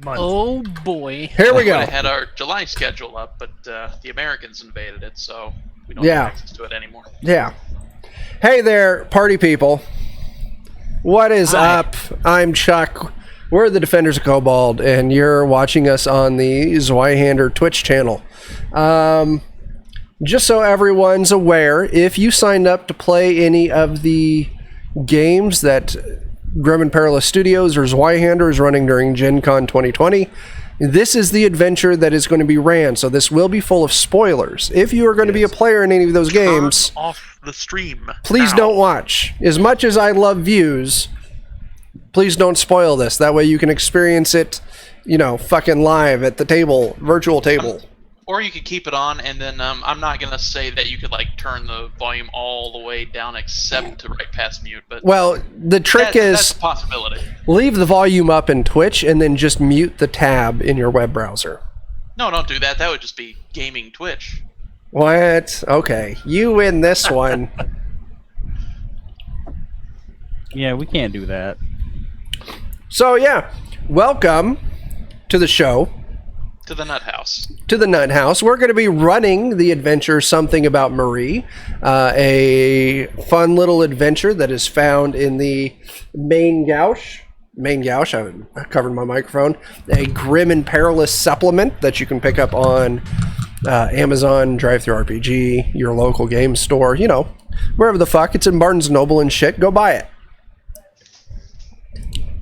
month. Oh boy. Here we go. We had our July schedule up, but the Americans invaded it, so we don't have access to it anymore. Yeah. Hey there, party people. What is up? I'm Chuck. We're the Defenders of Kobold, and you're watching us on the Zweihander Twitch channel. Just so everyone's aware, if you signed up to play any of the games that Grim and Perilous Studios or Zweihander is running during Gen Con 2020, this is the adventure that is going to be ran, so this will be full of spoilers. If you are going to be a player in any of those games, turn off the stream. Please don't watch. As much as I love views, please don't spoil this. That way you can experience it, fucking live at the table, virtual table. Or you could keep it on, and then I'm not going to say that you could turn the volume all the way down except to right past mute. But well, the trick that's is a possibility. Leave the volume up in Twitch and then just mute the tab in your web browser. No, don't do that. That would just be gaming Twitch. What? Okay. You win this one. Yeah, we can't do that. So, yeah. Welcome to the show. To the Nut House. To the Nut House. We're going to be running the adventure Something About Marie, a fun little adventure that is found in the main gouge, I covered my microphone, a Grim and Perilous supplement that you can pick up on Amazon, Drive-Thru RPG, your local game store, wherever the fuck. It's in Barnes & Noble and shit. Go buy it.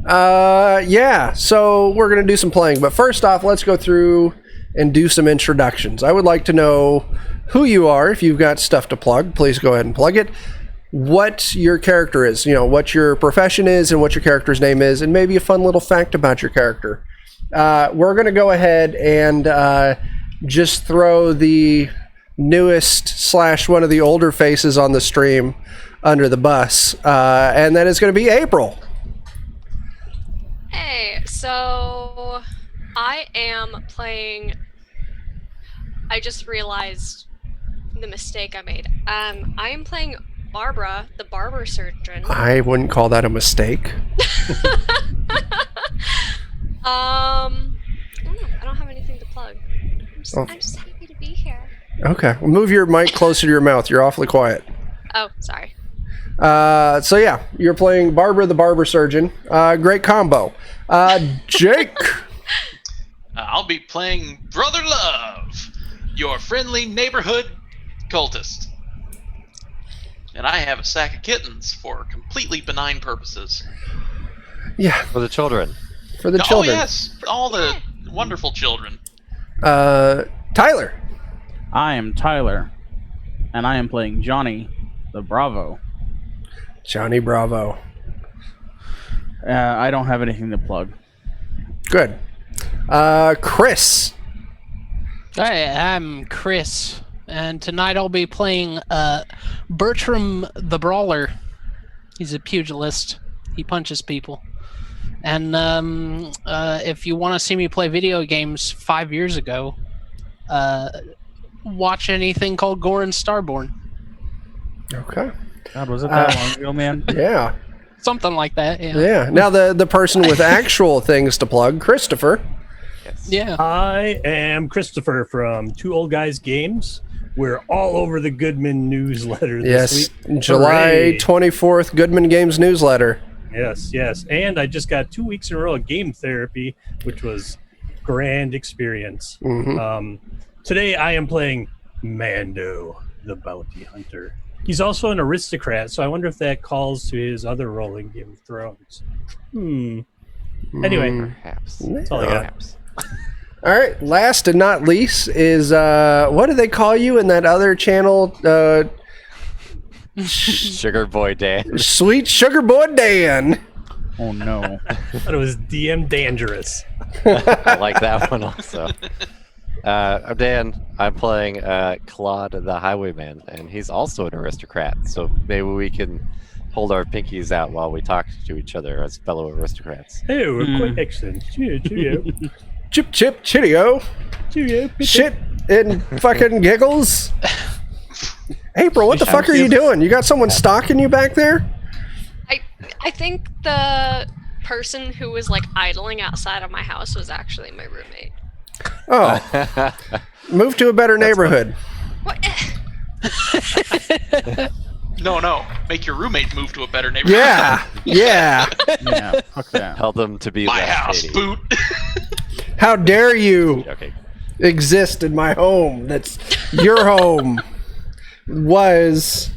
Yeah, so we're going to do some playing, but first off, let's go through and do some introductions. I would like to know who you are. If you've got stuff to plug, please go ahead and plug it. What your character is, what your profession is and what your character's name is, and maybe a fun little fact about your character. We're going to go ahead and just throw the newest / one of the older faces on the stream under the bus, and that is going to be April. Hey, so I am playing. I just realized the mistake I made. I am playing Barbara, the barber surgeon. I wouldn't call that a mistake. I don't have anything to plug. I'm just happy to be here. Okay, well, move your mic closer to your mouth. You're awfully quiet. Oh, sorry. So yeah, you're playing Barbara the Barber Surgeon. Great combo. Jake. I'll be playing Brother Love, your friendly neighborhood cultist. And I have a sack of kittens for completely benign purposes. Yeah. For the children. For the children. Oh yes, for all the wonderful children. Tyler. I am Tyler, and I am playing Johnny, the Bravo. Johnny Bravo. I don't have anything to plug. Good. Chris. Hi, I'm Chris, and tonight I'll be playing Bertram the Brawler. He's a pugilist. He punches people. And if you want to see me play video games 5 years ago, watch anything called Gore and Starborn. Okay. God, was it that long ago, man? Yeah. Something like that, yeah. Yeah. Now the person with actual things to plug, Christopher. Yes. Yeah. I am Christopher from Two Old Guys Games. We're all over the Goodman newsletter this week. July 24th, Goodman Games newsletter. Yes. And I just got 2 weeks in a row of game therapy, which was grand experience. Mm-hmm. Today I am playing Mando, the bounty hunter. He's also an aristocrat, so I wonder if that calls to his other role in Game of Thrones. Anyway, Perhaps. that's all I got. Perhaps. All right. Last and not least is what do they call you in that other channel? Sugar Boy Dan. Sweet Sugar Boy Dan. Oh, no. I thought it was DM Dangerous. I like that one also. I'm Dan. I'm playing Claude the Highwayman, and he's also an aristocrat. So maybe we can hold our pinkies out while we talk to each other as fellow aristocrats. Hey, we're quite excellent. Cheerio. Chip, chip, chitio. Cheerio. Shit and fucking giggles. April, what the fuck are you doing? You got someone stalking you back there? I think the person who was like idling outside of my house was actually my roommate. Oh, move to a better neighborhood. What? No. Make your roommate move to a better neighborhood. Yeah, yeah. Yeah, fuck that. Tell them to be My less house, shady. boot. How dare you Okay. exist in my home? That's your home. Was.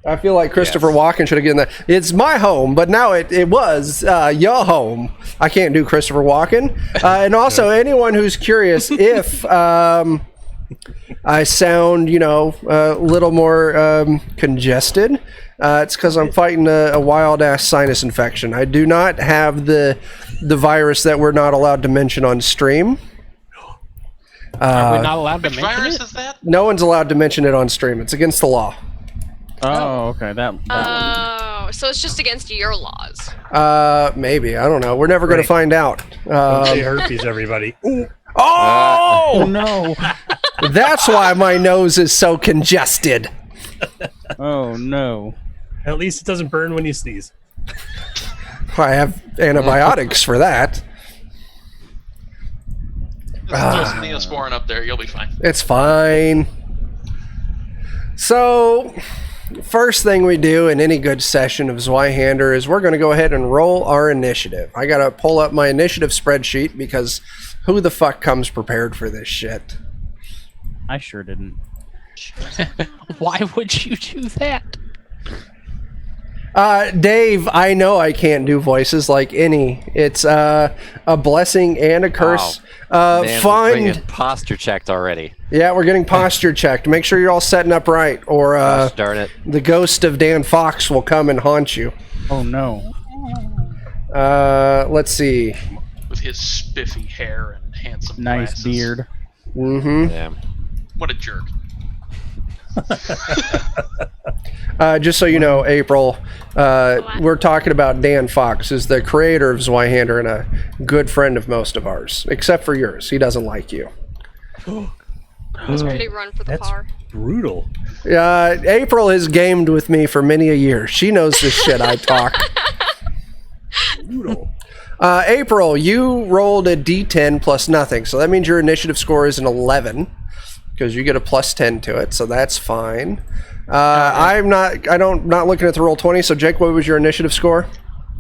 I feel like Christopher Yes. Walken should have given that. It's my home, but now it was your home. I can't do Christopher Walken. And also, anyone who's curious if I sound, a little more congested, it's because I'm fighting a wild-ass sinus infection. I do not have the virus that we're not allowed to mention on stream. Are we not allowed to Which mention virus it? is that? No one's allowed to mention it on stream. It's against the law. Oh, okay. That one. Oh, so it's just against your laws. Maybe. I don't know. We're never going to Right. find out. Don't say herpes, everybody. Oh! Oh no! That's why my nose is so congested. Oh no! At least it doesn't burn when you sneeze. I have antibiotics for that. Just throw some Neosporin up there. You'll be fine. It's fine. So, first thing we do in any good session of Zweihander is we're going to go ahead and roll our initiative. I got to pull up my initiative spreadsheet because who the fuck comes prepared for this shit? I sure didn't. Why would you do that? Dave, I know I can't do voices like any. It's a blessing and a curse. Man, we're being Find. posture checked already. Yeah, we're getting posture checked. Make sure you're all setting up right, or Gosh darn it. the ghost of Dan Fox will come and haunt you. Oh no! Let's see. With his spiffy hair and handsome Nice glasses. beard. Mm-hmm. Yeah. What a jerk. Just so you know, April, we're talking about Dan Fox, who's the creator of Zweihander and a good friend of most of ours, except for yours. He doesn't like you. It's pretty run for the That's par. brutal. April has gamed with me for many a year. She knows the shit I talk. Brutal. April, you rolled a D10 plus nothing, so that means your initiative score is an 11 because you get a plus 10 to it, so that's fine. I'm not looking at the roll 20. So Jake, what was your initiative score?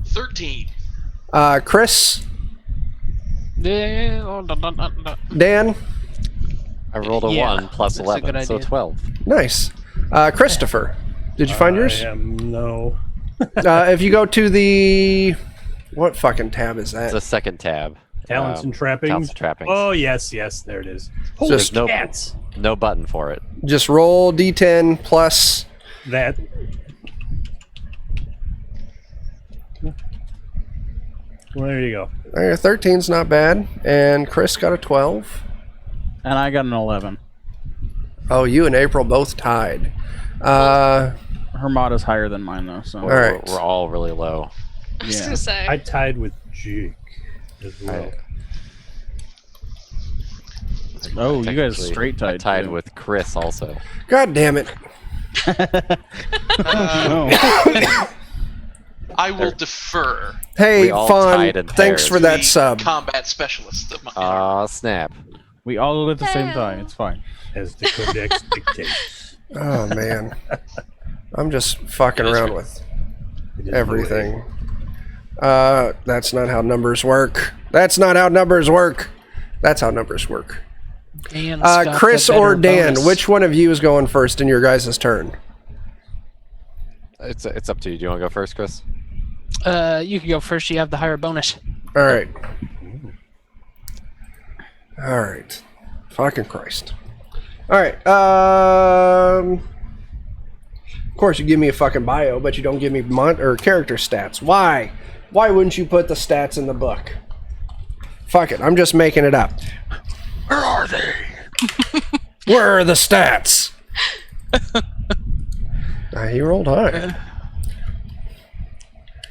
13. Chris, Dan. I rolled a Yeah, 1 plus that's a good 11, so idea. 12. Nice. Christopher, did you find yours? No. If you go to the what fucking tab is It's that? a second tab. Talents and trappings. Talents and trappings. Oh, yes, there it is. Holy Just- no- cats. No button for it. Just roll D10 plus. That. Well, there you go. There, 13's not bad, and Chris got a 12. And I got an 11. Oh, you and April both tied. Her mod is higher than mine though, so right. We're all really low. I was Yeah. gonna say. I tied with Jake as well. Oh, you guys Technically, straight I tied. tied too. with Chris also. God damn it. No. I will defer. Hey, We all Fawn, tied in thanks pairs. for that the sub. Combat specialist of my Aw, snap. We all go at the same time. It's fine. As the codex dictates. Oh, man. I'm just fucking around with It is the everything. That's not how numbers work. That's not how numbers work. That's how numbers work. Dan's got Chris the or better Dan, bonus. which one of you is going first in your guys' turn? It's up to you. Do you want to go first, Chris? You can go first. You have the higher bonus. All right. All right. Fucking Christ. All right. Of course, you give me a fucking bio, but you don't give me or character stats. Why? Why wouldn't you put the stats in the book? Fuck it. I'm just making it up. Where are they? Where are the stats? He rolled high.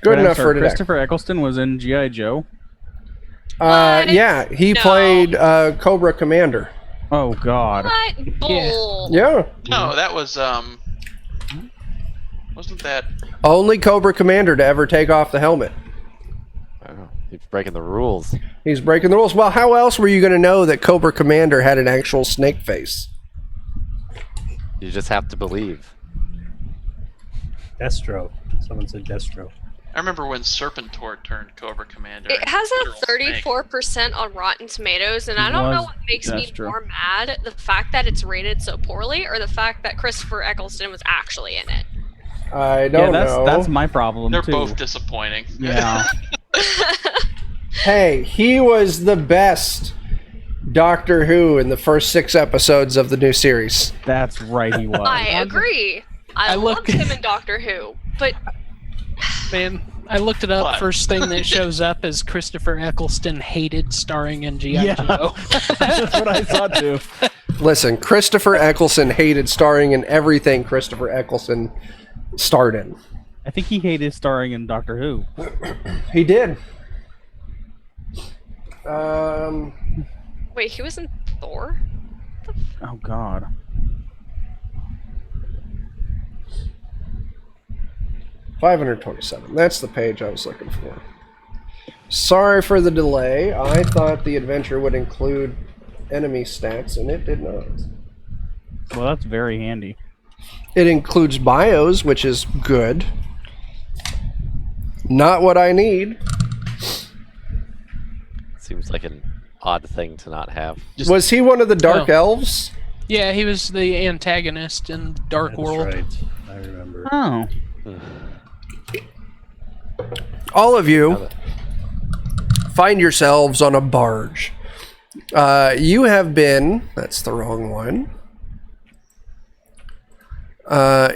Good Wait, I'm enough sorry, for today. Christopher Eccleston was in G.I. Joe. Yeah, he No. played Cobra Commander. Oh God. What? Bull. Yeah. No, that was wasn't that? Only Cobra Commander to ever take off the helmet. He's breaking the rules. He's breaking the rules. Well, how else were you going to know that Cobra Commander had an actual snake face? You just have to believe. Destro. Someone said Destro. I remember when Serpentor turned Cobra Commander. It has Literal a snake. 34% on Rotten Tomatoes, and It I don't know was what makes me Destro. more mad, the fact that it's rated so poorly, or the fact that Christopher Eccleston was actually in it. I don't know. That's my problem They're too. both disappointing. Yeah. Hey, he was the best Doctor Who in the first 6 episodes of the new series. That's right, he was. I agree. I loved him in Doctor Who, but Man, I looked it up. What? First thing that shows up is Christopher Eccleston hated starring in G.I. Yeah. Joe. That's what I thought too. Listen, Christopher Eccleston hated starring in everything Christopher Eccleston starred in. I think he hated starring in Doctor Who. He did. wait, he was in Thor? Oh God. $527. That's the page I was looking for. Sorry for the delay. I thought the adventure would include enemy stats, and it did not. Well, that's very handy. It includes bios, which is good. Not what I need. Seems like an odd thing to not have. Was he one of the Dark Oh. Elves? Yeah, he was the antagonist in Dark That's World. right. I remember. Oh. All of you find yourselves on a barge. You have been... That's the wrong one.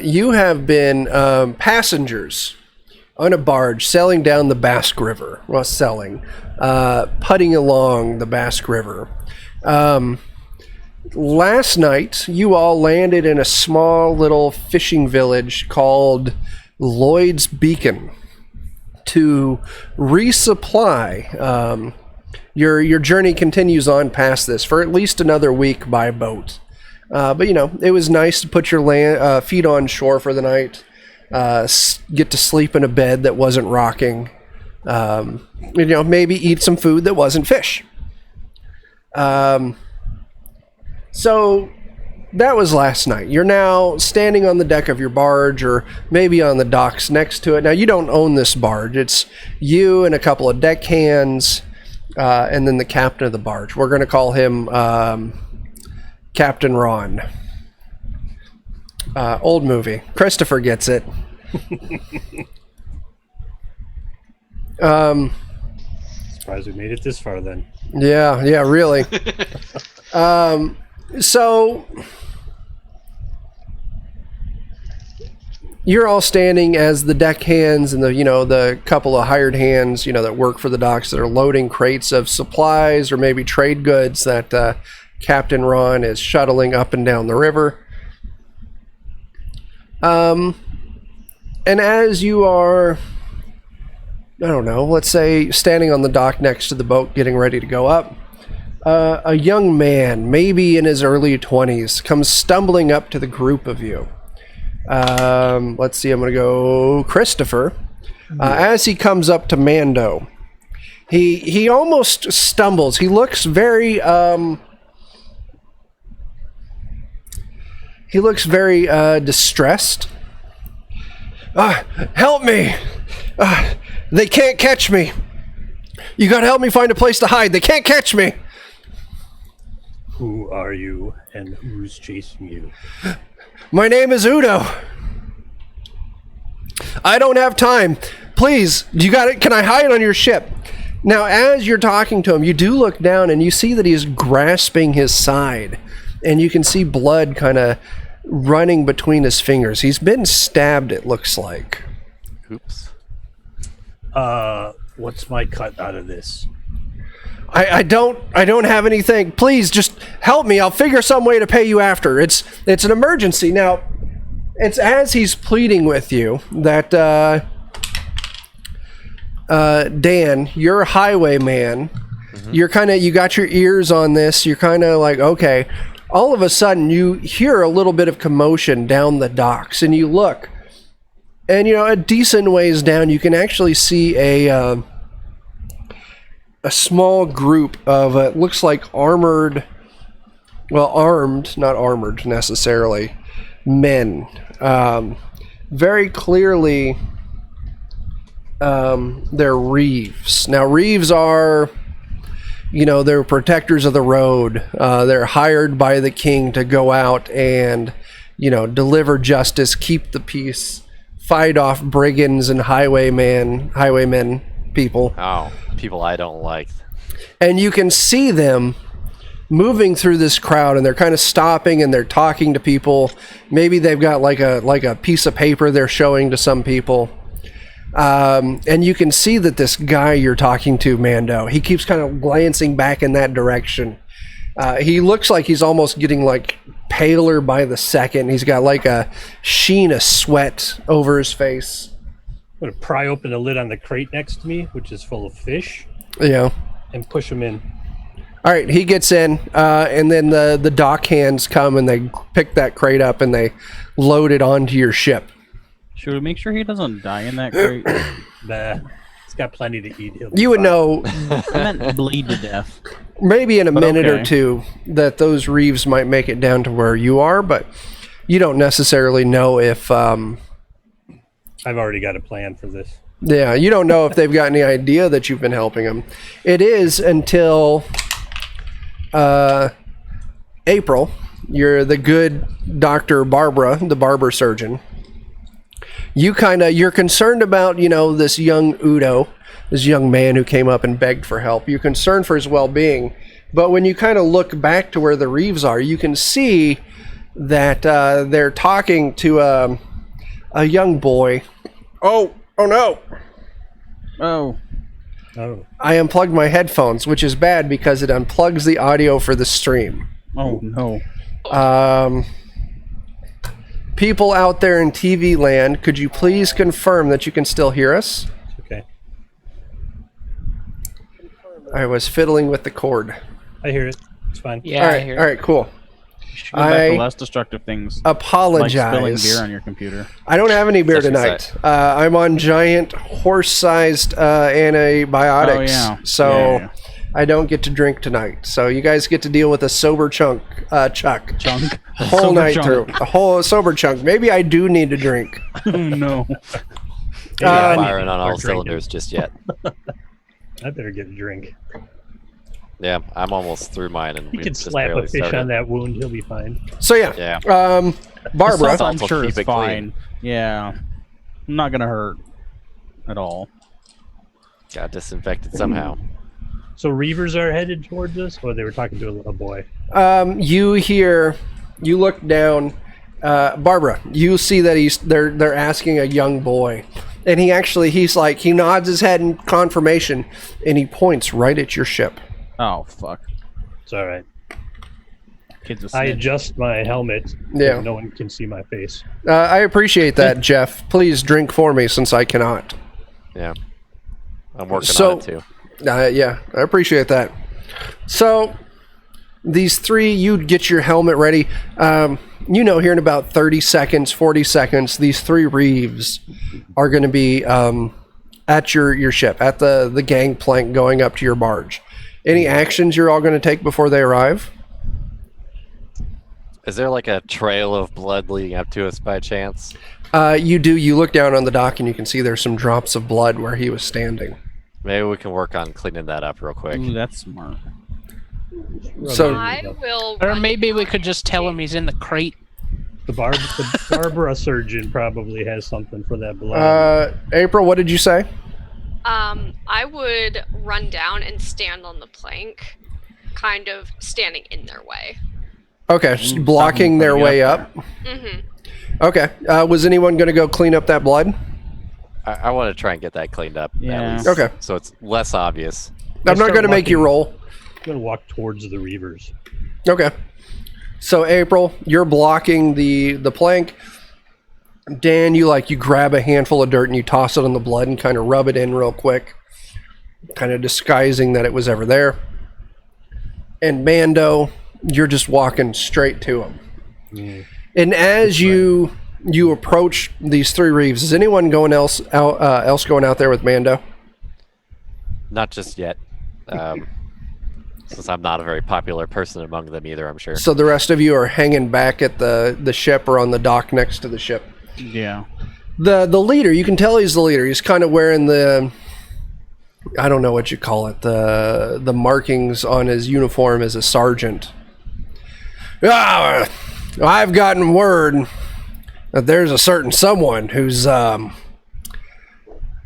You have been passengers on a barge sailing down the Basque River. Well, putting along the Basque River. Last night, you all landed in a small little fishing village called Lloyd's Beacon to resupply. Your journey continues on past this for at least another week by boat. But, you know, it was nice to put your feet on shore for the night, get to sleep in a bed that wasn't rocking, you know, maybe eat some food that wasn't fish. So that was last night. You're now standing on the deck of your barge or maybe on the docks next to it. Now, you don't own this barge. It's you and a couple of deckhands and then the captain of the barge. We're going to call him Captain Ron. Old movie. Christopher gets it. Surprised we made it this far then. Yeah, really. So you're all standing as the deckhands and the couple of hired hands, that work for the docks that are loading crates of supplies or maybe trade goods that Captain Ron is shuttling up and down the river. And as you are, I don't know, let's say standing on the dock next to the boat getting ready to go up, a young man, maybe in his early 20s, comes stumbling up to the group of you. Let's see, I'm going to go Christopher. As he comes up to Mando, he almost stumbles. He looks very distressed. Help me! They can't catch me. You gotta help me find a place to hide. They can't catch me. Who are you and who's chasing you? My name is Udo. I don't have time. Please, you got it? Can I hide on your ship? Now, as you're talking to him, you do look down and you see that he's grasping his side. And you can see blood kind of running between his fingers. He's been stabbed, it looks like. Oops. What's my cut out of this? I don't have anything. Please just help me. I'll figure some way to pay you after. It's an emergency. Now, it's as he's pleading with you that Dan, you're a highwayman. Mm-hmm. You got your ears on this. You're kind of like, okay. All of a sudden, you hear a little bit of commotion down the docks, and you look, and a decent ways down, you can actually see a small group of it looks like armed, not armored necessarily, men. Very clearly, they're reeves. Now, reeves are, they're protectors of the road. They're hired by the king to go out and, deliver justice, keep the peace, fight off brigands and highwaymen people. Oh, people I don't like. And you can see them moving through this crowd, and they're kind of stopping and they're talking to people. Maybe they've got like a piece of paper they're showing to some people. And you can see that this guy you're talking to, Mando, he keeps kind of glancing back in that direction. He looks like he's almost getting like paler by the second. He's got like a sheen of sweat over his face. I'm going to pry open the lid on the crate next to me, which is full of fish, Yeah. and push them in. All right, he gets in, and then the dock hands come and they pick that crate up and they load it onto your ship. Should we make sure he doesn't die in that crate? Nah, he's got plenty to eat. He'll be You would fine. know I meant bleed to death. maybe in a But minute or okay. two that those reeves might make it down to where you are, but you don't necessarily know if, I've already got a plan for this. yeah, you don't know if they've got any idea that you've been helping them. It is until April. You're the good Dr. Barbara, the barber surgeon. You're concerned about, this young Udo, this young man who came up and begged for help. You're concerned for his well-being. But when you kind of look back to where the reeves are, you can see that they're talking to a young boy. Oh no. Oh, Oh, I unplugged my headphones, which is bad because it unplugs the audio for the stream. oh no. People out there in TV land, could you please confirm that you can still hear us? okay. I was fiddling with the cord. I hear it. It's fine. Yeah, all I right, hear. all right, cool. You should go back I to less destructive things. Apologize. Like spilling beer on your computer. I don't have any beer Such a tonight. I'm on giant horse-sized antibiotics, Oh, yeah. so Yeah. I don't get to drink tonight. So you guys get to deal with a sober Chuck Chunk. whole Sober night chunk. through. A whole sober chunk. Maybe I do need to drink. Oh, no. Yeah, I need Firing to on all start drinking. cylinders just yet. I better get a drink. Yeah, I'm almost through mine, and He we can just slap a barely fish started. on that wound. He'll be fine. So yeah, Yeah. Barbara. The salt, I'm Salt will sure keep it's it clean. fine. Yeah. Not gonna hurt at all. Got disinfected somehow. So reavers are headed towards us, or they were talking to a little boy. You look down, Barbara. You see that they're asking a young boy, and he nods his head in confirmation, and he points right at your ship. Oh, fuck. It's all right. Kid's a I snitch. adjust my helmet. Yeah. So no one can see my face. I appreciate that, Jeff. Please drink for me since I cannot. Yeah. I'm working So- on it too. Yeah, I appreciate that. So, these three, you'd get your helmet ready. Here in about 30 seconds, 40 seconds, these three reeves are going to be at your ship, at the gangplank going up to your barge. Any actions you're all going to take before they arrive? Is there like a trail of blood leading up to us by chance? You do. You look down on the dock and you can see there's some drops of blood where he was standing. Maybe we can work on cleaning that up real quick. Ooh, that's smart. So- I will. Or run maybe we down could just tell him he's in the crate. The Barbara surgeon probably has something for that blood. April, what did you say? I would run down and stand on the plank, kind of standing in their way. Okay, just blocking their way up. Mm-hmm. Okay. Was anyone going to go clean up that blood? I want to try and get that cleaned up. at Yeah. least, Okay. So it's less obvious. I'm not start going to make you walking. roll. I'm going to walk towards the reavers. Okay. So April, you're blocking the plank. Dan, you grab a handful of dirt and you toss it on the blood and kind of rub it in real quick, kind of disguising that it was ever there. And Mando, you're just walking straight to him. And as you approach these three reeves, is anyone else going out there with Mando? Not just yet. Since I'm not a very popular person among them either, I'm sure. So the rest of you are hanging back at the ship or on the dock next to the ship. Yeah. The leader, you can tell he's the leader. He's kind of wearing the, I don't know what you call it, the markings on his uniform as a sergeant. I've gotten word that there's a certain someone who's done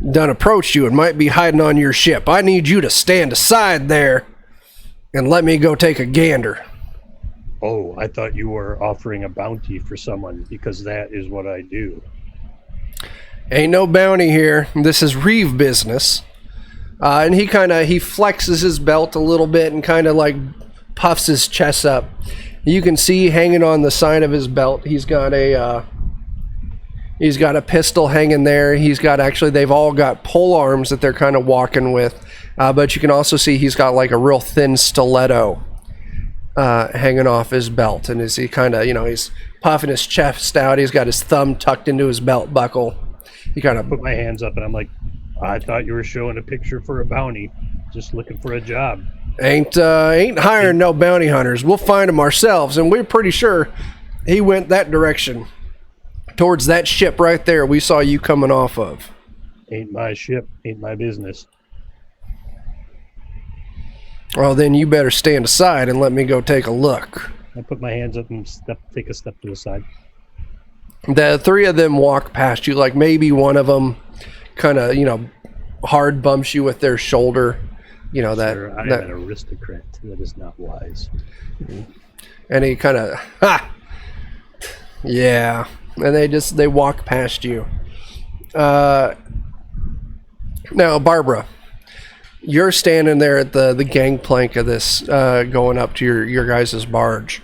approached you and might be hiding on your ship. I need you to stand aside there and let me go take a gander. Oh, I thought you were offering a bounty for someone, because that is what I do. Ain't no bounty here. This is Reeve business. And he flexes his belt a little bit and kind of like puffs his chest up. You can see hanging on the side of his belt, he's got a pistol hanging there. They've all got pole arms that they're kind of walking with. But you can also see he's got like a real thin stiletto hanging off his belt. And as he kind of, he's puffing his chest out, he's got his thumb tucked into his belt buckle. He kind of Put my hands up and I'm like, I thought you were showing a picture for a bounty. Just looking for a job. Ain't hiring no bounty hunters. We'll find them ourselves. And we're pretty sure he went that direction. Towards that ship right there we saw you coming off of. Ain't my ship, ain't my business. Well, then you better stand aside and let me go take a look. I put my hands up and take a step to the side. The three of them walk past you, like maybe one of them kind of, hard bumps you with their shoulder. Sir, I am an aristocrat. That is not wise. And he kind of, yeah. And they walk past you. Now, Barbara, you're standing there at the gangplank of this, going up to your guys' barge.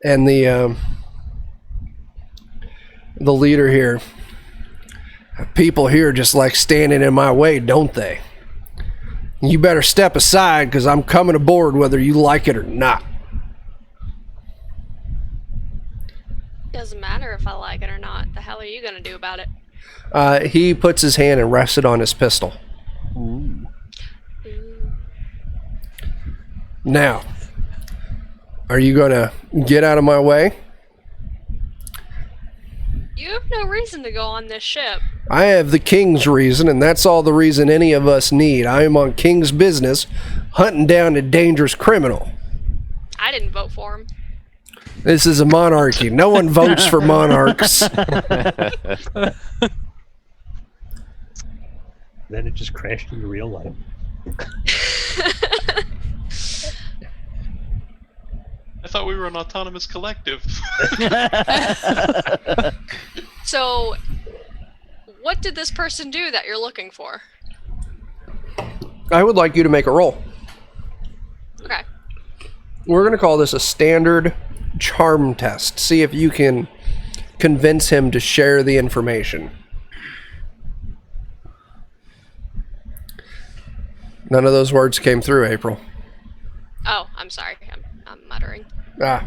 And the leader here, people here just like standing in my way, don't they? You better step aside because I'm coming aboard whether you like it or not. Doesn't matter if I like it or not. The hell are you gonna do about it? He puts his hand and rests it on his pistol. Ooh. Ooh. Now, are you gonna get out of my way? You have no reason to go on this ship. I have the king's reason, and that's all the reason any of us need. I am on king's business, hunting down a dangerous criminal. I didn't vote for him. This is a monarchy. No one votes for monarchs. Then it just crashed into real life. I thought we were an autonomous collective. So, what did this person do that you're looking for? I would like you to make a roll. Okay. We're going to call this a standard charm test. See if you can convince him to share the information. None of those words came through, April. Oh, I'm sorry. I'm muttering. Ah.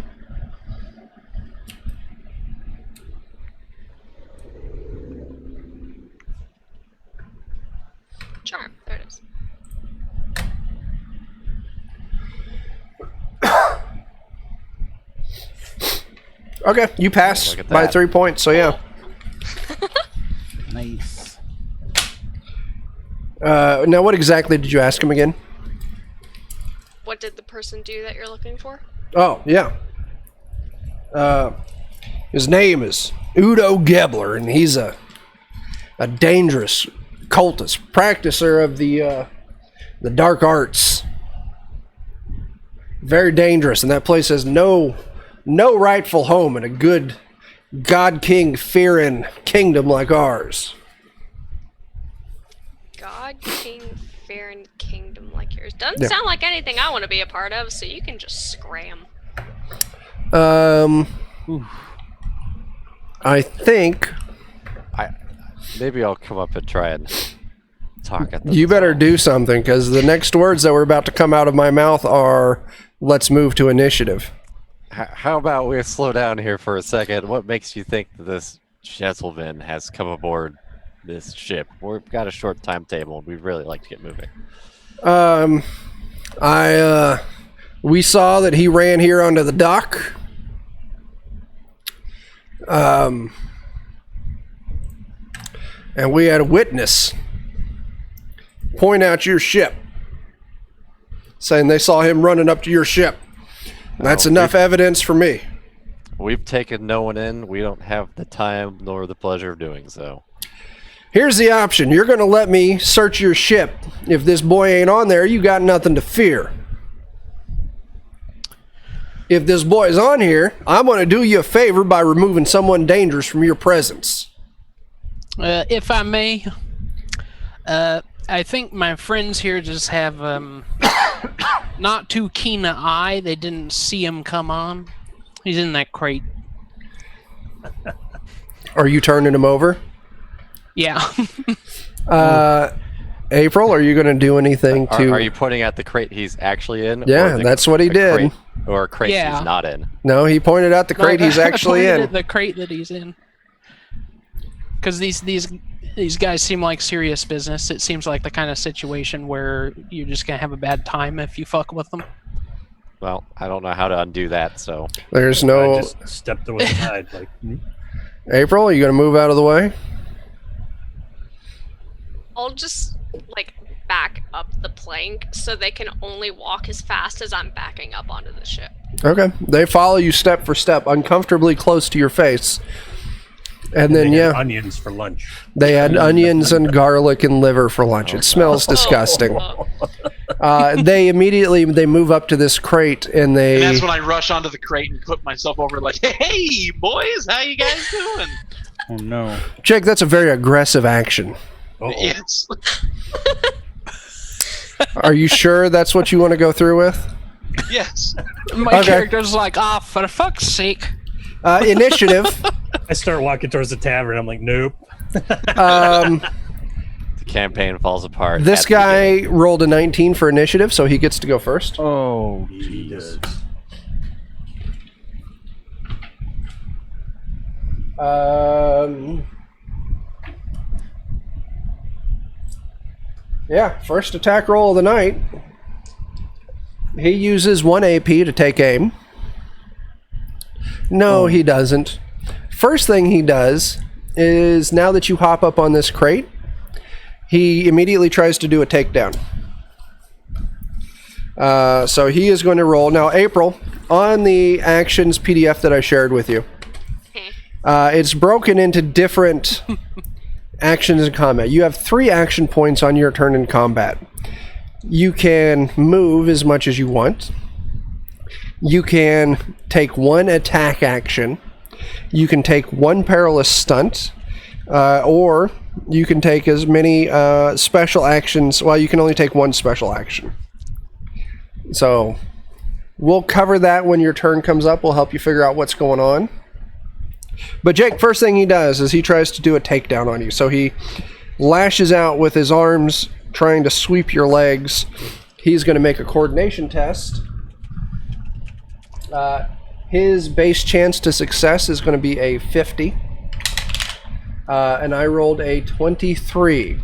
Charm. There it is. Okay, you pass Look at by that. 3 points, so yeah. Nice. Now, what exactly did you ask him again? What did the person do that you're looking for? Oh, yeah. His name is Udo Gebler, and he's a dangerous cultist, practicer of the dark arts. Very dangerous, and that place has no rightful home in a good God King fearing kingdom like ours. God, King, Fair, and Kingdom like yours. Doesn't sound like anything I want to be a part of, so you can just scram. I think Maybe I'll come up and try and talk at them. you better do something, because the next words that were about to come out of my mouth are, let's move to initiative. How about we slow down here for a second? What makes you think that this gentleman has come aboard this ship? We've got a short timetable. We'd really like to get moving. We saw that he ran here onto the dock. And we had a witness point out your ship, saying they saw him running up to your ship. And that's enough evidence for me. We've taken no one in. We don't have the time nor the pleasure of doing so. Here's the option. You're going to let me search your ship. If this boy ain't on there, you got nothing to fear. If this boy's on here, I'm going to do you a favor by removing someone dangerous from your presence. If I may, I think my friends here just have not too keen an eye. They didn't see him come on. He's in that crate. Are you turning him over? Yeah. April, are you going to do anything to... Are you pointing at the crate he's actually in? Yeah, that's what he did. Crate, or a crate Yeah. he's not in? No, he pointed out the crate he's actually in. The crate that he's in. Because these guys seem like serious business. It seems like the kind of situation where you're just going to have a bad time if you fuck with them. Well, I don't know how to undo that, so... There's I no... just stepped away aside. Like, April, are you going to move out of the way? I'll just like back up the plank so they can only walk as fast as I'm backing up onto the ship. Okay. They follow you step for step, uncomfortably close to your face. And then, they had yeah, onions for lunch. they had onions and garlic and liver for lunch. It smells disgusting. They immediately move up to this crate and they... And that's when I rush onto the crate and put myself over like, hey, boys, how you guys doing? Oh no. Jake, that's a very aggressive action. Uh-oh. Yes. Are you sure that's what you want to go through with? Yes. My Okay. character's like, for fuck's sake. Initiative. I start walking towards the tavern. I'm like, nope. Um, The campaign falls apart. this at the beginning. guy rolled a 19 for initiative, so he gets to go first. Oh, He jeez. does. Yeah, first attack roll of the night. He uses 1 AP to take aim. No, he doesn't. First thing he does is, now that you hop up on this crate, he immediately tries to do a takedown. So he is going to roll. Now, April, on the actions PDF that I shared with you, it's broken into different actions in combat. You have 3 action points on your turn in combat. You can move as much as you want. You can take 1 attack action. You can take 1 perilous stunt. Or you can take as many special actions. Well, you can only take 1 special action. So we'll cover that when your turn comes up. We'll help you figure out what's going on. But Jake, first thing he does is he tries to do a takedown on you. So he lashes out with his arms, trying to sweep your legs. He's going to make a coordination test. His base chance to success is going to be a 50. And I rolled a 23.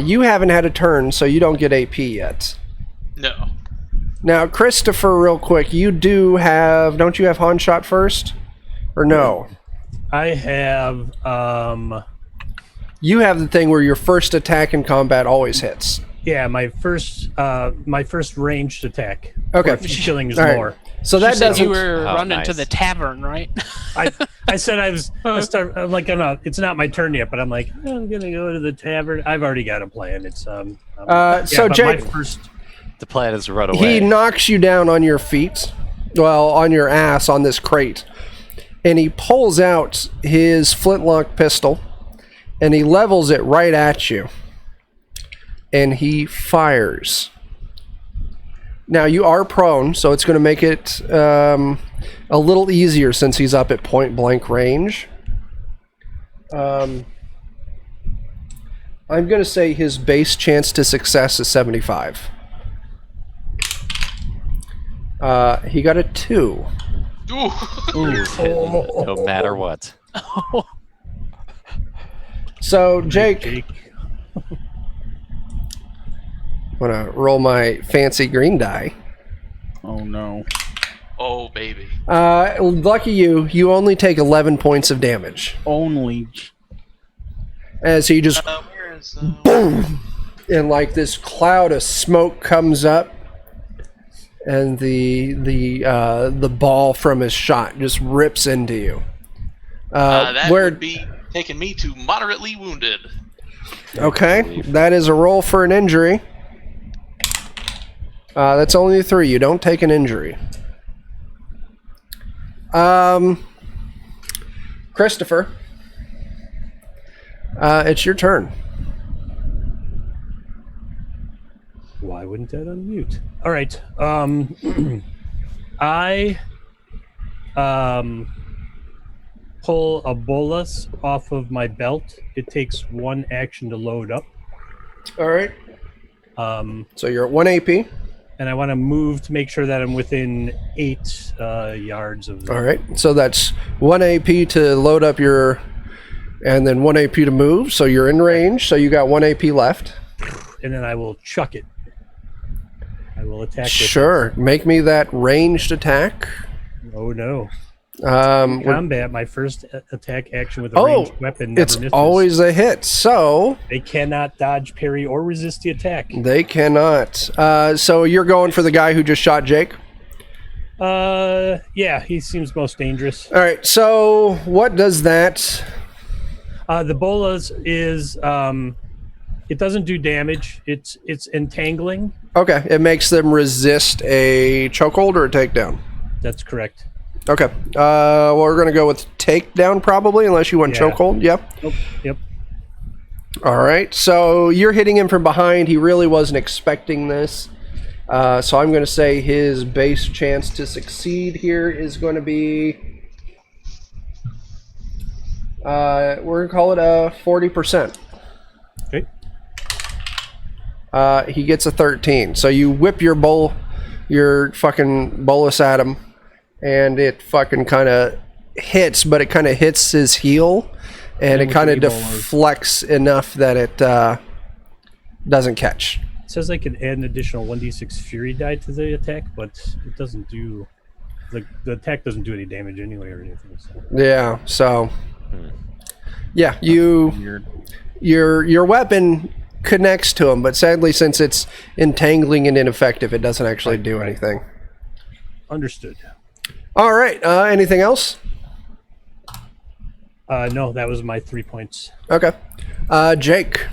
You haven't had a turn, so you don't get AP yet. No. Now, Christopher, real quick, you do have... Don't you have Han Shot first? Or no? I have You have the thing where your first attack in combat always hits. yeah, my first ranged attack. Okay. Or killing is All right. more. So You that said doesn't... you were Oh, running to nice. the tavern, right? I said I'm like, it's not my turn yet, but I'm like, I'm gonna go to the tavern. I've already got a plan. It's so but Jake, my first The plan is to run he away. knocks you down on your feet. Well, on your ass on this crate. And he pulls out his flintlock pistol and he levels it right at you. And he fires. Now, you are prone, so it's going to make it a little easier since he's up at point blank range. I'm going to say his base chance to success is 75. He got a 2. Ooh. He's hitting no matter what. So, Jake, I'm gonna roll my fancy green die. Oh no. Oh, baby. Lucky you, you only take 11 points of damage. Only. As he just Where is... boom, and like this cloud of smoke comes up, and the ball from his shot just rips into you. that where would be taking me to moderately wounded. Okay, that is a roll for an injury. That's only a 3. You don't take an injury. Christopher, it's your turn. Why wouldn't that unmute? All right. I pull a bolus off of my belt. It takes 1 action to load up. All right. So you're at 1 AP. And I want to move to make sure that I'm within 8 yards of them. All right. So that's 1 AP to load up your, and then 1 AP to move. So you're in range. So you got 1 AP left. And then I will chuck it. I will attack with Sure. Make me that ranged attack. it. Oh no. We're- Combat, my first attack action with a ranged weapon never it's misses. always a hit. So They cannot dodge, parry, or resist the attack. they cannot. So you're going for the guy who just shot Jake? Yeah, he seems most dangerous. All right. So what does that? The bolas is it doesn't do damage. It's entangling. Okay. It makes them resist a chokehold or a takedown. That's correct. Okay. Well, we're going to go with takedown probably, unless you want Yeah. chokehold. Yeah. Nope. Yep. All right. So you're hitting him from behind. He really wasn't expecting this. So I'm going to say his base chance to succeed here is going to be, we're going to call it a 40%. Okay. He gets a 13. So you whip your fucking bolus at him, and it fucking kind of hits, but it kind of hits his heel, and it with kind of the Ebola. deflects enough that it doesn't catch. It says I could add an additional 1d6 fury die to the attack, but it doesn't do. The attack doesn't do any damage anyway or anything. So. Yeah. So yeah, your weapon connects to him, but sadly, since it's entangling and ineffective, it doesn't actually do anything. Understood. All right. Anything else? No, that was my 3 points. Okay. Jake,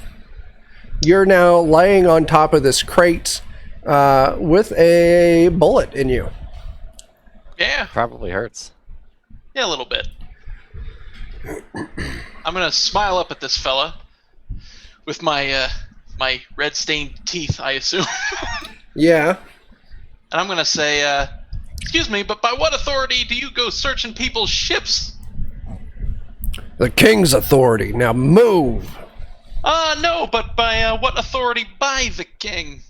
you're now laying on top of this crate with a bullet in you. Yeah. Probably hurts. Yeah, a little bit. I'm gonna smile up at this fella with my my red-stained teeth, I assume. Yeah. And I'm gonna say, excuse me, but by what authority do you go searching people's ships? The king's authority. Now move. No, but by what authority by the king?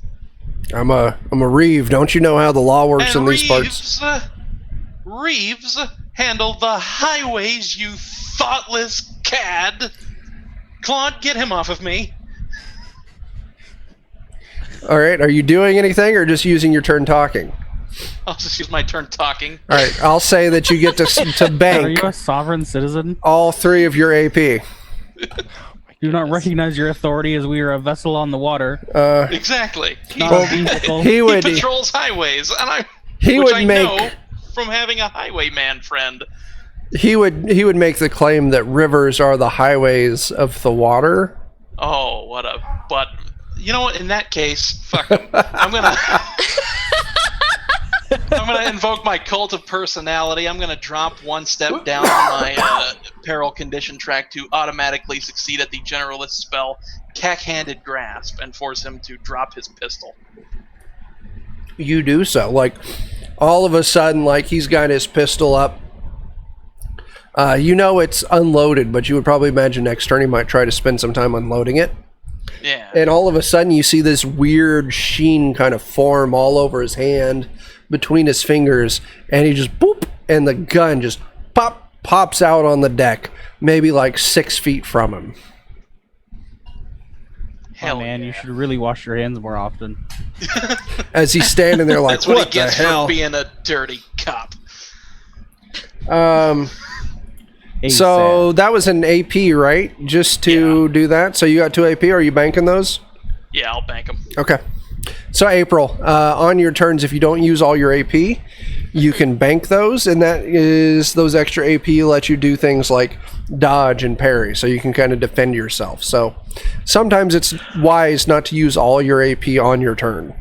I'm a reeve. Don't you know how the law works in And these parts? Reeves handle the highways, you thoughtless cad. Claude, get him off of me. All right. Are you doing anything or just using your turn talking? I'll just use my turn talking. All right. I'll say that you get to Are bank you a sovereign citizen? all 3 of your AP. Do not recognize your authority as we are a vessel on the water. Exactly. Not a vehicle. He would. He patrols highways, and He which would I make. know from having a highwayman friend. He would make the claim that rivers are the highways of the water. Oh, what a but. You know what? In that case, fuck him. I'm gonna invoke my cult of personality. I'm gonna drop 1 step down on my peril condition track to automatically succeed at the generalist spell, Cack-handed grasp, and force him to drop his pistol. You do so. Like, all of a sudden, like, he's got his pistol up. You know it's unloaded, but you would probably imagine next turn he might try to spend some time unloading it. Yeah. And all of a sudden you see this weird sheen kind of form all over his hand, between his fingers, and he just boop, and the gun just pops out on the deck, maybe like 6 feet from him. Hell Oh, man, yeah. you should really wash your hands more often. As he's standing there like, That's what what he the gets hell? for being a dirty cop. So that was an AP, right? Just to do that. So you got 2 AP. Are you banking those? Yeah, I'll bank him. Okay. So April, on your turns, if you don't use all your AP, you can bank those, and that is those extra AP let you do things like dodge and parry, so you can kind of defend yourself. So sometimes it's wise not to use all your AP on your turn.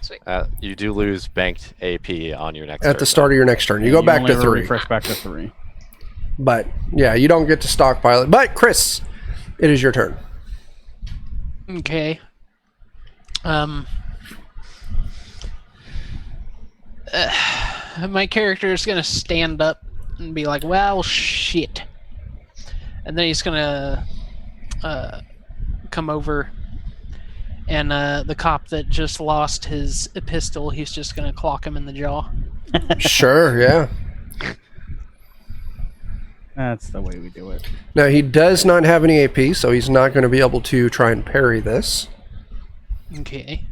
Sweet. You do lose banked AP on your next At turn, the start of your next turn. You go back only to ever 3. Refresh back to 3. But yeah, you don't get to stockpile it. But Chris, it is your turn. Okay. My character is gonna stand up and be like, "Well, shit," and then he's gonna come over, and the cop that just lost his pistol, he's just gonna clock him in the jaw. Sure, yeah. That's the way we do it. Now, he does not have any AP, so he's not going to be able to try and parry this. Okay.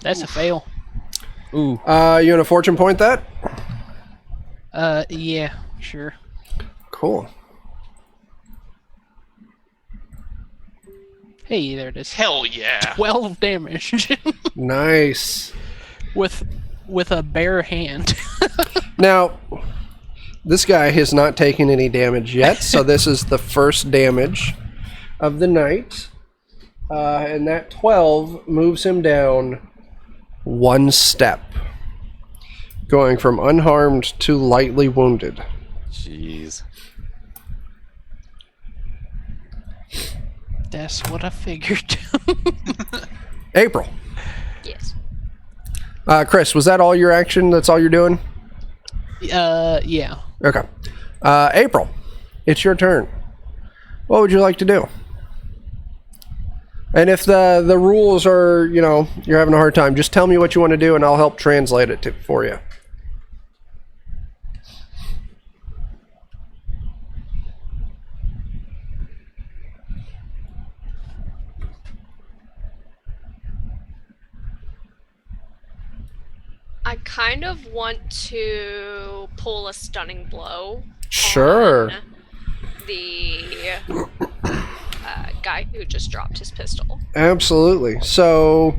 That's a fail. Ooh. You want to fortune point that? Yeah, sure. Cool. Hey, there it is. Hell yeah. 12 damage Nice. with a bare hand. Now, this guy has not taken any damage yet, so this is the first damage of the night. And that 12 moves him down 1 step, going from unharmed to lightly wounded. Jeez. That's what I figured. April. Yes. Chris, was that all your action? That's all you're doing? Yeah. Okay. April, it's your turn. What would you like to do? And if the rules are, you're having a hard time, just tell me what you want to do and I'll help translate it for you. I kind of want to pull a stunning blow. Sure. On the guy who just dropped his pistol. Absolutely. So,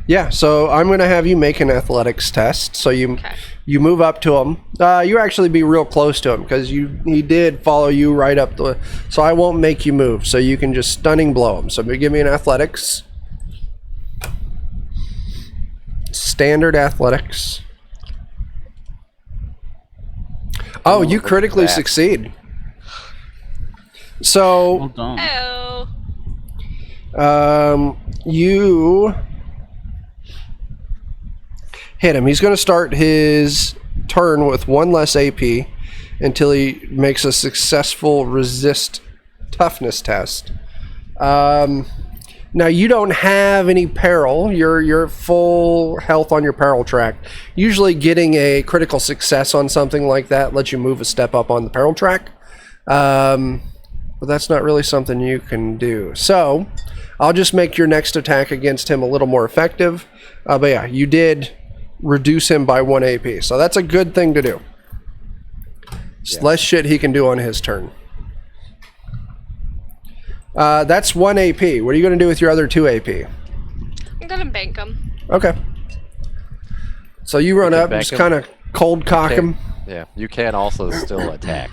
yeah, so I'm going to have you make an athletics test. So you move up to him. You actually be real close to him because he did follow you right up the... So I won't make you move. So you can just stunning blow him. So give me an athletics. Standard athletics. Oh, you critically succeed. So... Well done. Oh. You hit him. He's going to start his turn with 1 less AP until he makes a successful resist toughness test. Now, you don't have any peril. You're full health on your peril track. Usually getting a critical success on something like that lets you move a step up on the peril track. But that's not really something you can do. So, I'll just make your next attack against him a little more effective. But yeah, you did reduce him by 1 AP. So that's a good thing to do. It's less shit he can do on his turn. That's 1 AP. What are you going to do with your other 2 AP? I'm gonna bank him. Okay. So you run can up, bank just him. kind of cold cock him. Yeah, you can also still attack.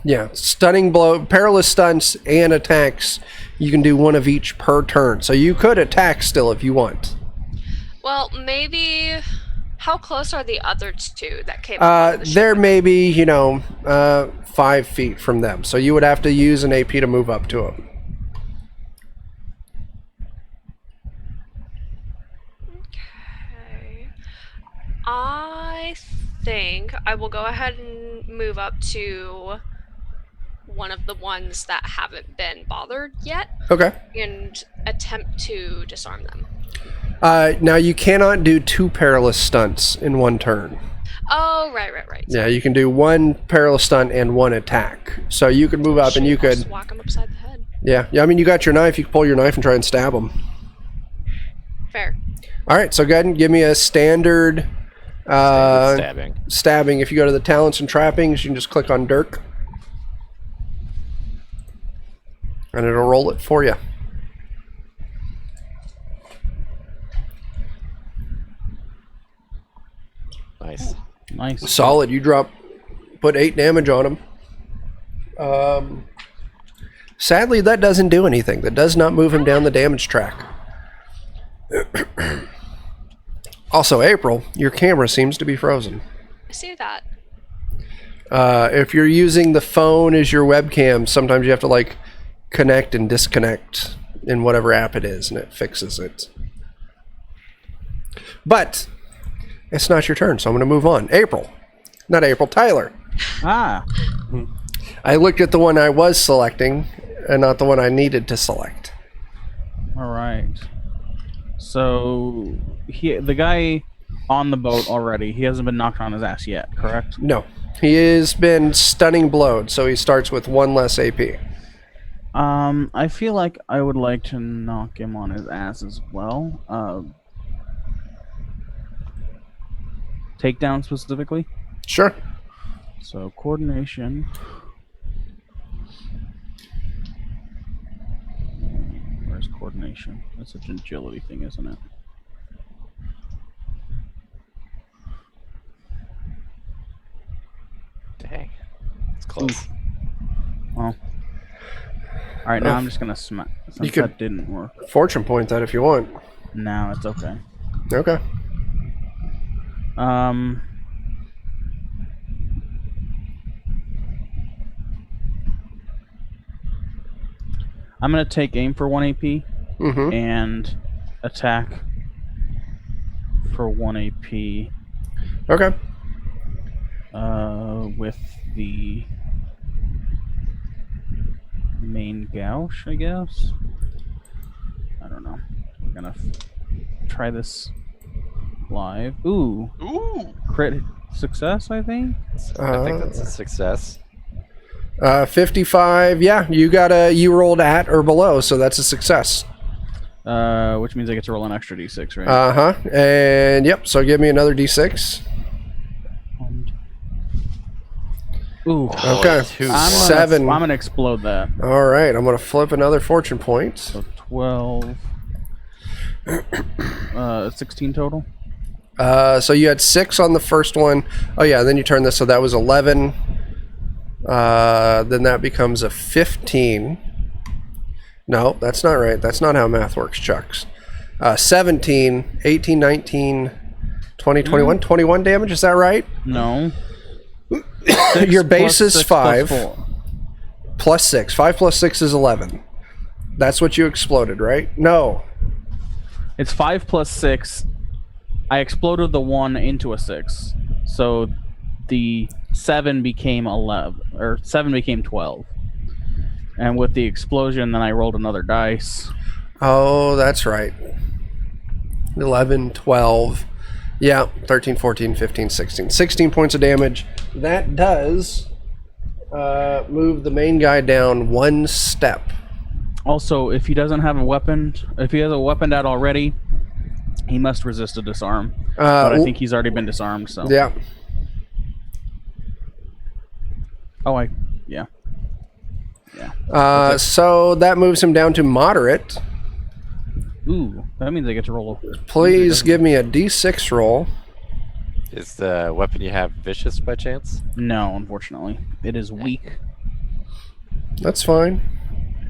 Yeah, stunning blow, perilous stunts, and attacks. You can do 1 of each per turn. So you could attack still if you want. Well, maybe. How close are the other 2 that came up? They're maybe, 5 feet from them. So you would have to use an AP to move up to them. Okay. I think I will go ahead and move up to one of the ones that haven't been bothered yet Okay. and attempt to disarm them. Now you cannot do 2 perilous stunts in 1 turn. Oh, right. Yeah, you can do 1 perilous stunt and 1 attack. So you could move up and you I'll could. just whack him upside the head. Yeah. I mean, you got your knife. You can pull your knife and try and stab him. Fair. All right. So go ahead and give me a standard Stabbing. stabbing. If you go to the talents and trappings, you can just click on Dirk, and it'll roll it for you. Nice. Nice. Solid. You put 8 damage on him. Sadly, that doesn't do anything. That does not move him down the damage track. Also, April, your camera seems to be frozen. I see that. If you're using the phone as your webcam, sometimes you have to like connect and disconnect in whatever app it is, and it fixes it. But it's not your turn, so I'm going to move on. Tyler. Ah. I looked at the one I was selecting and not the one I needed to select. All right. So the guy on the boat already, he hasn't been knocked on his ass yet, correct? No. He has been stunning blowed, so he starts with 1 less AP. I feel like I would like to knock him on his ass as well. Takedown specifically. Sure. So coordination. Where's coordination? That's such an agility thing, isn't it? Dang. It's close. Well. Alright, now I'm just gonna smack. Since could- that didn't work. Fortune point that if you want. No, it's okay. Okay. I'm gonna take aim for 1 AP Mm-hmm. and attack for 1 AP. Okay. With the main gouge, I guess. I don't know. We're gonna try this live. Ooh, Ooh. crit success, I think. I think that's a success. 55. Yeah, you rolled at or below, so that's a success. Which means I get to roll an extra d6, right? Uh-huh. And yep, so give me another d6. Ooh. Okay. I'm 7. gonna explode that. All right, I'm going to flip another fortune point. So 12. 16 total. So you had 6 on the first one. Oh yeah, then you turn this, so that was 11. Then that becomes a 15. No, that's not right. That's not how math works, Chucks. 17, 18, 19, 20, 21. 21 damage, is that right? No. Your base is 5 plus 4. plus 6. 5 plus 6 is 11. That's what you exploded, right? No. It's 5 plus 6. I exploded the 1 into a 6. So the 7 became 11. Or 7 became 12. And with the explosion, then I rolled another dice. Oh, that's right. 11, 12. Yeah, 13, 14, 15, 16. 16 points of damage. That does move the main guy down 1 step. Also, if he doesn't have a weapon, if he has a weapon out already, he must resist a disarm. But I think he's already been disarmed, so. Yeah. Oh, yeah. Yeah. So that moves him down to moderate. Ooh, that means I get to roll. Please give me a d6 roll. Is the weapon you have vicious by chance? No, unfortunately. It is weak. That's fine.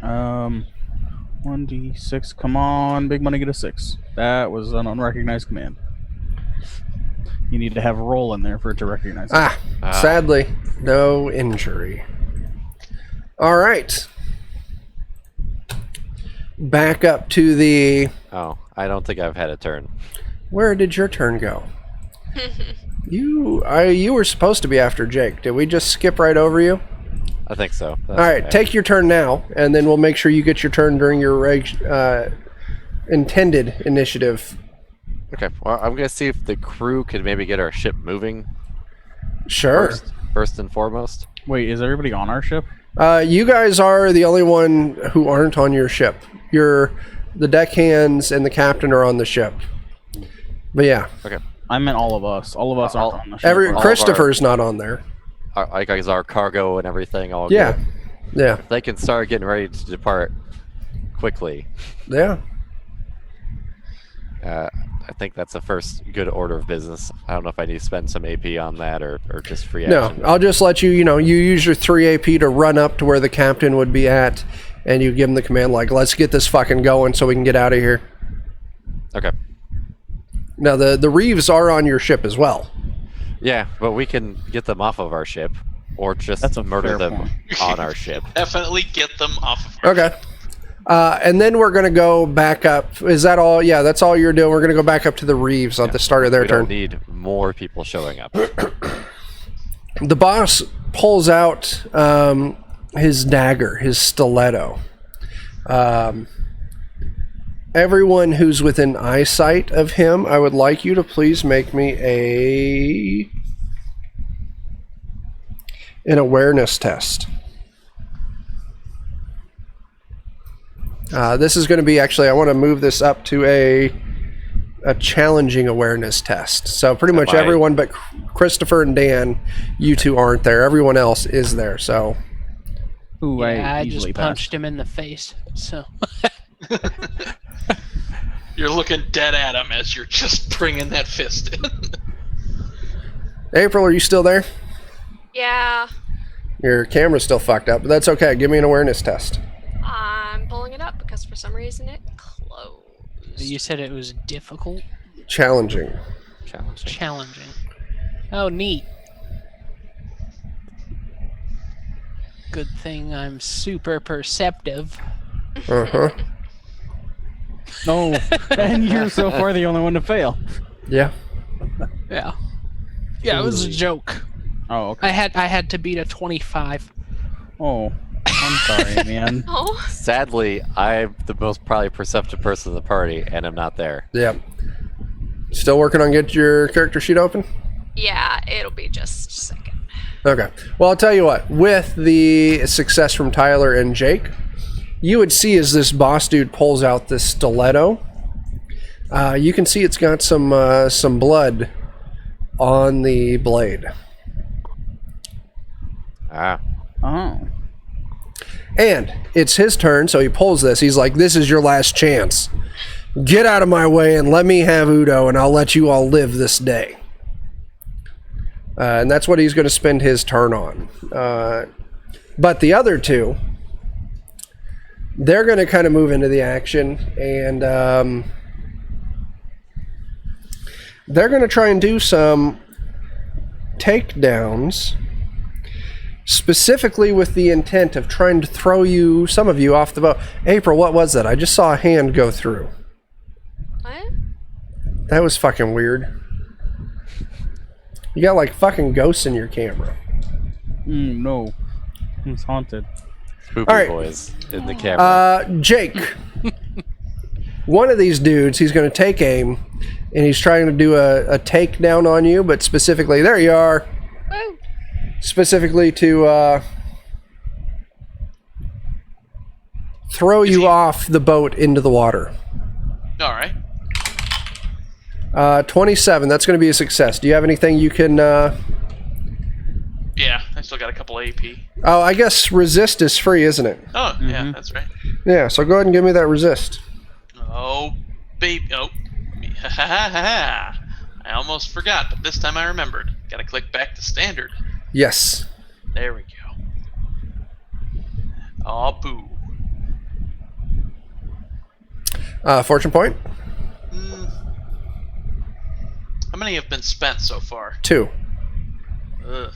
1d6. Come on, big money, get a 6. That was an unrecognized command. You need to have a roll in there for it to recognize it. Sadly, no injury. All right. Back up to the... Oh, I don't think I've had a turn. Where did your turn go? You were supposed to be after Jake. Did we just skip right over you? I think so. All right, take your turn now, and then we'll make sure you get your turn during your intended initiative. Okay, well, I'm going to see if the crew could maybe get our ship moving Sure. First and foremost. Wait, is everybody on our ship? You guys are the only one who aren't on your ship. The deckhands and the captain are on the ship. But yeah, Okay. I meant all of us. All of us aren't on the ship. of Christopher's not on there. Our cargo and everything all Yeah, good. yeah, They can start getting ready to depart quickly. yeah. I think that's the first good order of business. I don't know if I need to spend some AP on that or just free No, action. I'll just let you, you use your 3 AP to run up to where the captain would be at, and you give him the command, like, let's get this fucking going so we can get out of here. Okay. Now, the Reeves are on your ship as well. Yeah, but we can get them off of our ship or just That's a murder fair them point. on our ship. Definitely get them off of our Okay. And then we're going to go back up. Is that all? Yeah, that's all you're doing. We're going to go back up to the Reeves at the start of their We turn. don't need more people showing up. The boss pulls out his dagger, his stiletto. Everyone who's within eyesight of him, I would like you to please make me an awareness test. This is going to be, actually, I want to move this up to a challenging awareness test. So pretty much Am I- everyone but Christopher and Dan, you two aren't there. Everyone else is there. So Ooh, Yeah, I easily just passed. punched him in the face. So You're looking dead at him as you're just bringing that fist in. April, are you still there? Yeah, Your camera's still fucked up, but that's okay. Give me an awareness test. I'm pulling it up because for some reason it closed. you said it was difficult, Challenging. Challenging. challenging. Oh, neat. Good thing I'm super perceptive. Uh-huh. No, and you're so far the only one to fail. Yeah. Yeah. Yeah, it was a joke. Oh, okay. I had to beat a 25. Oh, I'm sorry, man. Oh, Sadly, I'm the most probably perceptive person in the party, and I'm not there. Yeah. Still working on getting your character sheet open? yeah, it'll be just a second. Okay. Well, I'll tell you what. With the success from Tyler and Jake, you would see as this boss dude pulls out this stiletto, you can see it's got some blood on the blade. Ah. Oh. And it's his turn, so he pulls this. He's like, this is your last chance. Get out of my way and let me have Udo, and I'll let you all live this day. And that's what he's going to spend his turn on. But the other two, they're going to kind of move into the action, and they're going to try and do some takedowns, specifically with the intent of trying to throw some of you off the boat. April, what was that? I just saw a hand go through. What? That was fucking weird. You got like fucking ghosts in your camera. No. It's haunted. Spoopy All right. boys in the camera. Jake. One of these dudes, he's going to take aim, and he's trying to do a takedown on you, but specifically, there you are, Woo! specifically to throw Is you he- off the boat into the water. All right. 27, that's going to be a success. Do you have anything you can... Yeah, I still got a couple AP. Oh, I guess resist is free, isn't it? Oh, yeah, that's right. Yeah, so go ahead and give me that resist. Oh, baby. Oh. Ha ha ha ha. I almost forgot, but this time I remembered. Gotta click back to standard. Yes. There we go. Oh, boo. Fortune point? How many have been spent so far? 2. Ugh.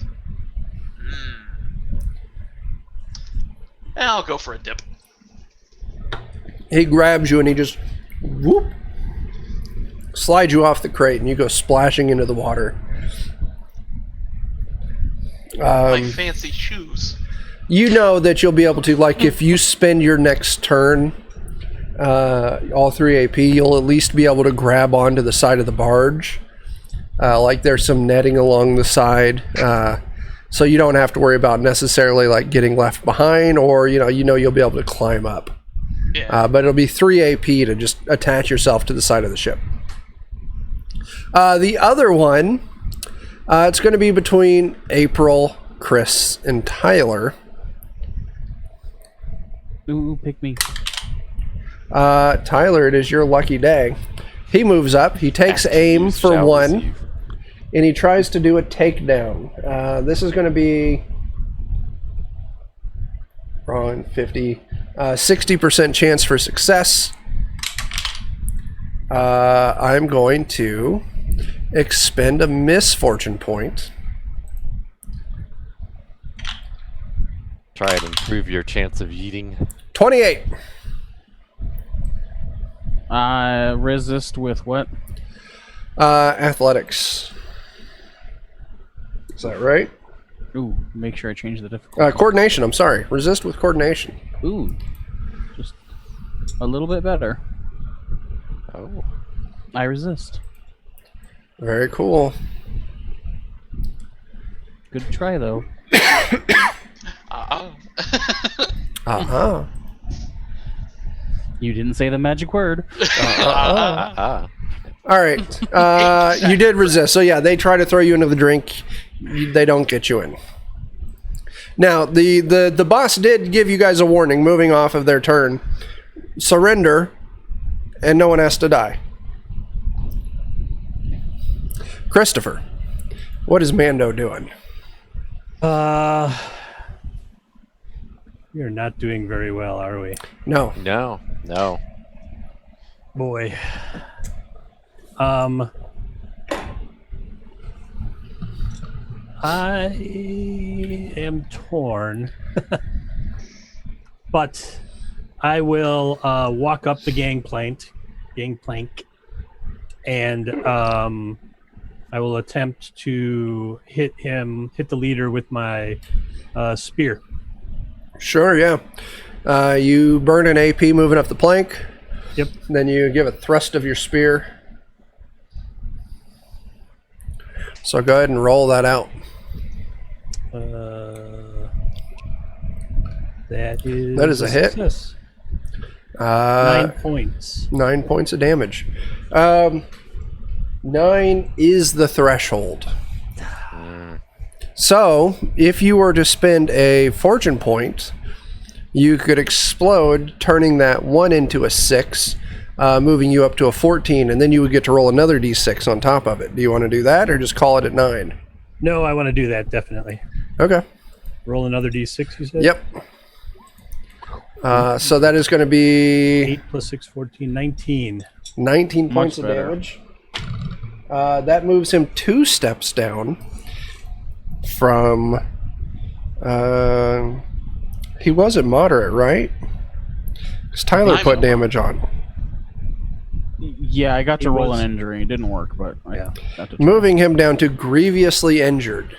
I'll go for a dip. He grabs you and he just whoop, slides you off the crate, and you go splashing into the water. My fancy shoes. You know that you'll be able to, like, if you spend your next turn, all 3 AP, you'll at least be able to grab onto the side of the barge. Like there's some netting along the side. So you don't have to worry about necessarily like getting left behind, or you'll be able to climb up. Yeah. But it'll be 3 AP to just attach yourself to the side of the ship. The other one, it's going to be between April, Chris, and Tyler. Ooh, pick me. Tyler, it is your lucky day. He moves up. He takes aim for Shall 1. receive. And he tries to do a takedown. This is going to be wrong 50, 60% chance for success. I'm going to expend a misfortune point. Try and improve your chance of eating. 28. Resist with what? Athletics. Is that right? Ooh, make sure I change the difficulty. Coordination. I'm sorry. Resist with coordination. Ooh, just a little bit better. Oh. I resist. Very cool. Good try though. Uh-huh. You didn't say the magic word. Ah. All right. You did resist. So yeah, they try to throw you into the drink. They don't get you in. Now, the boss did give you guys a warning moving off of their turn. Surrender, and no one has to die. Christopher, what is Mando doing? We are not doing very well, are we? No. No. Boy. I am torn, but I will walk up the gangplank, and I will attempt to hit the leader with my spear. Sure, yeah. You burn an AP moving up the plank. Yep. Then you give a thrust of your spear. So go ahead and roll that out. That is a hit. Success. 9 points. 9 points of damage. 9 is the threshold. So, if you were to spend a fortune point, you could explode, turning that 1 into a 6, moving you up to a 14, and then you would get to roll another d6 on top of it. Do you want to do that, or just call it at 9? No, I want to do that, definitely. Okay. Roll another d6, you said? Yep. So that is going to be 8 plus 6, 14, 19. 19 points of better. damage. That moves him 2 steps down from... he wasn't moderate, right? Because Tyler I'm put a- damage on. Yeah, I got to It roll was- an injury. It didn't work, but I Yeah. got to try. Moving him down to grievously injured.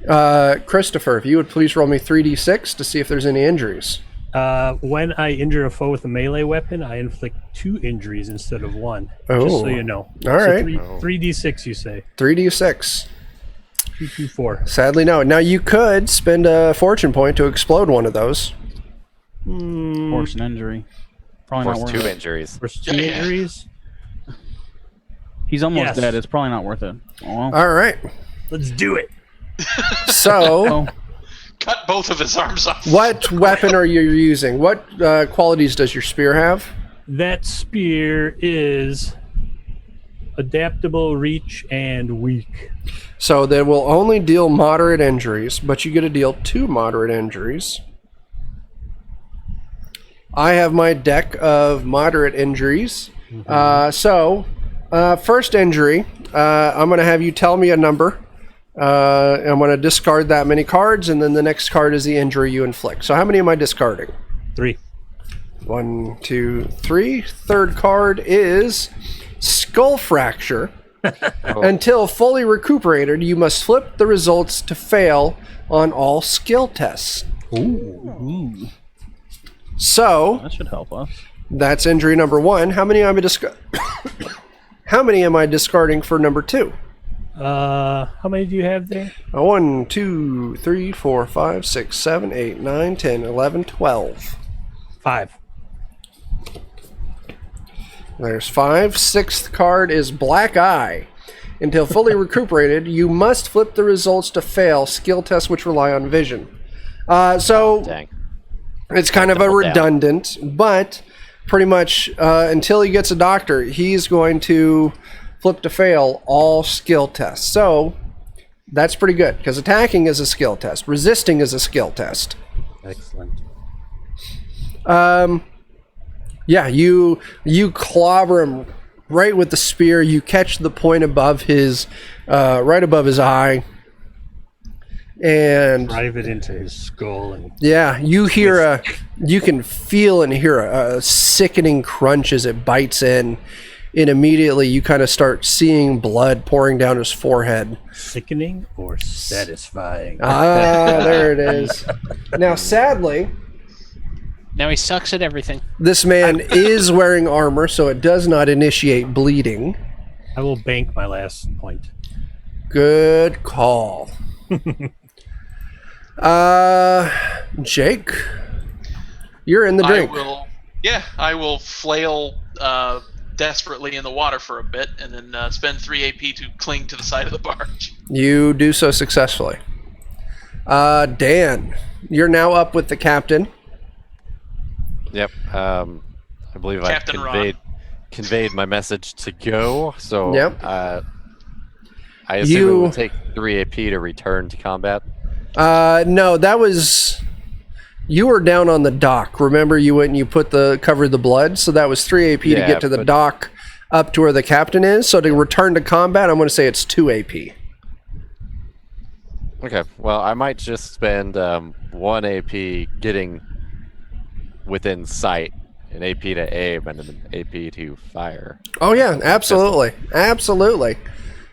Christopher, if you would please roll me 3d6 to see if there's any injuries. When I injure a foe with a melee weapon, I inflict 2 injuries instead of 1. Oh. Just so you know. All right. 3d6, you say. 3d6. 2, 2, 4. Sadly, no. Now, you could spend a fortune point to explode one of those. Force an injury. Probably Force not worth 2 it. injuries. First 2 Yeah. injuries. He's almost Yes. dead. It's probably not worth it. Oh, well. All right. Let's do it. So... Oh, Cut both of his arms off. What weapon are you using? What qualities does your spear have? That spear is adaptable, reach, and weak. So they will only deal moderate injuries, but you get to deal 2 moderate injuries. I have my deck of moderate injuries. First injury, I'm going to have you tell me a number. I'm going to discard that many cards, and then the next card is the injury you inflict. So how many am I discarding? 3. 1, 2, 3. Third card is Skull Fracture. Until fully recuperated, you must flip the results to fail on all skill tests. ooh, So that should help us. that's injury number 1. How many am I How many am I discarding for number 2? How many do you have there? 1, 2, 3, 4, 5, 6, 7, 8, 9, 10, 11, 12. 5. There's 5. 6th card is Black Eye. Until fully recuperated, you must flip the results to fail skill tests which rely on vision. So Dang. it's kind of a Double down. redundant, but pretty much until he gets a doctor, he's going to flip to fail all skill tests. So that's pretty good, because attacking is a skill test. Resisting is a skill test. Excellent. Yeah, you clobber him right with the spear. You catch the point above his, right above his eye, and Drive it into his skull and yeah, you can feel and hear a sickening crunch as it bites in, and immediately you kind of start seeing blood pouring down his forehead. sickening or satisfying. There it is. Now, sadly, Now he sucks at everything. this man is wearing armor, so it does not initiate bleeding. I will bank my last point. Good call. Jake, you're in the drink. I will flail desperately in the water for a bit, and then spend 3 AP to cling to the side of the barge. You do so successfully. Dan, you're now up with the captain. Yep. I believe Captain I conveyed my message to go. So Yep. I assume it will take 3 AP to return to combat. No, that was... You were down on the dock. Remember, you went and you covered the blood, so that was 3 AP to Yeah, get to the but- dock up to where the captain is. So to return to combat, I'm going to say it's 2 AP. Okay. Well, I might just spend 1 AP getting within sight, an AP to aim, and an AP to fire. Oh yeah, absolutely, absolutely.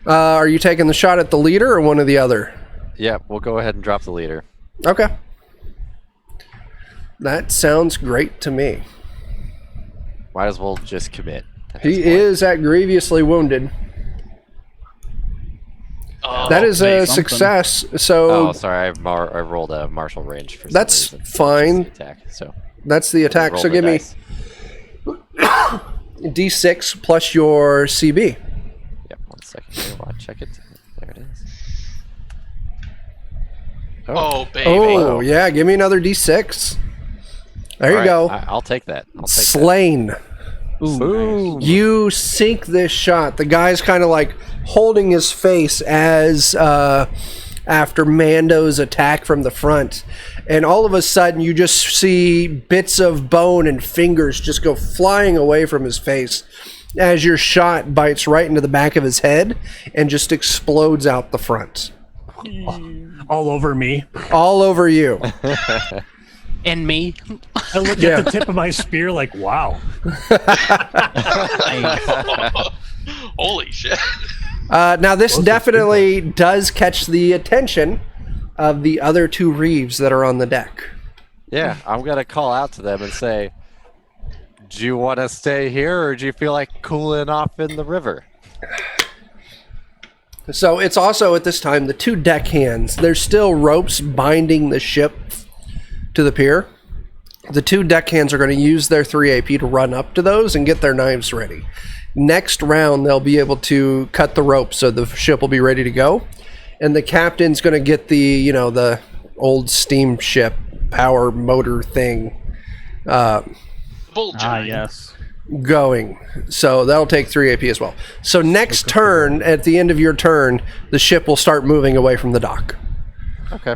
Are you taking the shot at the leader or one or the other? Yeah, we'll go ahead and drop the leader. Okay. That sounds great to me. Might as well just commit. at this He point. is at grievously wounded. That is a something. success. So Oh, sorry. I rolled a martial range for some That's reason. fine. Just the attack. So that's the attack. roll So the give me dice. D6 plus your CB. Yep. 1 second here while I check it. There it is. Oh, baby. Oh yeah, give me another D6. There you All right, go. I'll take that. I'll take Slain. Ooh. You sink this shot. The guy's kind of like holding his face as after Mando's attack from the front. And all of a sudden, you just see bits of bone and fingers just go flying away from his face as your shot bites right into the back of his head and just explodes out the front. All over me. All over you. And me. I look Yeah. at the tip of my spear like, wow. Holy shit. Now, this definitely does catch the attention of the other 2 Reeves that are on the deck. Yeah, I'm gonna call out to them and say, "Do you want to stay here, or do you feel like cooling off in the river?" So it's also at this time the 2 deckhands. There's still ropes binding the ship to the pier. The 2 deckhands are going to use their 3 AP to run up to those and get their knives ready. Next round, they'll be able to cut the rope so the ship will be ready to go. And the captain's going to get the old steamship power motor thing Bullshit. Yes. going. So that'll take 3 AP as well. So next turn, at the end of your turn, the ship will start moving away from the dock. Okay.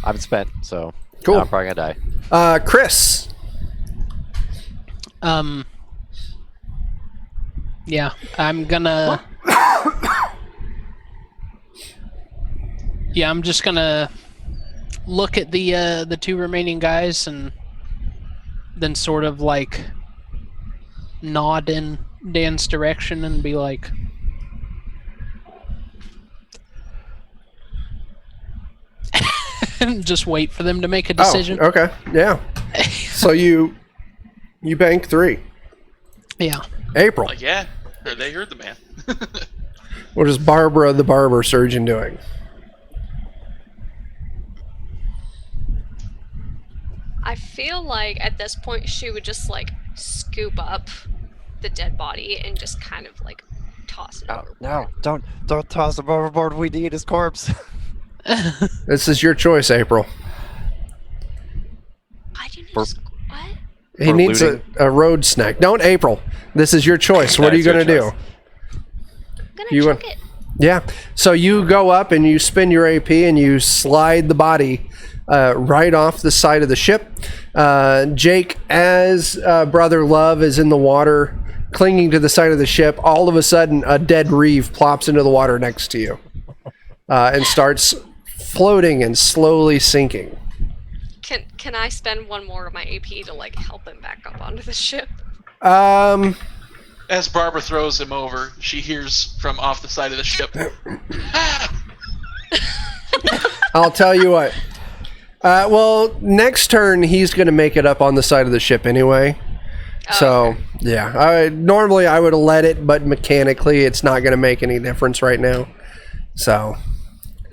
I'm spent, so Cool. now I'm probably gonna die. Chris. Yeah, I'm gonna. Yeah, I'm just gonna look at the 2 remaining guys and then sort of like nod in Dan's direction and be like, and just wait for them to make a decision. Oh, okay. Yeah. So you bank 3. Yeah. April. Like, yeah, they heard the man. What is Barbara the barber surgeon doing? I feel like at this point she would just like scoop up the dead body and just kind of like toss it Oh, overboard. no, don't toss him overboard. We need his corpse. This is your choice, April. I didn't. For- What? He needs looting. a road snack. Don't, April. This is your choice. What are you That's going your to do? choice. I'm gonna You chuck want- it. Yeah. So you go up and you spin your AP and you slide the body right off the side of the ship. Jake, as Brother Love is in the water, clinging to the side of the ship, all of a sudden a dead reeve plops into the water next to you and starts floating and slowly sinking. Can I spend one more of my AP to like help him back up onto the ship? As Barbara throws him over, she hears from off the side of the ship. I'll tell you what. Well, next turn he's going to make it up on the side of the ship anyway. So, yeah. Normally I would have let it, but mechanically it's not going to make any difference right now. So,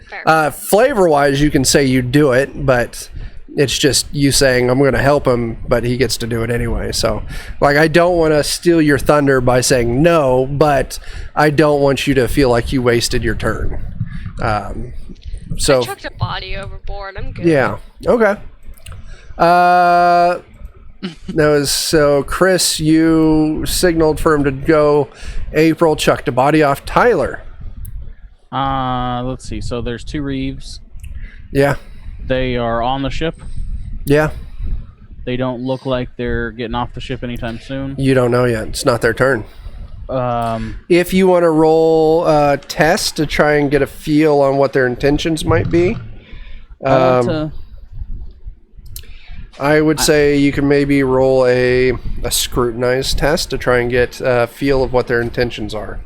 Fair. flavor-wise, you can say you do it, but it's just you saying, I'm going to help him, but he gets to do it anyway. So, like, I don't want to steal your thunder by saying no, but I don't want you to feel like you wasted your turn. So, I chucked a body overboard. I'm good. yeah. Okay. So Chris, you signaled for him to go. April chucked a body off Tyler. Let's see. So there's 2 reeves. Yeah. They are on the ship. Yeah. They don't look like they're getting off the ship anytime soon. You don't know yet. It's not their turn. Um, If you want to roll a test to try and get a feel on what their intentions might be, I would say you can maybe roll a scrutinized test to try and get a feel of what their intentions are.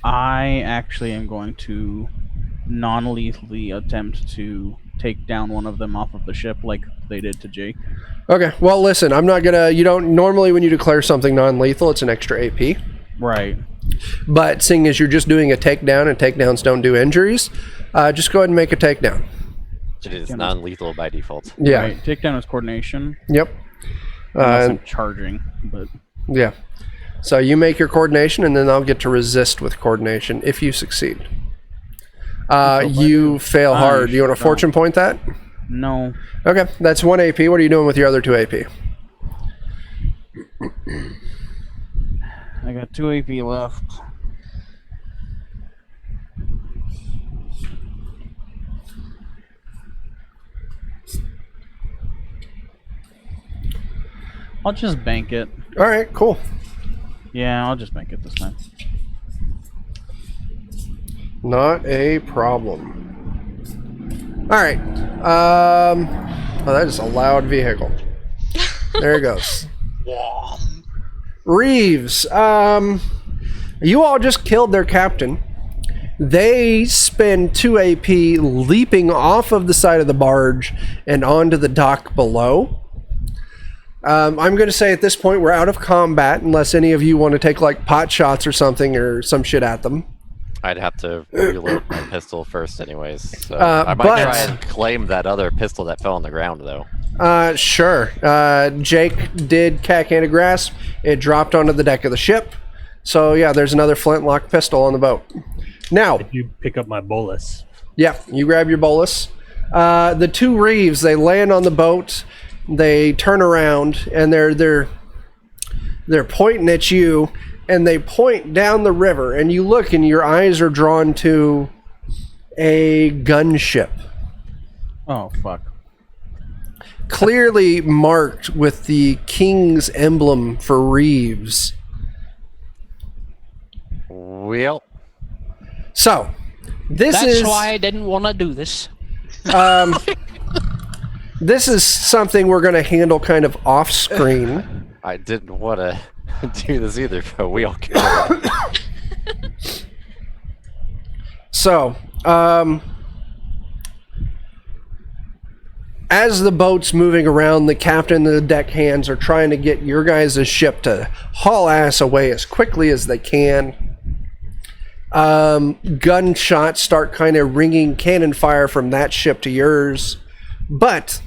I actually am going to non-lethally attempt to take down one of them off of the ship like they did to Jake. Okay, well, listen, I'm not gonna. You don't normally when you declare something non-lethal, it's an extra AP. Right. But seeing as you're just doing a takedown and takedowns don't do injuries, just go ahead and make a takedown. It is non-lethal by default. Yeah. Right. Takedown is coordination. Yep. Unless I'm charging, but Yeah. So you make your coordination, and then I'll get to resist with coordination if you succeed. You fail hard. You want to fortune point that? no. Okay, that's 1 AP. What are you doing with your other 2 AP? I got 2 AP left. I'll just bank it. All right, cool. Yeah, I'll just bank it this time. Not a problem. All right. Oh, that is a loud vehicle. There it goes. Reeves. You all just killed their captain. They spend 2 AP leaping off of the side of the barge and onto the dock below. I'm going to say at this point we're out of combat unless any of you want to take like pot shots or something or some shit at them. I'd have to reload my pistol first anyways. So I might but- try and claim that other pistol that fell on the ground, though. Sure. Jake did cack-handed grasp. It dropped onto the deck of the ship. So yeah, there's another flintlock pistol on the boat. Now, You pick up my bolus. yeah, you grab your bolus. The 2 reeves, they land on the boat. They turn around and they're pointing at you, and they point down the river, and you look and your eyes are drawn to a gunship, Oh, fuck. clearly marked with the king's emblem for reeves. Well, So, this That's is why I didn't want to do this. this is something we're going to handle kind of off screen. I didn't want to do this either, but we all can. So, As the boat's moving around, the captain and the deckhands are trying to get your guys' ship to haul ass away as quickly as they can. Gunshots start kind of ringing cannon fire from that ship to yours. But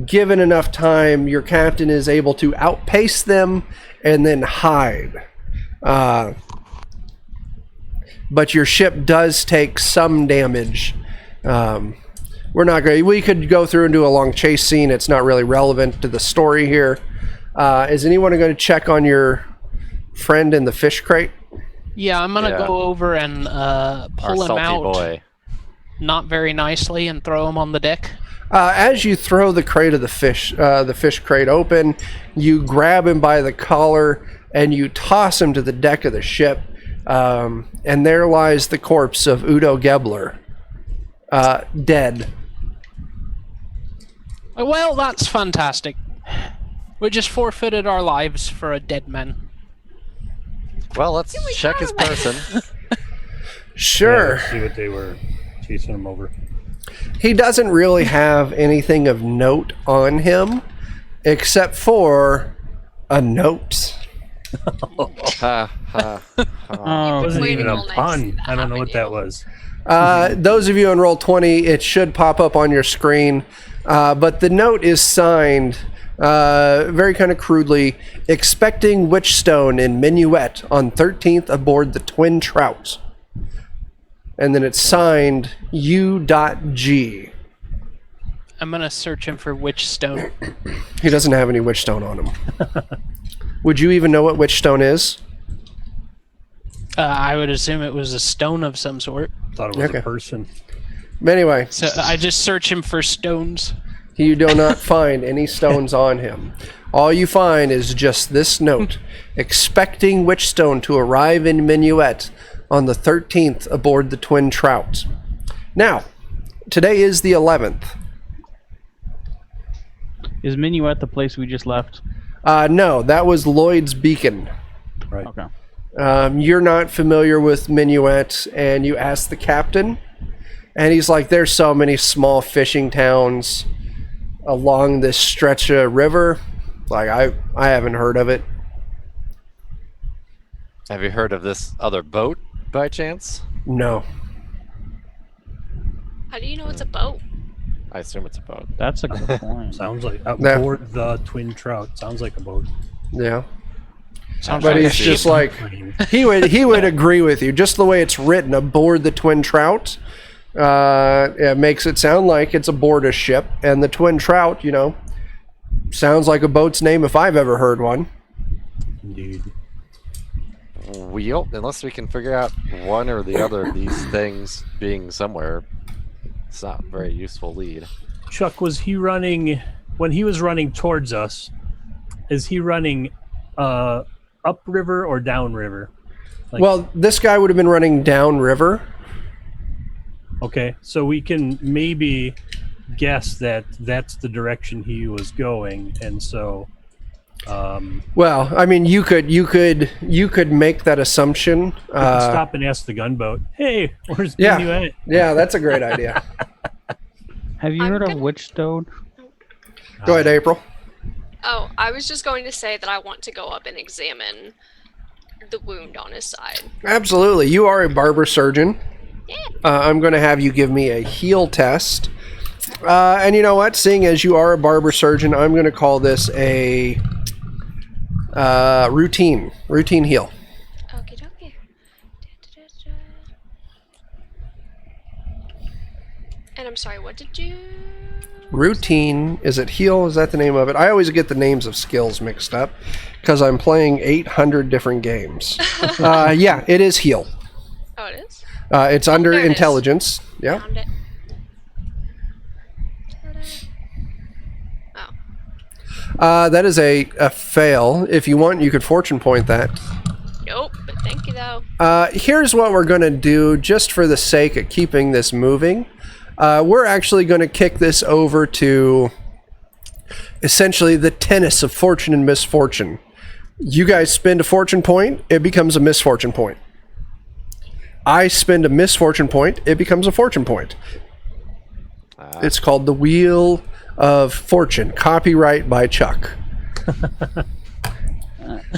given enough time, your captain is able to outpace them and then hide. But your ship does take some damage. We could go through and do a long chase scene. It's not really relevant to the story here. Is anyone going to check on your friend in the fish crate? Yeah, I'm gonna go over and pull him out. Boy. Not very nicely, and throw him on the deck. As you throw the crate of the fish crate open, you grab him by the collar and you toss him to the deck of the ship. And there lies the corpse of Udo Gebler, dead. Well, that's fantastic. We just forfeited our lives for a dead man. Well, let's check his person. Sure. Yeah, see what they were chasing him over. He doesn't really have anything of note on him, except for a note. Ha, ha, ha. It wasn't waiting even a all night to see pun. that I don't know happen, what you. that was. Those of you on Roll20, it should pop up on your screen. But the note is signed very kind of crudely, expecting Witchstone in Minuet on 13th aboard the Twin Trout. And then it's signed U.G. I'm gonna search him for Witchstone. He doesn't have any Witchstone on him. Would you even know what Witchstone is? I would assume it was a stone of some sort. Thought it was Okay. a person. Anyway, So I just search him for stones. you do not find any stones on him. All you find is just this note, expecting Witchstone to arrive in Minuet on the 13th aboard the Twin Trout. Now, today is the 11th. Is Minuet the place we just left? No, that was Lloyd's Beacon. Right. Okay. You're not familiar with Minuet, and you ask the captain, and he's like, there's so many small fishing towns along this stretch of river. Like, I haven't heard of it. Have you heard of this other boat by chance? No. How do you know it's a boat? I assume it's a boat. That's a good point. Sounds like That- aboard the Twin Trout. Sounds like a boat. Yeah. Sounds But like a he's just ship. like, he would agree with you. Just the way it's written, aboard the Twin Trout, it makes it sound like it's aboard a ship. And the Twin Trout, sounds like a boat's name if I've ever heard one. Indeed. Unless we can figure out one or the other of these things being somewhere, it's not a very useful lead. Chuck, was he running when he was running towards us? Is he running upriver or downriver? Like, Well, this guy would have been running downriver. okay, so we can maybe guess that that's the direction he was going, and so Well, I mean, you could make that assumption. we can stop and ask the gunboat. Hey, where's yeah. you at? Yeah, that's a great idea. Have you I'm heard of gonna- Witchstone? Go ahead, April. Oh, I was just going to say that I want to go up and examine the wound on his side. Absolutely. You are a barber surgeon. Yeah. I'm going to have you give me a heal test. And you know what? Seeing as you are a barber surgeon, I'm going to call this a routine heal. Okie dokie. And I'm sorry, what did you... Routine, is it heal? Is that the name of it? I always get the names of skills mixed up because I'm playing 800 different games. Yeah, it is heal. Oh, it is? It's under there it is. intelligence. Yeah. Found it. Oh. That is a fail. If you want, you could fortune point that. Nope, but thank you though. Here's what we're going to do just for the sake of keeping this moving. We're actually going to kick this over to essentially the tennis of fortune and misfortune. You guys spend a fortune point, it becomes a misfortune point. I spend a misfortune point, it becomes a fortune point. It's called the Wheel of Fortune, copyright by Chuck.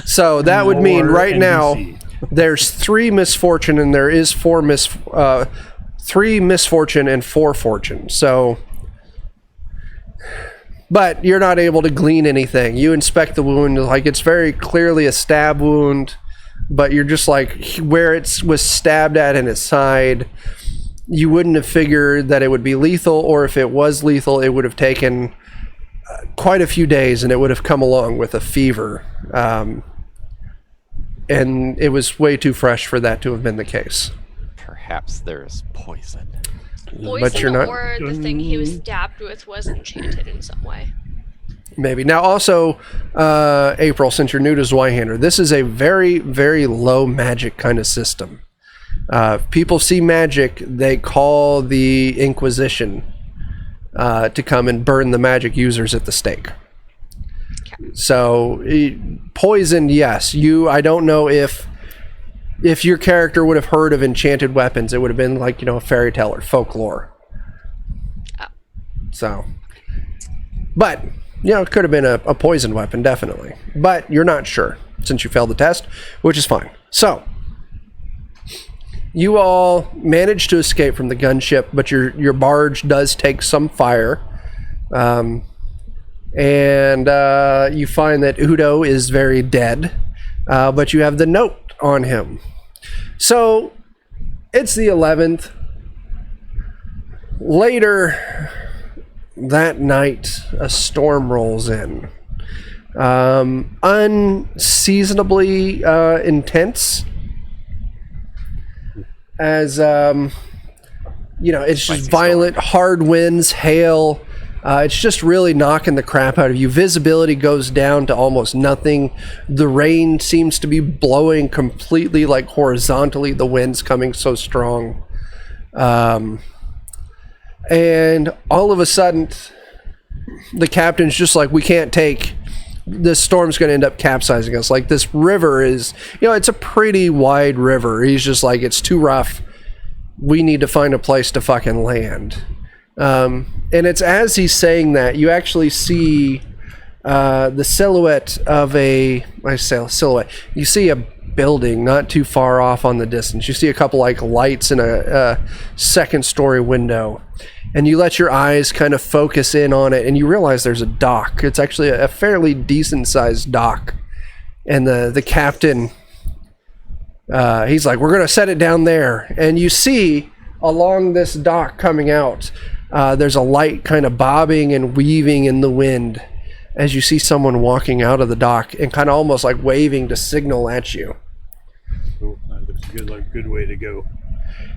So that would mean More right now NBC. there's 3 misfortune and there is 3 misfortune and 4 fortune. So, but you're not able to glean anything. You inspect the wound, like it's very clearly a stab wound, but you're just like where it was stabbed at in its side. You wouldn't have figured that it would be lethal, or if it was lethal, it would have taken quite a few days and it would have come along with a fever. And it was way too fresh for that to have been the case. Perhaps there's poison. Poison, you're not- or the thing he was stabbed with was enchanted in some way. Maybe. Now also, April, since you're new to Zweihander, this is a very, very low magic kind of system. If people see magic, they call the Inquisition to come and burn the magic users at the stake. So, poisoned, yes. I don't know if your character would have heard of enchanted weapons. It would have been like, a fairy tale or folklore. So, but, it could have been a poisoned weapon, definitely. But you're not sure, since you failed the test, which is fine. So, you all managed to escape from the gunship, but your barge does take some fire. And you find that Udo is very dead, but you have the note on him. So, it's the 11th. Later that night, a storm rolls in. Unseasonably intense. As, it's just violent, hard winds, hail. It's just really knocking the crap out of you. Visibility goes down to almost nothing. The rain seems to be blowing completely, like horizontally. The wind's coming so strong. And all of a sudden, the captain's just like, we can't take... This storm's going to end up capsizing us. Like, this river is... it's a pretty wide river. He's just like, it's too rough. We need to find a place to fucking land. And it's as he's saying that, you actually see the silhouette of silhouette. You see a building not too far off on the distance. You see a couple like lights in a second story window. And you let your eyes kind of focus in on it, and you realize there's a dock. It's actually a fairly decent-sized dock. And the captain, he's like, we're going to set it down there. And you see, along this dock coming out, there's a light kind of bobbing and weaving in the wind as you see someone walking out of the dock and kind of almost like waving to signal at you. Oh, that looks good, like a good way to go.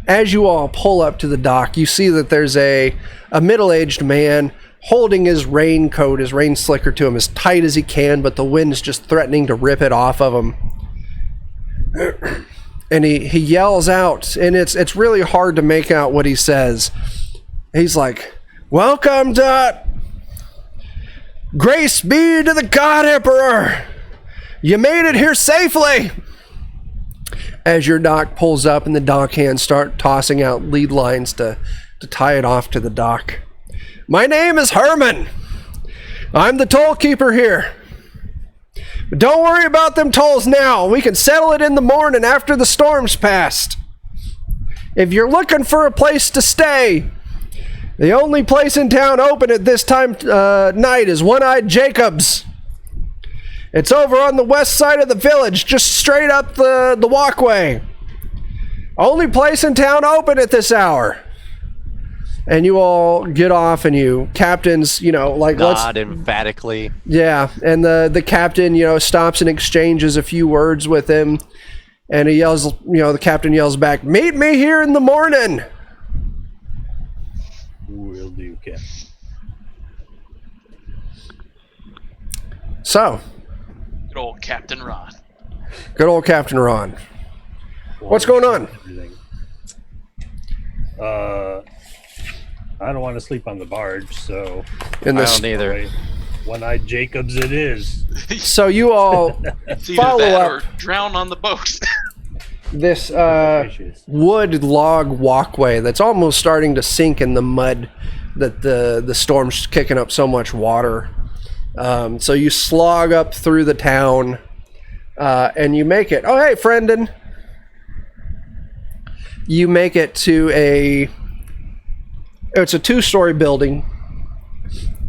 As you all pull up to the dock, you see that there's a middle-aged man holding his raincoat, his rain slicker to him as tight as he can, but the wind's just threatening to rip it off of him. And he yells out, and it's really hard to make out what he says. He's like, welcome to... Grace be to the God Emperor! You made it here safely! As your dock pulls up and the dock hands start tossing out lead lines to tie it off to the dock. My name is Herman. I'm the toll keeper here. But don't worry about them tolls now. We can settle it in the morning after the storm's passed. If you're looking for a place to stay, the only place in town open at this time night is One-Eyed Jacob's. It's over on the west side of the village, just straight up the walkway. Only place in town open at this hour. And you all get off and you captains, like Nod emphatically. Yeah, and the captain, stops and exchanges a few words with him. And he yells, the captain yells back, meet me here in the morning. Will do, Captain. So, Good old Captain Ron. good old Captain Ron. What's going on? Everything. I don't want to sleep on the barge, so In I this, don't either. One-Eyed Jacobs it is. so you all It's either follow that up or drown on the boat. this Gracious. wood log walkway that's almost starting to sink in the mud that the storm's kicking up so much water. So you slog up through the town, and you make it. Oh, hey, Friendon. You make it to it's a 2-story building.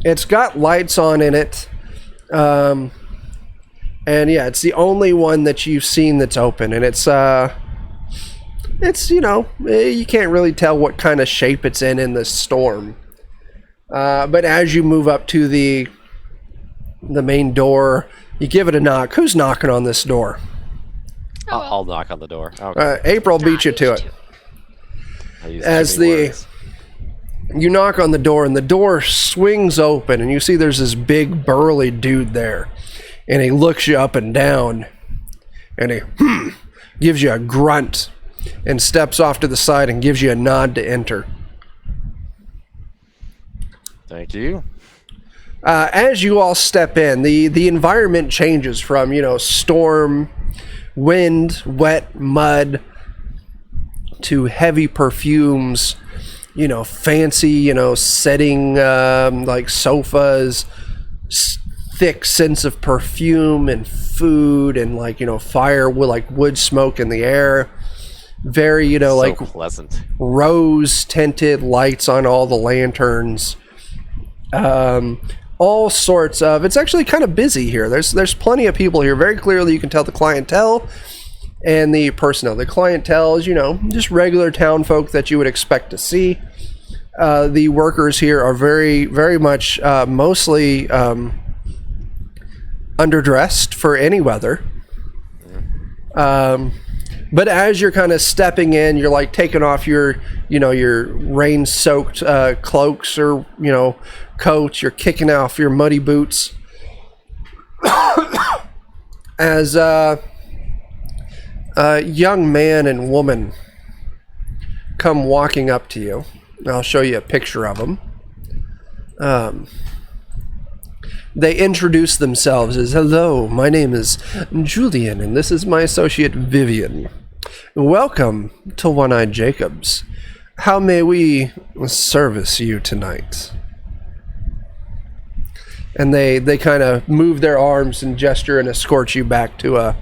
It's got lights on in it. And yeah, it's the only one that you've seen that's open, and it's you can't really tell what kind of shape it's in the storm. But as you move up to the main door, you give it a knock. Who's knocking on this door? I'll knock on the door. Okay. April beat you to it. As you knock on the door, and the door swings open, and you see there's this big burly dude there, and he looks you up and down, and he gives you a grunt and steps off to the side and gives you a nod to enter. Thank you. As you all step in, the environment changes from, storm, wind, wet, mud, to heavy perfumes, fancy, setting, like sofas, thick sense of perfume and food, and fire with wood smoke in the air. Very, so pleasant. Rose tinted lights on all the lanterns. All sorts of. It's actually kind of busy here. There's plenty of people here. Very clearly, you can tell the clientele and the personnel. The clientele is, just regular town folk that you would expect to see. The workers here are very, very much mostly underdressed for any weather. But as you're kind of stepping in, you're taking off your rain-soaked cloaks or, coats. You're kicking off your muddy boots. As a young man and woman come walking up to you. I'll show you a picture of them. They introduce themselves as, "Hello, my name is Julian, and this is my associate Vivian. Welcome to One-Eyed Jacobs. How may we service you tonight?" And they kind of move their arms and gesture and escort you back to a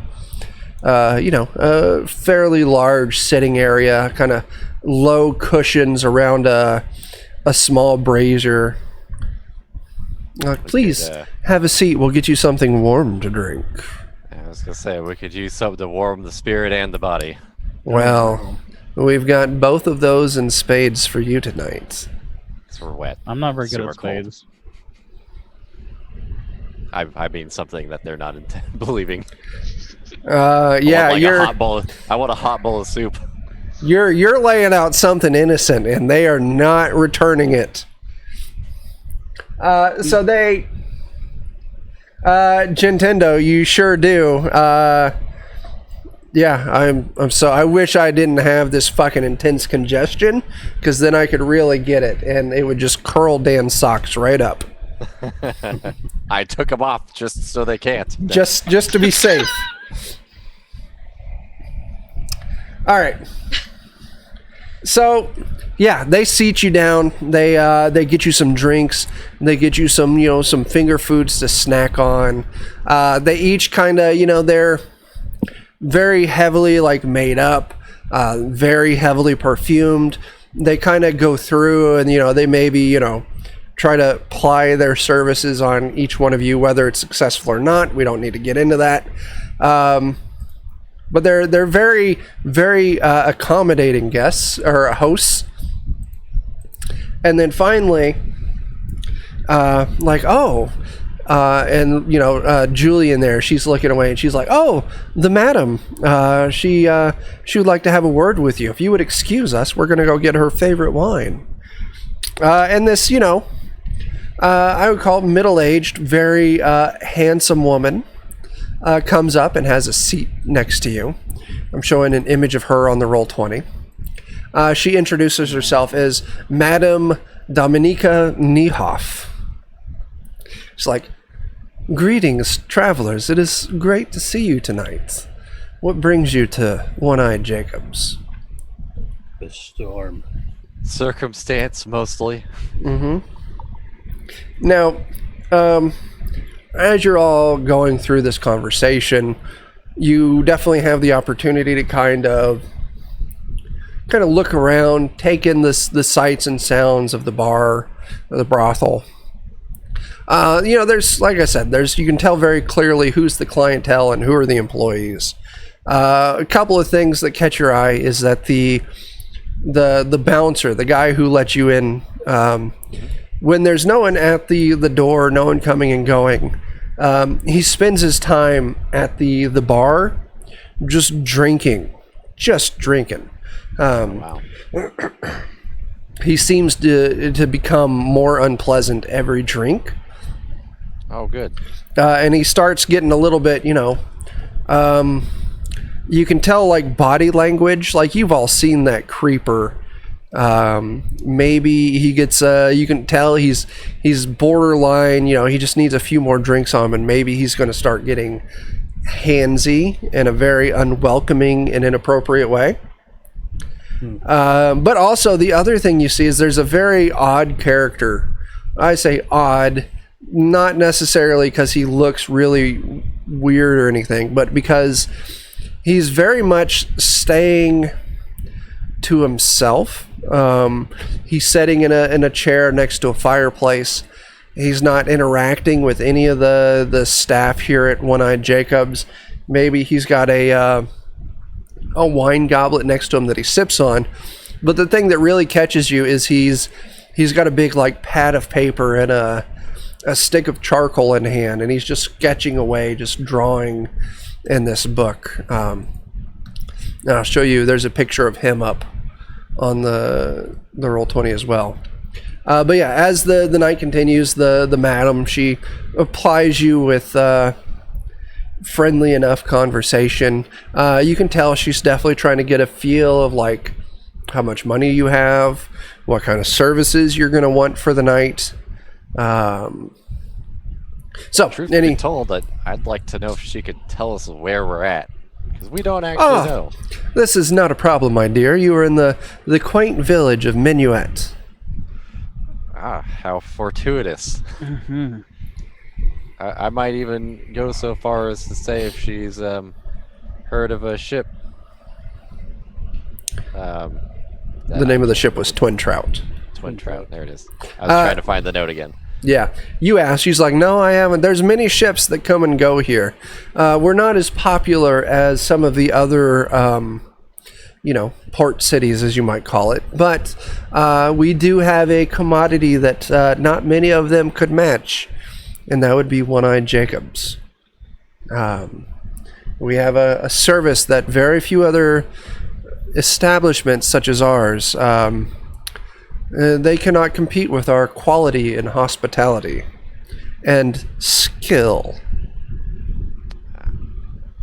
fairly large sitting area, kind of low cushions around a small brazier. Please have a seat. We'll get you something warm to drink. I was gonna say we could use something to warm the spirit and the body. Well, we've got both of those in spades for you tonight. So we're wet. I'm not very good So at we're cold. spades. I mean something that they're not believing. Yeah, I want a hot bowl of soup. You're laying out something innocent, and they are not returning it. So they, Gentendo, you sure do. Yeah, I'm so. I wish I didn't have this fucking intense congestion, because then I could really get it, and it would just curl Dan's socks right up. I took them off just so they can't. Just to be safe. All right. So, yeah, they seat you down. They get you some drinks. They get you some some finger foods to snack on. They each kind of they're very heavily made up, very heavily perfumed. They kind of go through and they maybe try to ply their services on each one of you, whether it's successful or not. We don't need to get into that. But they're very, very accommodating guests or hosts. And then finally, Julian there, she's looking away and she's like, "Oh, the madam, she would like to have a word with you. If you would excuse us, we're gonna go get her favorite wine." And this, I would call middle-aged, very handsome woman comes up and has a seat next to you. I'm showing an image of her on the Roll20. She introduces herself as Madame Dominika Niehoff. She's like, "Greetings, travelers. It is great to see you tonight. What brings you to One-Eyed Jacobs?" The storm. Circumstance, mostly. Now, as you're all going through this conversation, you definitely have the opportunity to kind of look around, take in the sights and sounds of the bar, or the brothel. There's, like I said, you can tell very clearly who's the clientele and who are the employees. A couple of things that catch your eye is that the bouncer, the guy who let you in, when there's no one at the door, no one coming and going, he spends his time at the bar just drinking. Wow. He seems to become more unpleasant every drink. Oh, good. And he starts getting a little bit, you can tell, like, body language. Like, you've all seen that creeper. Maybe he gets, you can tell he's borderline, he just needs a few more drinks on him, and maybe he's going to start getting handsy in a very unwelcoming and inappropriate way. But also, the other thing you see is there's a very odd character. I say odd, not necessarily because he looks really weird or anything, but because he's very much staying to himself. He's sitting in a chair next to a fireplace. He's not interacting with any of the staff here at One-Eyed Jacobs. Maybe he's got a wine goblet next to him that he sips on. But the thing that really catches you is he's got a big, like, pad of paper and a stick of charcoal in hand, and he's just sketching away, just drawing in this book. And I'll show you, there's a picture of him up on the Roll20 as well. But yeah, as the night continues, the madam, she applies you with friendly enough conversation. You can tell she's definitely trying to get a feel of, like, how much money you have, what kind of services you're going to want for the night. Truth be told, that I'd like to know if she could tell us where we're at, because we don't actually know. This is not a problem, my dear. You are in the quaint village of Minuet. Ah, how fortuitous. Mm-hmm. I might even go so far as to say if she's heard of a ship. The name of the ship was Twin Trout. Twin Trout, there it is. I was trying to find the note again. Yeah, you asked. She's like, no, I haven't. There's many ships that come and go here. We're not as popular as some of the other, port cities, as you might call it. But we do have a commodity that not many of them could match, and that would be One-Eyed Jacobs. We have a service that very few other establishments such as ours, they cannot compete with our quality and hospitality and skill.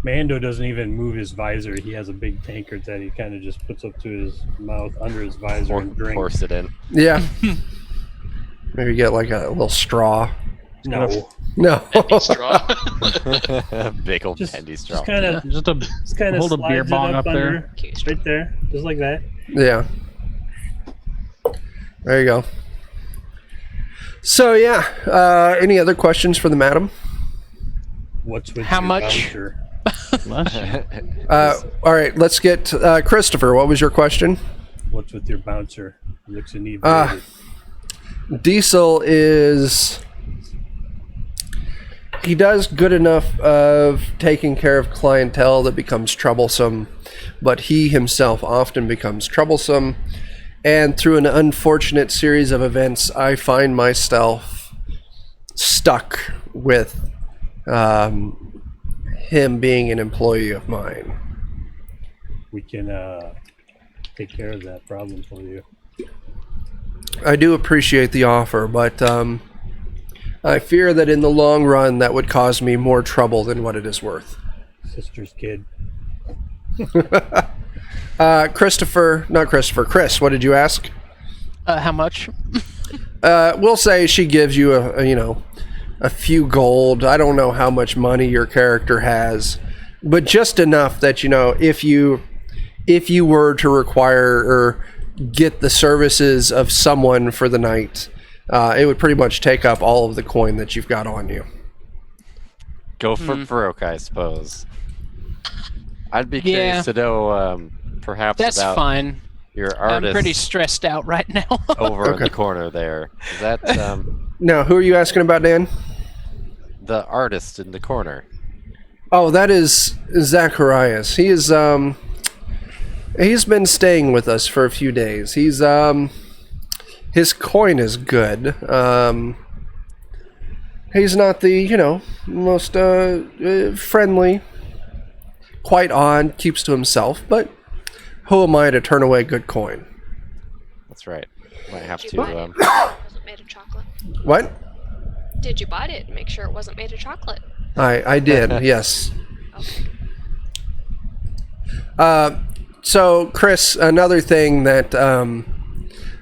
Mando doesn't even move his visor. He has a big tankard that he kind of just puts up to his mouth under his visor and drinks. Force it in. Yeah. Maybe get like a little straw. No. No. Penny straw. Big old Just, candy straw. just kind of Hold a beer bong up there. right there, just like that. Yeah. There you go. So yeah, any other questions for the madam? What's with How your much? voucher? All right, let's get Christopher. What was your question? What's with your bouncer? He looks inebriated. Diesel is... He does good enough of taking care of clientele that becomes troublesome, but he himself often becomes troublesome. And through an unfortunate series of events, I find myself stuck with him being an employee of mine. We can take care of that problem for you. I do appreciate the offer, but I fear that in the long run that would cause me more trouble than what it is worth. Sister's kid. Chris, what did you ask? How much? We'll say she gives you a few gold. I don't know how much money your character has, but just enough that if you were to require or get the services of someone for the night, it would pretty much take up all of the coin that you've got on you. Go for Brooke, I suppose. I'd be curious to know, perhaps That's about fine. your artist I'm pretty stressed out right now. over in the corner there. Is that Now, who are you asking about, Dan? the artist in the corner? Oh, that is Zacharias. He is he's been staying with us for a few days. He's his coin is good. He's not the, most friendly, quite odd, keeps to himself, but who am I to turn away good coin? That's right. Might have Did you buy to. it? It wasn't made of chocolate. What? Did you buy it and make sure it wasn't made of chocolate? I did, yes. Okay. So, Chris, another thing that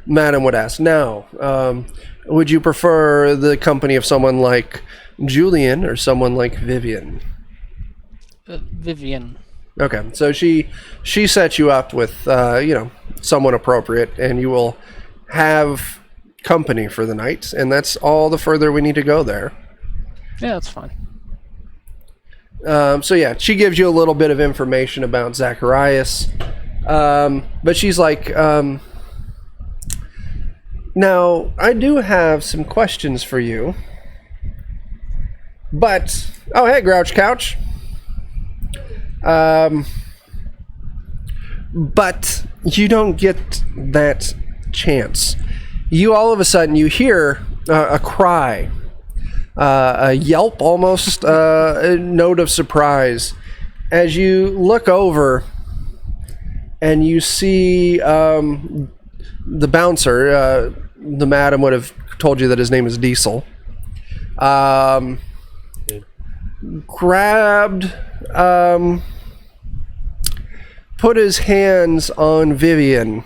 Madam would ask. Now, would you prefer the company of someone like Julian or someone like Vivian? Vivian. Okay, so she set you up with, someone appropriate, and you will have company for the night, and that's all the further we need to go there. Yeah, that's fine. So yeah, she gives you a little bit of information about Zacharias, but she's like, now I do have some questions for you, but oh hey Grouch Couch, but you don't get that chance. You all of a sudden you hear a cry. A yelp, almost a note of surprise, as you look over and you see the bouncer. The madam would have told you that his name is Diesel. Grabbed, put his hands on Vivian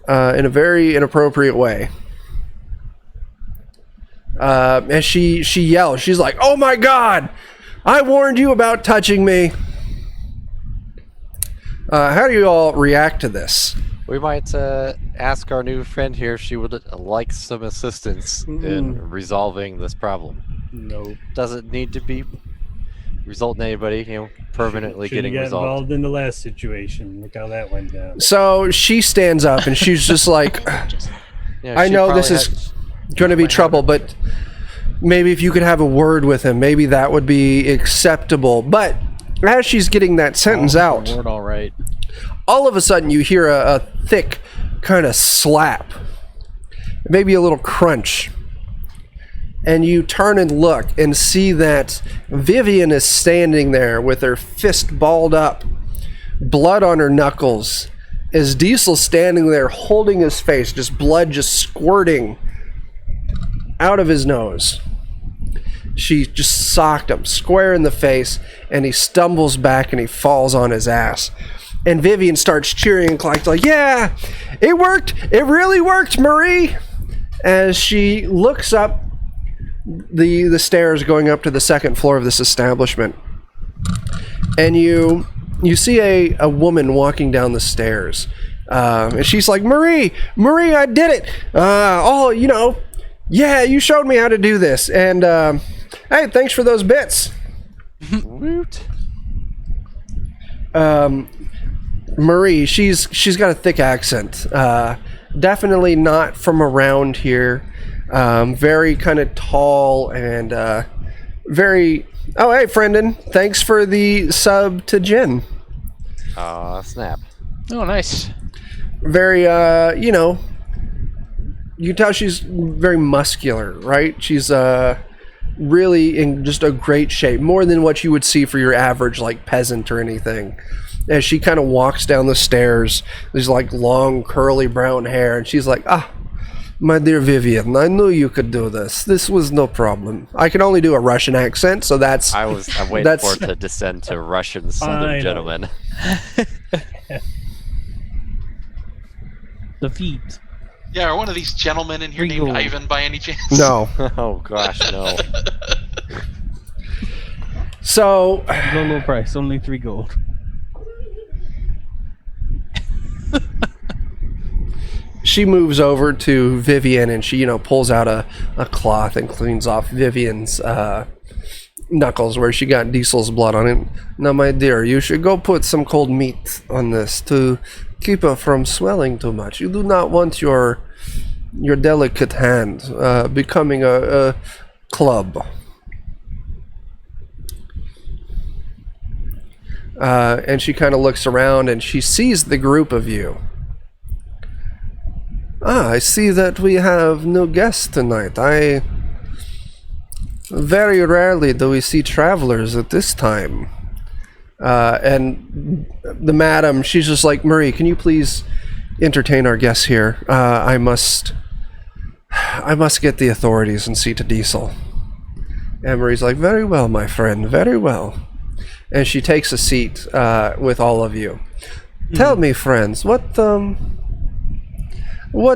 in a very inappropriate way. As she yells, she's like, "Oh my God! I warned you about touching me." How do you all react to this? We might ask our new friend here if she would like some assistance in resolving this problem. No. Doesn't need to be result in anybody, permanently Shouldn't getting get resolved. involved in the last situation. Look how that went down. So she stands up and she's just like, Yeah, I she know probably this is going to be trouble, but maybe if you could have a word with him, maybe that would be acceptable. But as she's getting that sentence out, Word all right. all of a sudden you hear a thick kind of slap, maybe a little crunch, and you turn and look and see that Vivian is standing there with her fist balled up, blood on her knuckles, as Diesel's standing there holding his face, just blood just squirting out of his nose. She just socked him square in the face, and he stumbles back and he falls on his ass. And Vivian starts cheering and Clyde's like, "Yeah, it worked. It really worked, Marie." As she looks up the stairs going up to the second floor of this establishment, and you see a woman walking down the stairs, and she's like, Marie, I did it. Yeah, you showed me how to do this, and hey, thanks for those bits. Woot. Marie, she's got a thick accent. Definitely not from around here. Very kind of tall and very. Oh, hey, Friendon. Thanks for the sub to Jen. Aw, snap. Oh, nice. Very, you can tell she's very muscular, right? She's really in just a great shape, more than what you would see for your average like peasant or anything. As she kind of walks down the stairs, there's like long curly brown hair, and she's like, my dear Vivian, I knew you could do this. This was no problem. I can only do a Russian accent, so that's... I'm waiting for it to descend to Russian Southern gentleman. The feet. Yeah, are one of these gentlemen in here named Regal. Ivan by any chance? No. Oh gosh, no. So, Low price, only 3 gold. she moves over to Vivian and she, pulls out a cloth and cleans off Vivian's knuckles where she got Diesel's blood on it. Now, my dear, you should go put some cold meat on this to keep it from swelling too much. You do not want your delicate hand becoming a club. And she kind of looks around and she sees the group of you. I see that we have no guests tonight. Very rarely do we see travelers at this time. And the madam, she's just like, Marie, can you please entertain our guests here? I must get the authorities and see to Diesel. And Marie's like, very well, my friend, very well. And she takes a seat with all of you. Tell me, friends, what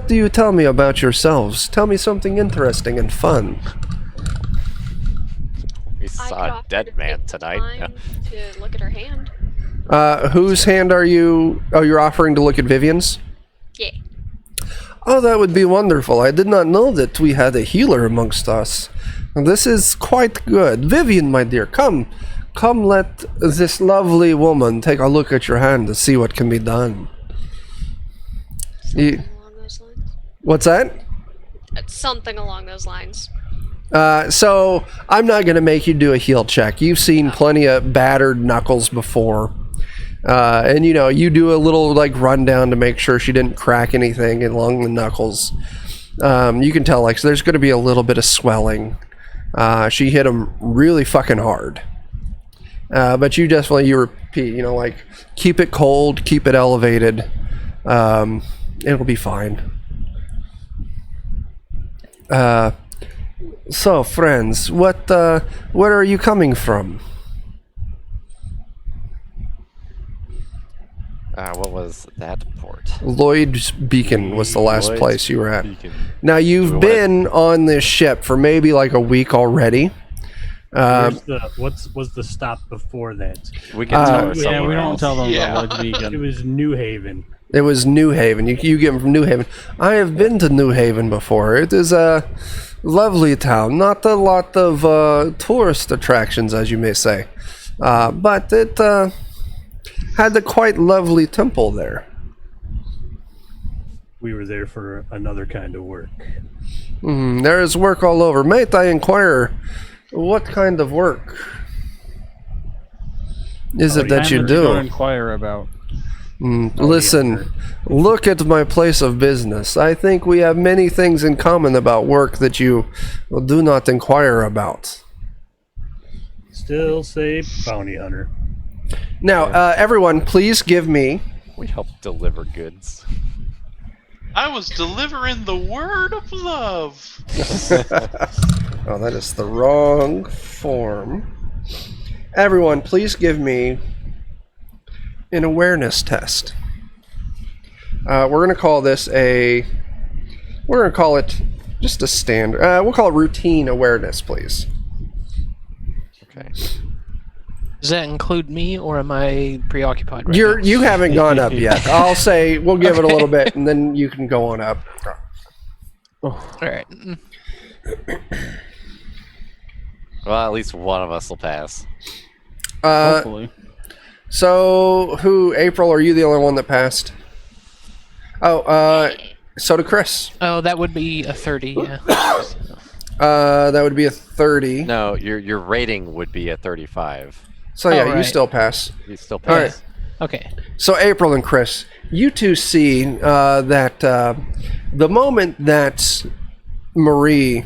do you tell me about yourselves? Tell me something interesting and fun. We saw a dead man tonight. To look at her hand. Whose hand are you? Oh, you're offering to look at Vivian's? Yeah. Oh, that would be wonderful. I did not know that we had a healer amongst us. This is quite good. Vivian, my dear, come let this lovely woman take a look at your hand to see what can be done. Something along those lines. What's that? Something along those lines. So I'm not going to make you do a heal check. You've seen plenty of battered knuckles before. And you do a little rundown to make sure she didn't crack anything along the knuckles. You can tell so there's going to be a little bit of swelling. She hit him really fucking hard. But you repeat, keep it cold, keep it elevated. It'll be fine. So, friends, where are you coming from? What was that port? Lloyd's Beacon was the last Lloyd's place you were at. Beacon. Now, you've been on this ship for maybe a week already. What was the stop before that? We can tell her Yeah, somewhere we don't else. tell them Yeah. about Lloyd's It Beacon. was New Haven. It was New Haven. You get them from New Haven. I have been to New Haven before. It is a lovely town. Not a lot of tourist attractions, as you may say. But it had a quite lovely temple there. We were there for another kind of work. There is work all over. Mate, I inquire, what kind of work is it that you Don't do? inquire about. Listen, look at my place of business. I think we have many things in common about work that you do not inquire about. Still say bounty hunter. Now, everyone, please give me... We help deliver goods. I was delivering the word of love. Oh, that is the wrong form. Everyone, please give me an awareness test. We're going to call this we're going to call it just a standard. We'll call it routine awareness, please. Okay. Does that include me, or am I preoccupied right now? You haven't gone up yet. I'll say we'll give it a little bit, and then you can go on up. All right. Well, at least one of us will pass. Hopefully. So, April, are you the only one that passed? Oh, so did Chris. Oh, that would be a 30, yeah. That would be a 30. No, your rating would be a 35. So yeah, Oh, you right. still pass. You still All right. pass. Okay. So April and Chris, you two see that the moment that Marie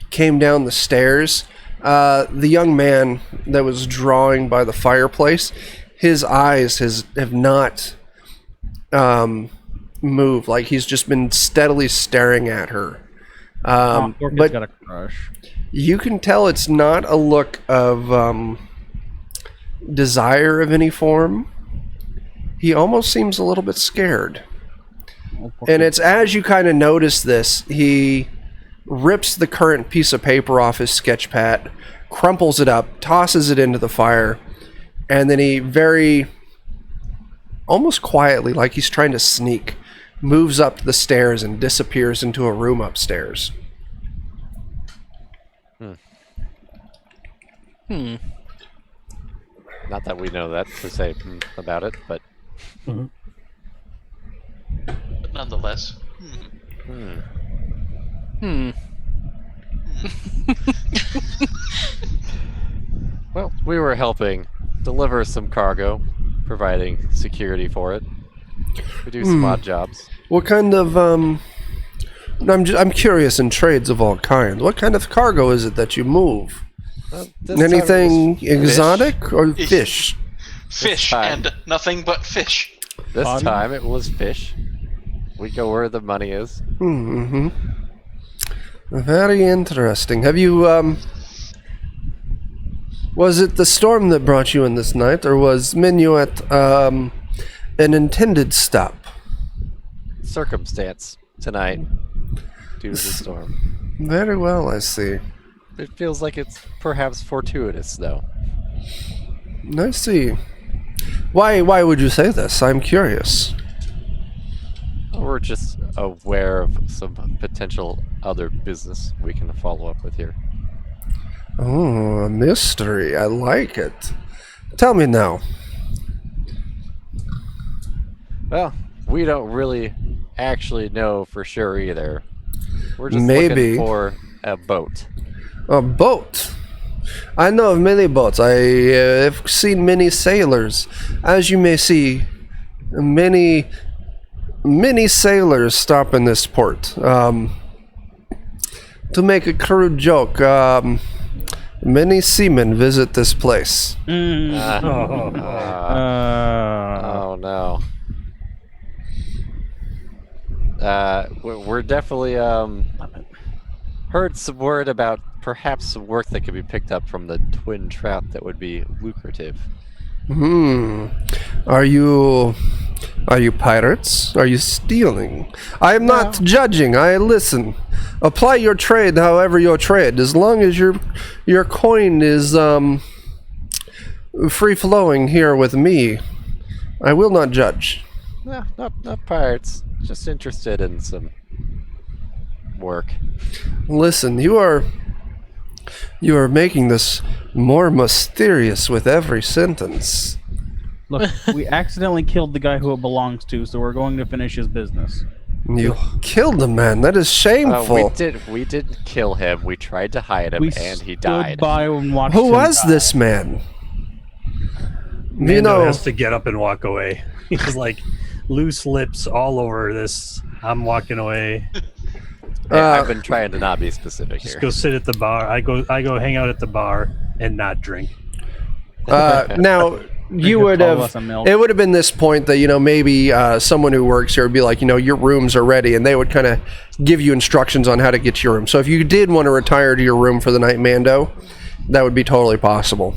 came down the stairs, the young man that was drawing by the fireplace, his eyes have not moved. Like he's just been steadily staring at her. Poor kid's But got a crush. you can tell it's not a look of desire of any form. He almost seems a little bit scared. Oh, poor And kid. it's as you kind of notice this, he rips the current piece of paper off his sketch pad, crumples it up, tosses it into the fire, and then he very, almost quietly, like he's trying to sneak, moves up the stairs and disappears into a room upstairs. Not that we know that per se about it, but Mhm. But nonetheless. well, we were helping deliver some cargo, providing security for it. We do some odd jobs. What kind of I'm curious in trades of all kinds. What kind of cargo is it that you move? This time it Anything was exotic or fish? Fish time. and nothing but fish. This Body? time it was fish. We go where the money is. Mm-hmm. Very interesting. Have you was it the storm that brought you in this night, or was Minuet an intended stop? Circumstance tonight due to the storm. Very well, I see. It feels like it's perhaps fortuitous, though. I see. Why would you say this? I'm curious. We're just aware of some potential other business we can follow up with here. Oh, a mystery. I like it. Tell me now. Well, we don't really actually know for sure either. We're just Maybe. looking for a boat. A boat. I know of many boats. I have seen many sailors. As you may see, many sailors stop in this port. To make a crude joke, many seamen visit this place. Oh no. We're definitely heard some word about perhaps some work that could be picked up from the twin trout that would be lucrative. Are you pirates? Are you stealing? I am not judging. I listen. Apply your trade however you trade. As long as your coin is free flowing here with me, I will not judge. No, not pirates. Just interested in some work. Listen, you are making this more mysterious with every sentence. Look, we accidentally killed the guy who it belongs to, so we're going to finish his business. You killed the man. That is shameful. We didn't kill him. We tried to hide him, We and he stood died. by and watched Who him was die. this man? Mando has to get up and walk away. He's like loose lips all over this. I'm walking away. Hey, I've been trying to not be specific Just here. go sit at the bar. I go hang out at the bar and not drink. Now, you would 12 have. us a milk. It would have been this point that maybe someone who works here would be like, your rooms are ready, and they would kind of give you instructions on how to get to your room. So if you did want to retire to your room for the night, Mando, that would be totally possible.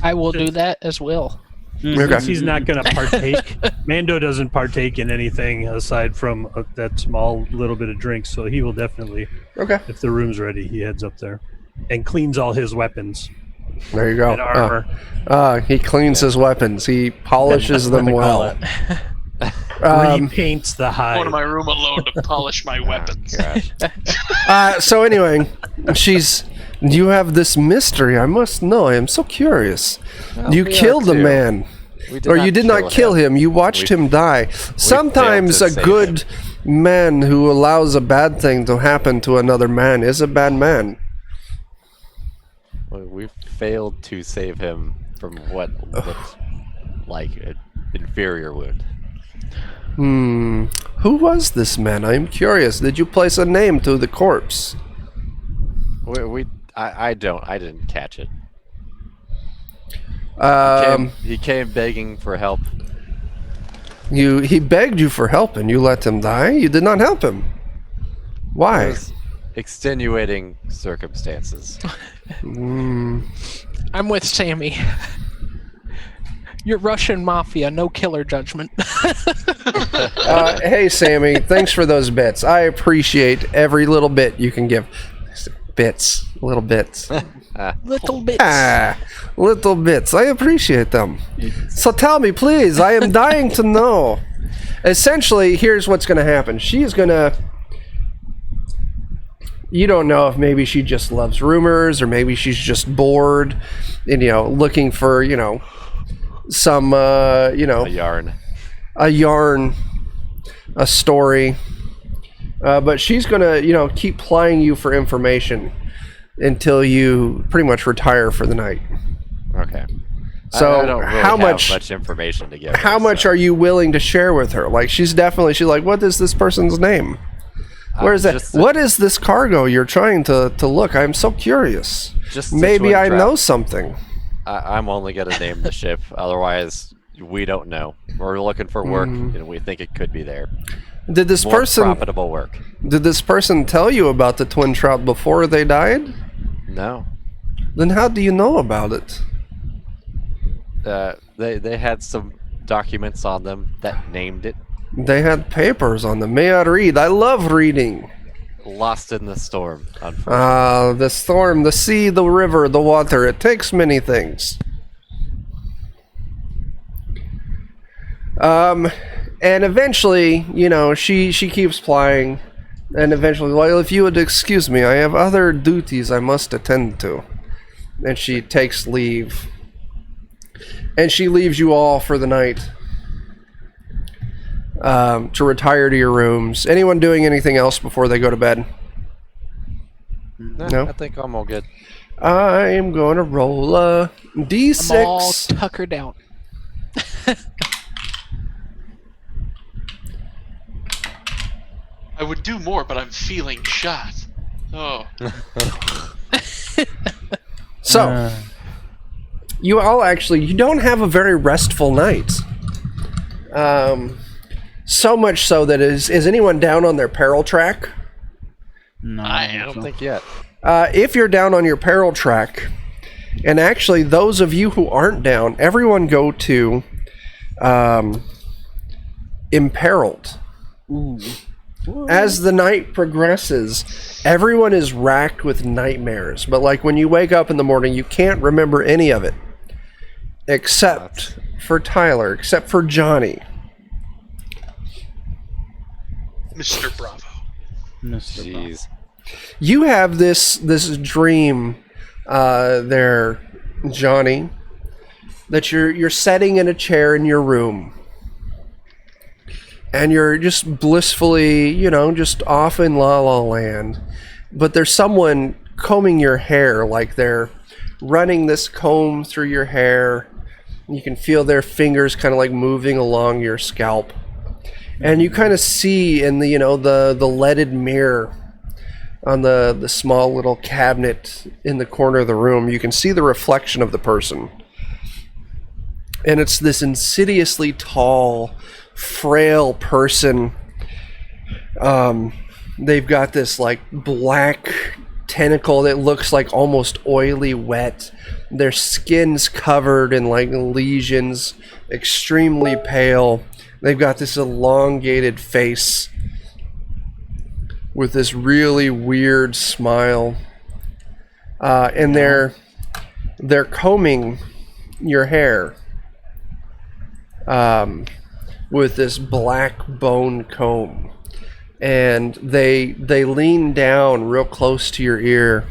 I will do that as well. Since he's not going to partake. Mando doesn't partake in anything aside from that small little bit of drink, so he will definitely, Okay. if the room's ready, he heads up there and cleans all his weapons There you go. and armor. He cleans his weapons. He polishes them well. Repaints the hide. Go to my room alone to polish my weapons. Gosh. So anyway, you have this mystery. I must know. I am so curious. You we are killed a too. man. We Or you did not kill him. You watched him die. Sometimes to a save good man who allows a bad thing to happen to another man is a bad man. We failed to save him from what looked like an inferior wound. Who was this man? I am curious. Did you place a name to the corpse? I didn't catch it. He came begging for help. He begged you for help and you let him die? You did not help him. Why? There's extenuating circumstances. I'm with Sammy. You're Russian mafia, no killer judgment. Hey, Sammy, thanks for those bits. I appreciate every little bit you can give. Bits. Little bits. Little bits. Little bits. I appreciate them. So tell me, please. I am dying to know. essentially, here's what's going to happen. She's going to... You don't know if maybe she just loves rumors or maybe she's just bored and, looking for, some, A yarn. A story. But she's going to, keep plying you for information until you pretty much retire for the night. Okay. So I don't really how have much information to give. How much are you willing to share with her? Like she's like, what is this person's name? Where is that? What is this cargo you're trying to look? I'm so curious. Maybe I know something. I'm only gonna name the ship. Otherwise, we don't know. We're looking for work, and we think it could be there. Did this More person profitable work? Did this person tell you about the twin trout before they died? No. Then how do you know about it? They had some documents on them that named it. They had papers on them. May I read? I love reading. Lost in the storm, unfortunately. The storm, the sea, the river, the water. It takes many things. And eventually, she keeps plying. And eventually, well, if you would excuse me, I have other duties I must attend to. And she takes leave. And she leaves you all for the night. To retire to your rooms. Anyone doing anything else before they go to bed? No? I think I'm all good. I'm going to roll a D6. I'm all tuckered out. I would do more, but I'm feeling shot. Oh. So, you all you don't have a very restful night. So much so that is anyone down on their peril track? No, I don't think yet. If you're down on your peril track, and actually those of you who aren't down, everyone go to imperiled. Ooh. As the night progresses, everyone is racked with nightmares. But like when you wake up in the morning, you can't remember any of it. Except for Tyler, except for Johnny. Mr. Bravo. Jeez. You have this dream there, Johnny, that you're sitting in a chair in your room. And you're just blissfully, just off in La La Land. But there's someone combing your hair, like they're running this comb through your hair. You can feel their fingers kind of like moving along your scalp. And you kind of see in the, the leaded mirror on the small little cabinet in the corner of the room, you can see the reflection of the person. And it's this insidiously tall, frail person. They've got this like black tentacle that looks like almost oily wet. Their skin's covered in like lesions, extremely pale. They've got this elongated face with this really weird smile. And they're combing your hair with this black bone comb. And they lean down real close to your ear.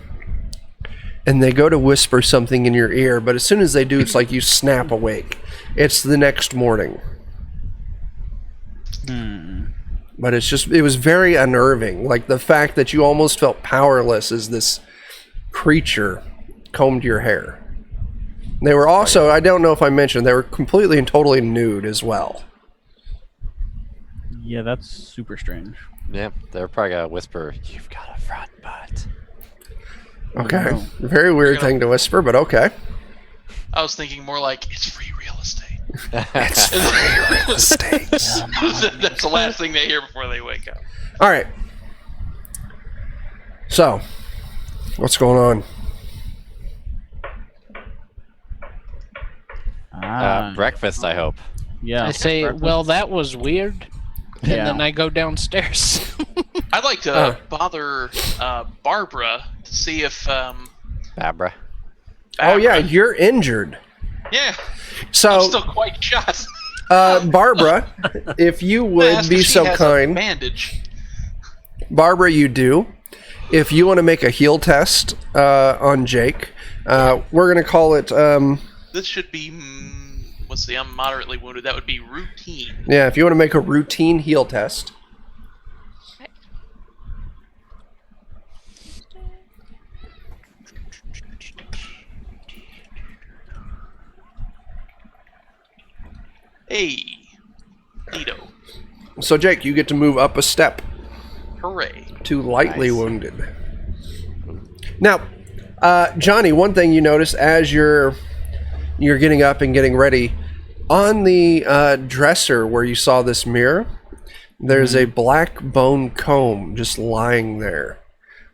And they go to whisper something in your ear. But as soon as they do, it's like you snap awake. It's the next morning. But it was very unnerving. Like the fact that you almost felt powerless as this creature combed your hair. They were also, I don't know if I mentioned, they were completely and totally nude as well. Yeah, that's super strange. Yeah, they're probably gonna whisper, "You've got a front butt." Okay. Very weird thing to whisper, but okay. I was thinking more like, it's free real estate. It's free real estate. That's the last thing they hear before they wake up. All right. So, what's going on? Breakfast, I hope. Yeah. I say, breakfast. well, that was weird. And Yeah. then I go downstairs. I'd like to bother Barbara to see if... Barbara. Oh, yeah, you're injured. Yeah, So I'm still quite shot. Barbara, if you would Ask be if she so has a kind. bandage. Barbara, you do. If you want to make a heal test on Jake, we're going to call it... This should be. Let's see, I'm moderately wounded. That would be routine. yeah, if you want to make a routine heal test. Hey, Neato. So, Jake, you get to move up a step Hooray. to lightly Nice. wounded. Now, Johnny, one thing you notice as you're getting up and getting ready, on the dresser where you saw this mirror, there's a black bone comb just lying there.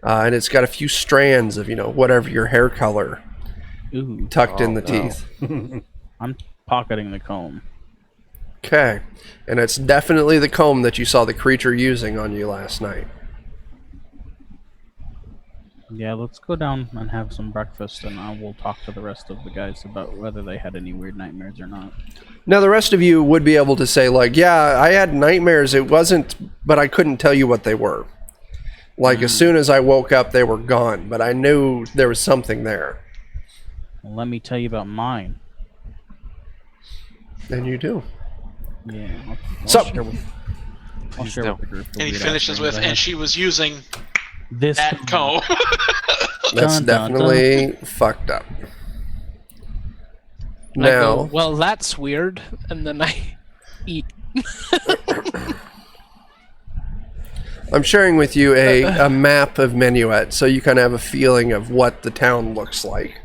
And it's got a few strands of, whatever your hair color Ooh, tucked in Oh, the no. teeth. I'm pocketing the comb. Okay. And it's definitely the comb that you saw the creature using on you last night. Yeah, let's go down and have some breakfast, and I will talk to the rest of the guys about whether they had any weird nightmares or not. Now, the rest of you would be able to say, like, yeah, I had nightmares. It wasn't, but I couldn't tell you what they were. Like, as soon as I woke up, they were gone, but I knew there was something there. Well, let me tell you about mine. And you do. Yeah. I'll So- share with, I'll Please share don't. with the group. the And he weird finishes nightmares with, I and had. she was using This that comb. That's Dun, dun, definitely fucked up. And I Now, go, well, that's weird. And then I eat. I'm sharing with you a map of Minuet, so you kind of have a feeling of what the town looks like.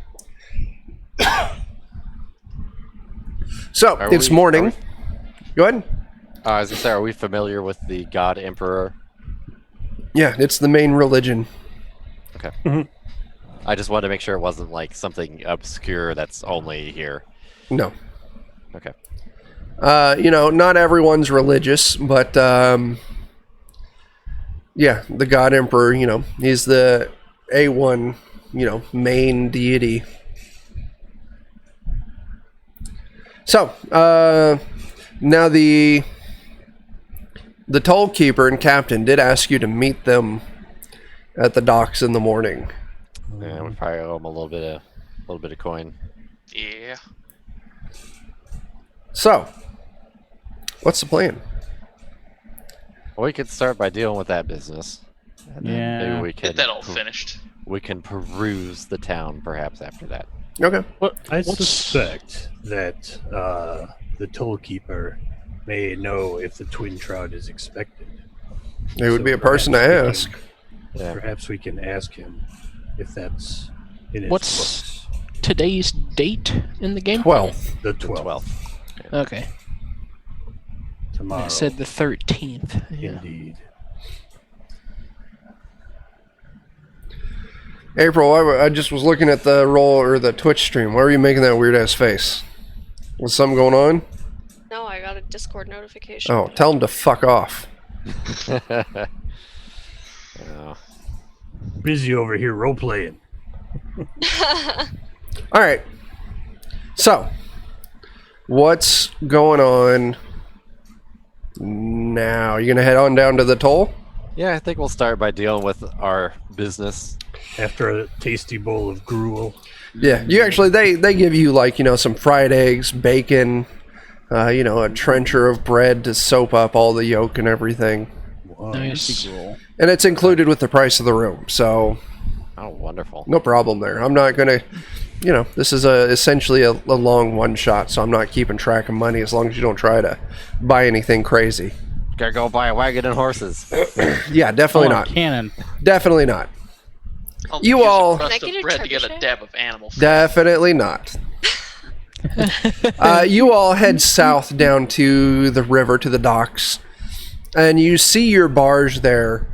So, Are it's we- morning. are Go ahead. I was gonna say, are we familiar with the God Emperor? Yeah, it's the main religion. Okay. I just wanted to make sure it wasn't like something obscure that's only here. No. Okay. Not everyone's religious, but yeah, the God Emperor, he's the E01, main deity. So, now the toll keeper and captain did ask you to meet them at the docks in the morning. Yeah, we probably owe him a little bit of coin. Yeah. So, what's the plan? Well, we could start by dealing with that business. And then Yeah. maybe we Get can that all finished. we can peruse the town perhaps after that. Okay. I suspect that the toll keeper may know if the twin trout is expected. It would So be a person to perhaps we ask. Yeah. Perhaps we can ask him if that's in his What's books. today's date in the game? 12th. The The 12th. 12th. Okay. Tomorrow. I said the 13th. Yeah. Indeed. April, I just was looking at the roll or the Twitch stream. Why were you making that weird ass face? Was something going on? No, I got a Discord notification. Oh, tell him to fuck off. Oh. Busy over here role playing. All right. So, what's going on now? You gonna head on down to the toll? Yeah, I think we'll start by dealing with our business. After a tasty bowl of gruel. Yeah. You actually they give you some fried eggs, bacon, a trencher of bread to soap up all the yolk and everything, Wow. Nice. Roll. and it's included with the price of the room. So Oh, wonderful. no problem there. I'm not gonna. This is essentially a long one shot, so I'm not keeping track of money as long as you don't try to buy anything crazy. Gotta go buy a wagon and horses. Yeah, definitely Oh, not. Cannon. Definitely not. I'll You use all- a crust Can I get of a bread to get a trebuchet? dab of animal fat. Definitely not. You all head south down to the river, to the docks, and you see your barge there,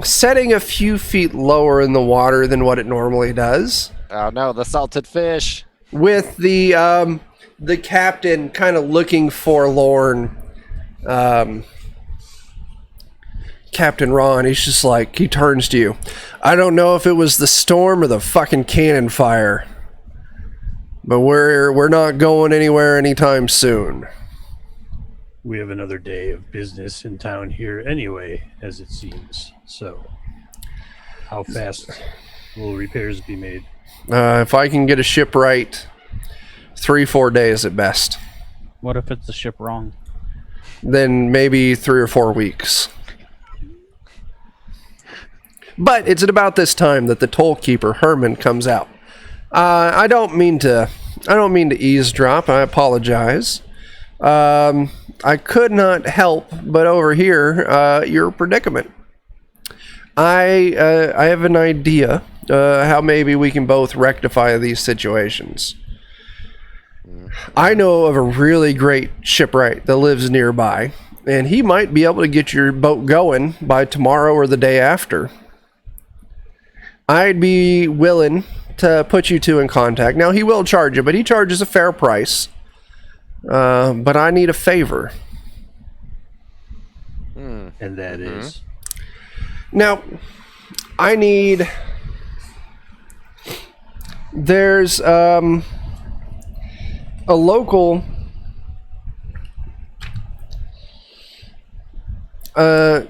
setting a few feet lower in the water than what it normally does, Oh no, the salted fish. with the captain kind of looking forlorn. Captain Ron, he's just like, he turns to you. I don't know if it was the storm or the fucking cannon fire, but we're not going anywhere anytime soon. We have another day of business in town here anyway, as it seems. So, how fast will repairs be made? If I can get a ship right, 3-4 days at best. What if it's the ship wrong? Then maybe 3 or 4 weeks. But it's at about this time that the toll keeper Herman comes out. I don't mean to eavesdrop. I apologize. I could not help but overhear your predicament. I have an idea how maybe we can both rectify these situations. I know of a really great shipwright that lives nearby, and he might be able to get your boat going by tomorrow or the day after. I'd be willing to put you two in contact. Now, he will charge you, but he charges a fair price. But I need a favor. And that is? Now, I need... There's a local... I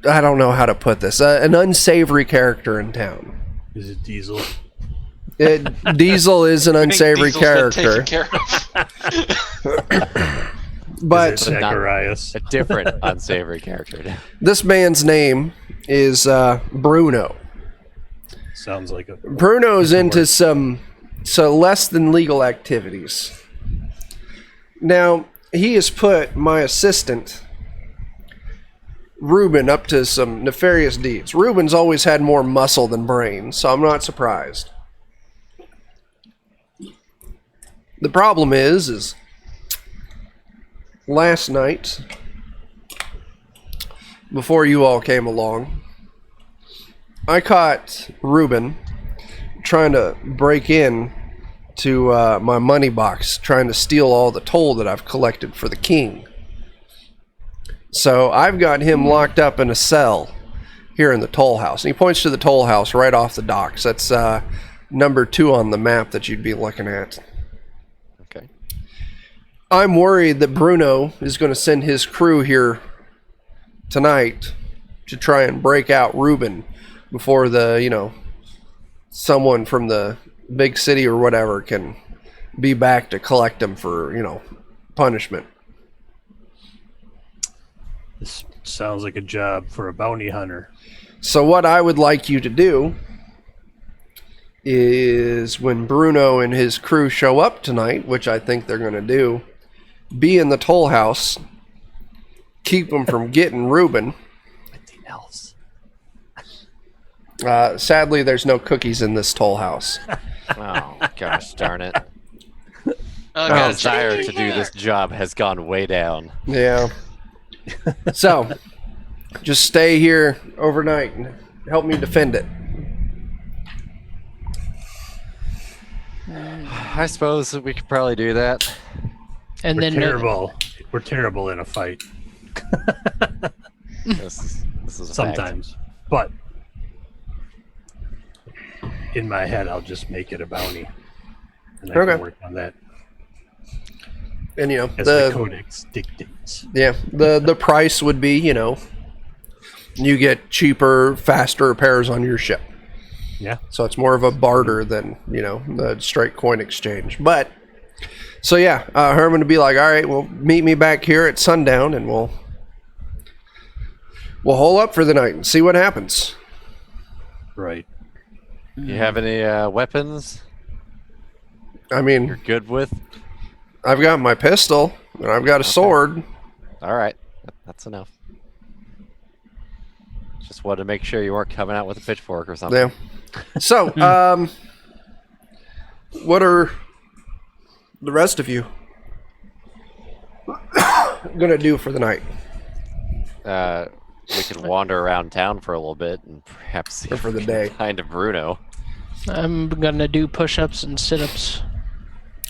don't know how to put this. An unsavory character in town. Is it Diesel? Diesel is an I think unsavory Diesel's been character. taken care of. But Is it Zacharias? A different unsavory character. this man's name is Bruno. Sounds like a... Bruno's into some less than legal activities. Now, he has put my assistant, Ruben, up to some nefarious deeds. Ruben's always had more muscle than brain, so I'm not surprised. The problem is last night, before you all came along, I caught Ruben trying to break in to my money box, trying to steal all the toll that I've collected for the king. So I've got him locked up in a cell here in the toll house. And he points to the toll house right off the docks. That's number 2 on the map that you'd be looking at. Okay. I'm worried that Bruno is going to send his crew here tonight to try and break out Ruben before someone from the big city or whatever can be back to collect him for, punishment. This sounds like a job for a bounty hunter. So what I would like you to do is when Bruno and his crew show up tonight, which I think they're going to do, be in the toll house, keep them from getting Ruben. Anything else? Sadly, there's no cookies in this toll house. Oh, gosh darn it. Oh, My God, desire to do this job has gone way down. Yeah. So, just stay here overnight and help me defend it. I suppose we could probably do that. And We're then terrible. We're terrible in a fight. This is a fact. Sometimes. But in my head, I'll just make it a bounty. And I Okay. can work on that And as the codex dictates. the price would be, you get cheaper, faster repairs on your ship. Yeah. So it's more of a barter than, the straight coin exchange. But, so yeah, Herman would be like, all right, well, meet me back here at sundown and we'll hole up for the night and see what happens. Right. You have any weapons I you're mean, good with? I've got my pistol and I've got a sword. All right. That's enough. Just wanted to make sure you weren't coming out with a pitchfork or something. Yeah. So, what are the rest of you gonna do for the night? We could wander around town for a little bit and perhaps see Or for if the we day. can find a Bruno. I'm gonna do push-ups and sit-ups.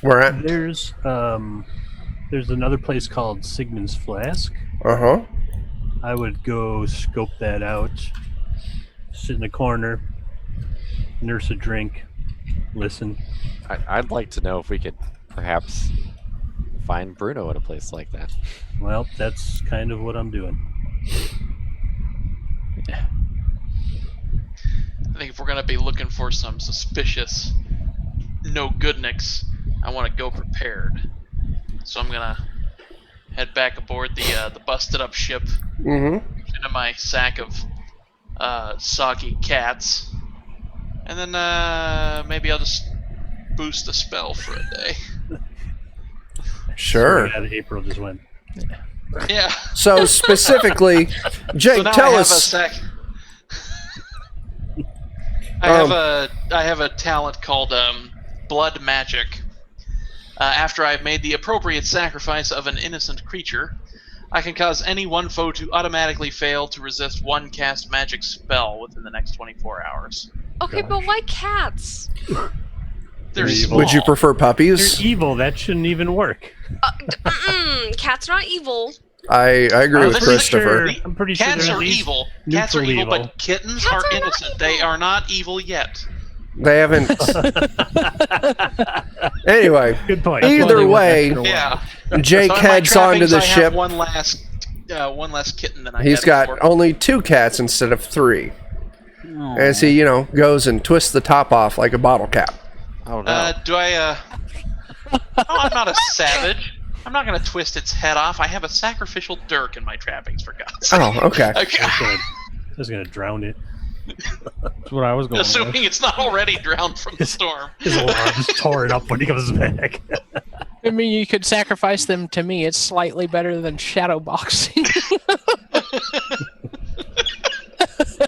Where at? There's another place called Sigmund's Flask. Uh-huh. I would go scope that out, sit in the corner, nurse a drink, listen. I'd like to know if we could perhaps find Bruno in a place like that. Well, that's kind of what I'm doing. I think if we're gonna be looking for some suspicious no goodniks, I want to go prepared. So I'm gonna head back aboard the busted up ship Mm-hmm. into my sack of soggy cats, and then maybe I'll just boost the spell for a day. Sure. So April just went. Yeah. So specifically, Jake, So now tell I have us. a sack. I have a talent called Blood Magic. After I've made the appropriate sacrifice of an innocent creature, I can cause any one foe to automatically fail to resist one cast magic spell within the next 24 hours. Okay, but why cats? They're Evil. small. Would you prefer puppies? You're evil. That shouldn't even work. Cats are not evil. I agree Oh, with this is Christopher. I'm pretty sure Cats they're are at least evil. Cats are neutral evil, evil. but kittens Cats are are not innocent. They evil. are not evil yet. They haven't. Anyway, Good point. either way, Yeah. Jake So in my heads onto trappings, the I ship. have one last kitten than I He's had got before. only 2 cats instead of 3. Oh. As he, goes and twists the top off like a bottle cap. Oh no. Do I? No, I'm not a savage. I'm not gonna twist its head off. I have a sacrificial dirk in my trappings, for God's sake. Oh, okay. Okay. I was gonna drown it. That's what I was going Assuming with. it's not already drowned from the storm. His arms tore it up when he comes back. I mean, you could sacrifice them to me. It's slightly better than shadow boxing.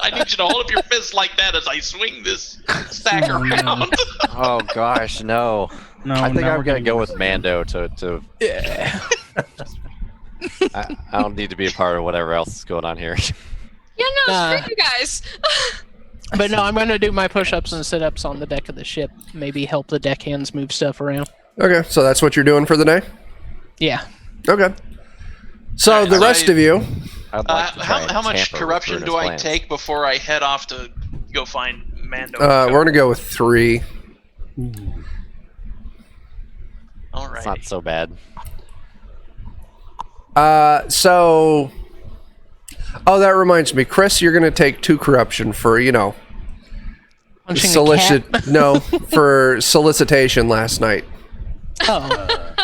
I need you to hold up your fist like that as I swing this sack around. Oh gosh, no. No, I think now I'm we're gonna getting- go with Mando to Yeah. I don't need to be a part of whatever else is going on here. Yeah, no, Nah. screw you guys. But no, I'm going to do my push-ups and sit-ups on the deck of the ship. Maybe help the deckhands move stuff around. Okay, so that's what you're doing for the day? Yeah. Okay. So Alright, the so rest I- of you, I'd like to try how and much tamper with corruption do Bruno's I plans. take before I head off to go find Mando? we're going to go with 3. Alright. It's not so bad. Oh, that reminds me. Chris, you're going to take 2 corruption for, Punching solicit. a cat. No, for solicitation last night. Oh.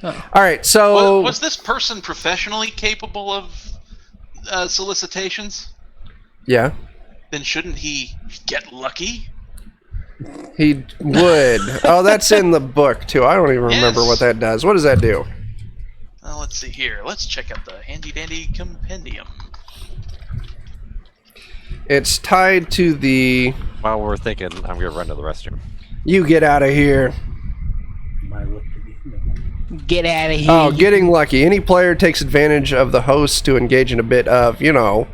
All right, so Was this person professionally capable of solicitations? yeah, Then shouldn't he get lucky? he would. Oh, that's in the book too. I don't even remember Yes. what that does. What does that do? Well, let's see here. Let's check out the handy-dandy compendium. It's tied to the. While we're thinking, I'm gonna run to the restroom. You get out of here. My lucky. No. Get out of here. Oh, getting lucky. Any player takes advantage of the host to engage in a bit of, Enough.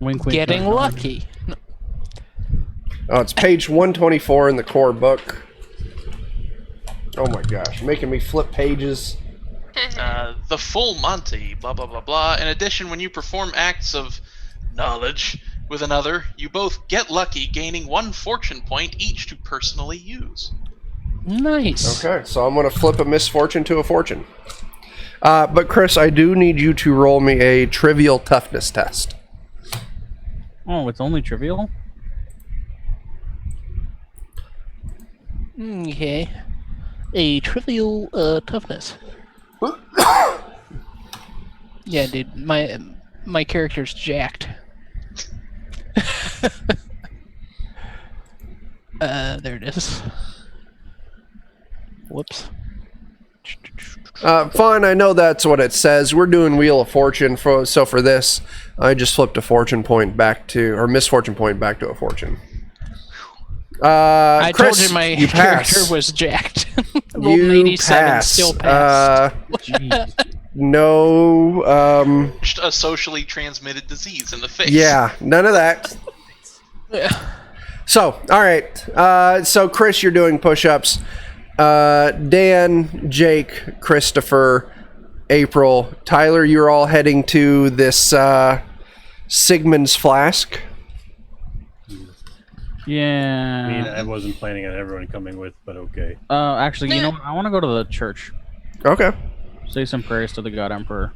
Wink, wink, Getting nudge, nudge. lucky. Oh, it's page 124 in the core book. Oh my gosh, making me flip pages. The full Monty, blah blah blah blah. In addition, when you perform acts of knowledge with another, you both get lucky, gaining 1 fortune point each to personally use. Nice. Okay, so I'm going to flip a misfortune to a fortune. But Chris, I do need you to roll me a trivial toughness test. Oh, it's only trivial? Okay. A trivial toughness. Yeah, dude, my character's jacked. There it is. Whoops. Fine, I know that's what it says. We're doing Wheel of Fortune, so for this, I just flipped a fortune point back to, or misfortune point back to a fortune. I Chris, told you my you character pass. was jacked. Rolled an You 87, pass. still passed. Jeez. No, Just a socially transmitted disease in the face. yeah, none of that. So, all right. So, Chris, you're doing push-ups. Dan, Jake, Christopher, April, Tyler, you're all heading to this Sigmund's Flask. Yeah. I mean, I wasn't planning on everyone coming with, but okay. Actually, you know what? I want to go to the church. Okay. Say some prayers to the God Emperor.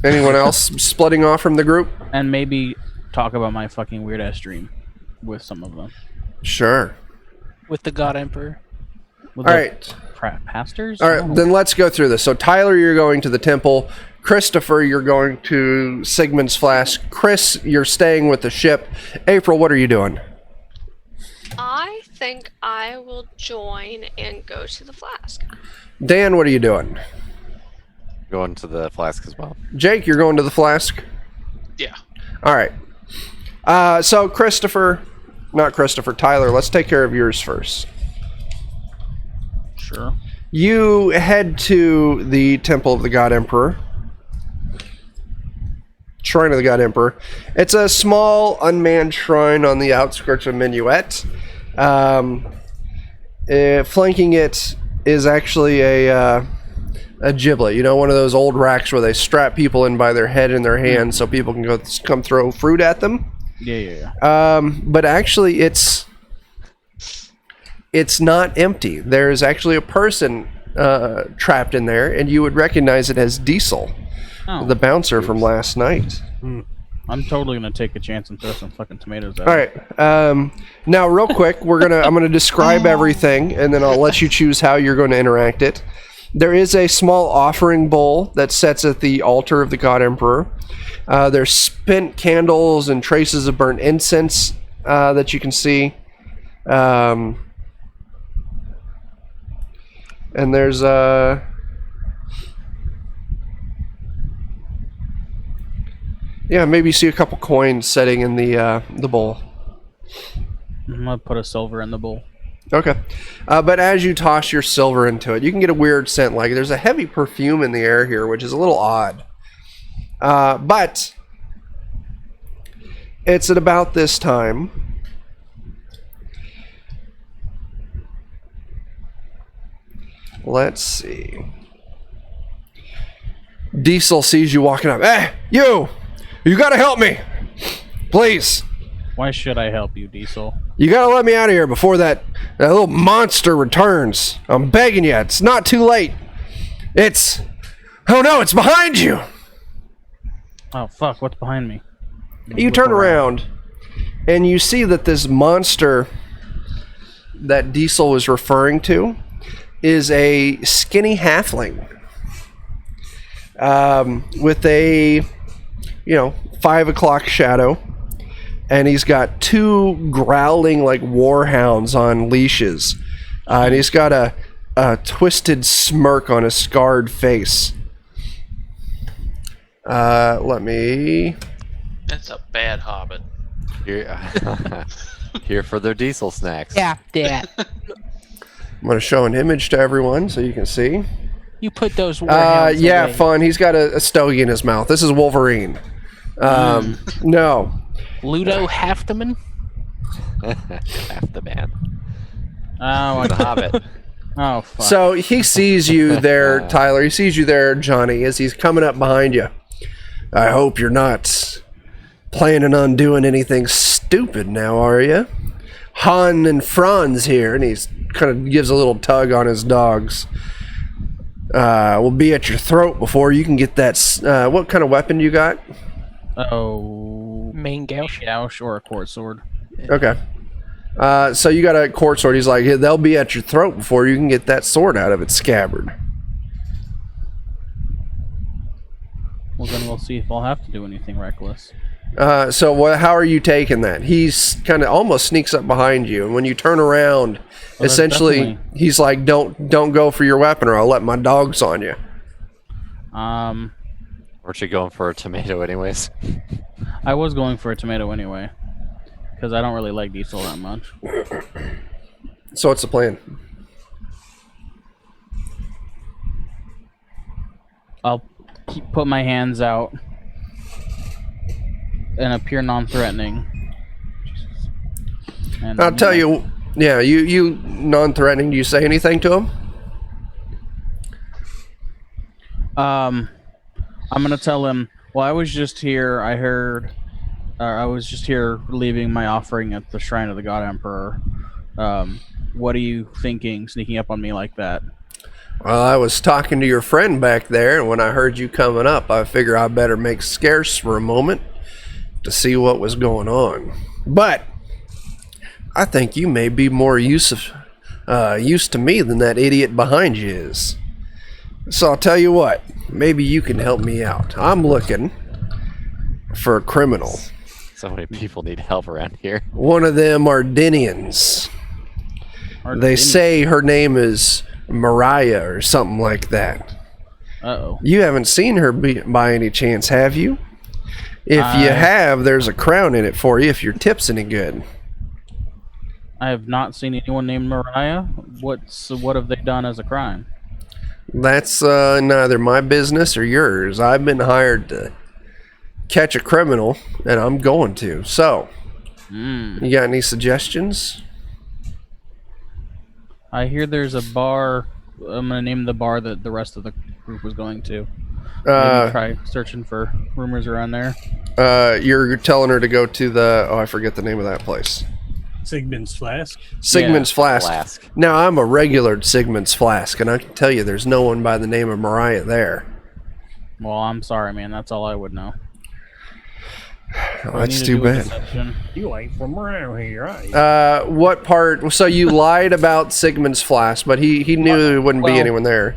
Anyone else splitting off from the group? And maybe talk about my fucking weird ass dream with some of them. Sure. With the God Emperor. With All the right. Pastors? All right, then let's go through this. So, Tyler, you're going to the temple. Christopher, you're going to Sigmund's Flask. Chris, you're staying with the ship. April, what are you doing? I think I will join and go to the Flask. Dan, what are you doing? Going to the Flask as well. Jake, you're going to the Flask? Yeah. All right. So, Tyler, let's take care of yours first. Sure. You head to the Temple of the God Emperor. Shrine of the God Emperor. It's a small, unmanned shrine on the outskirts of Minuet. Flanking it is actually a giblet. You know, one of those old racks where they strap people in by their head and their hands so people can come throw fruit at them. Yeah. But actually, it's not empty. There's actually a person trapped in there, and you would recognize it as Diesel, the bouncer from last night. I'm totally gonna take a chance and throw some fucking tomatoes at All it. right. Now, real quick, I'm gonna describe everything, and then I'll let you choose how you're going to interact it. There is a small offering bowl that sits at the altar of the God Emperor. There's spent candles and traces of burnt incense that you can see. And there's maybe you see a couple coins sitting in the bowl. I'm gonna put a silver in the bowl. Okay. But as you toss your silver into it, you can get a weird scent. Like there's a heavy perfume in the air here, which is a little odd. But it's at about this time. Let's see. Diesel sees you walking up. Hey, you gotta help me. Please. Why should I help you, Diesel? You gotta let me out of here before that little monster returns. I'm begging you. It's not too late. Oh no, it's behind you. Oh fuck, what's behind me? You turn around and you see that this monster that Diesel was referring to is a skinny halfling with a 5 o'clock shadow, and he's got two growling like warhounds on leashes, and he's got a twisted smirk on his scarred face. That's a bad hobbit. Here for their diesel snacks. Yeah, that. I'm going to show an image to everyone so you can see. You put those warhounds away. Fun. He's got a stogie in his mouth. This is Wolverine. No. Ludo Halfteman? Half the man. Oh, The Hobbit. oh fuck. So he sees you there, Tyler. He sees you there, Johnny, as he's coming up behind you. I hope you're not planning on doing anything stupid now, are you? Han and Franz here, and he's kind of gives a little tug on his dogs. Will be at your throat before you can get that. What kind of weapon you got? Oh, Main gouge. gouge or a cord sword. Okay. So you got a cord sword. He's like, "Hey, they'll be at your throat before you can get that sword out of its scabbard." Well, then we'll see if I'll have to do anything reckless. So how are you taking that? He's kind of almost sneaks up behind you, and when you turn around, essentially, he's like, "Don't go for your weapon, or I'll let my dogs on you." Weren't you going for a tomato anyways? I was going for a tomato anyway, because I don't really like Diesel that much. So what's the plan? I'll put my hands out and appear non-threatening. And I'll tell you. Yeah, you non-threatening. Do you say anything to him? I'm gonna tell him. Well, I was just here. I heard I was just here leaving my offering at the Shrine of the God Emperor. What are you thinking, sneaking up on me like that? Well, I was talking to your friend back there, and when I heard you coming up, I figure I better make scarce for a moment to see what was going on. But I think you may be more used to me than that idiot behind you is. So I'll tell you what, maybe you can help me out. I'm looking for a criminal. So many people need help around here. One of them Ardinians. They say her name is Mariah or something like that. Uh-oh. You haven't seen her by any chance, have you? If you have, there's a crown in it for you if your tip's any good. I have not seen anyone named Mariah. What have they done as a crime? That's neither my business or yours. I've been hired to catch a criminal, and I'm going to. So, you got any suggestions? I hear there's a bar. I'm gonna name the bar that the rest of the group was going to. Maybe try searching for rumors around there. You're telling her to go to the... Oh, I forget the name of that place. Sigmund's Flask. Sigmund's Flask. Flask. Now, I'm a regular Sigmund's Flask, and I can tell you there's no one by the name of Mariah there. Well, I'm sorry, man. That's all I would know. Oh, that's too bad. You ain't from around here, are you? What part? So you lied about Sigmund's Flask, but he knew there wouldn't be anyone there.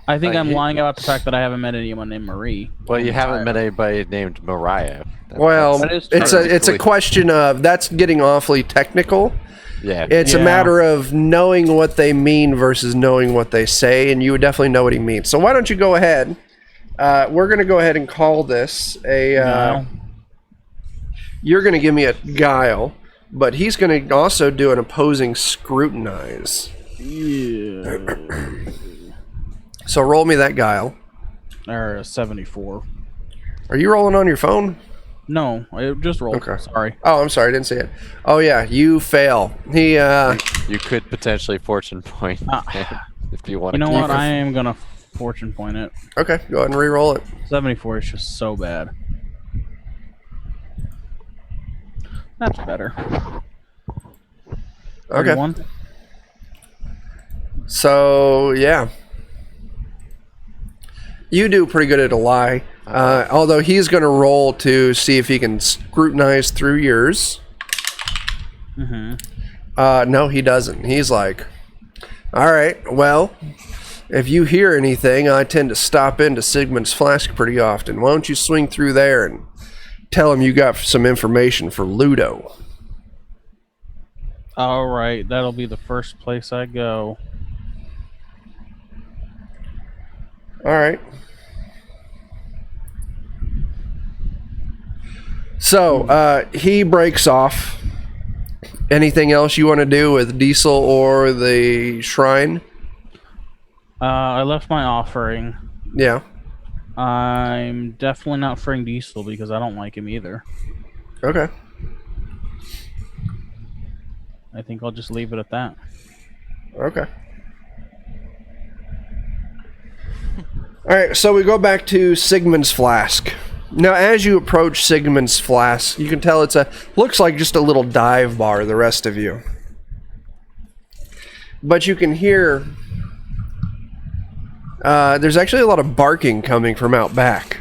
I think I'm lying about the fact that I haven't met anyone named Marie. Well, you haven't met anybody named Mariah. Well, That is it's a question of... That's getting awfully technical. Yeah. It's a matter of knowing what they mean versus knowing what they say, and you would definitely know what he means. So why don't you go ahead? We're going to go ahead and call this a... No. You're going to give me a guile, but he's going to also do an opposing scrutinize. Yeah. So roll me that guile. Or a 74. Are you rolling on your phone? No, I just rolled. Okay. Sorry. Oh, I'm sorry, I didn't see it. Oh yeah, you fail. He You could potentially fortune point if you want You to. know keep what? it. I am gonna fortune point it. Okay, go ahead and re-roll it. 74 is just so bad. That's better. Okay. 31? So yeah. You do pretty good at a lie. Although he's going to roll to see if he can scrutinize through yours. No, he doesn't. He's like, all right, well, if you hear anything, I tend to stop into Sigmund's Flask pretty often. Why don't you swing through there and tell him you got some information for Ludo? All right, that'll be the first place I go. All right. So, he breaks off. Anything else you want to do with Diesel or the shrine? I left my offering. Yeah. I'm definitely not freeing Diesel because I don't like him either. Okay. I think I'll just leave it at that. Okay. All right, so we go back to Sigmund's Flask. Now, as you approach Sigmund's Flask, you can tell looks like just a little dive bar, the rest of you. But you can hear, there's actually a lot of barking coming from out back.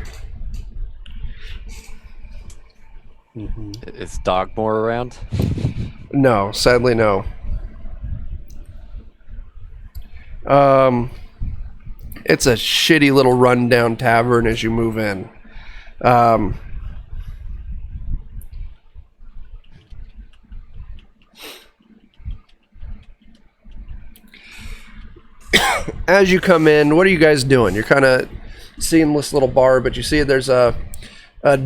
Is Dogmore around? No, sadly no. It's a shitty little rundown tavern as you move in. As you come in, what are you guys doing? You're kind of seeing this little bar, but you see there's a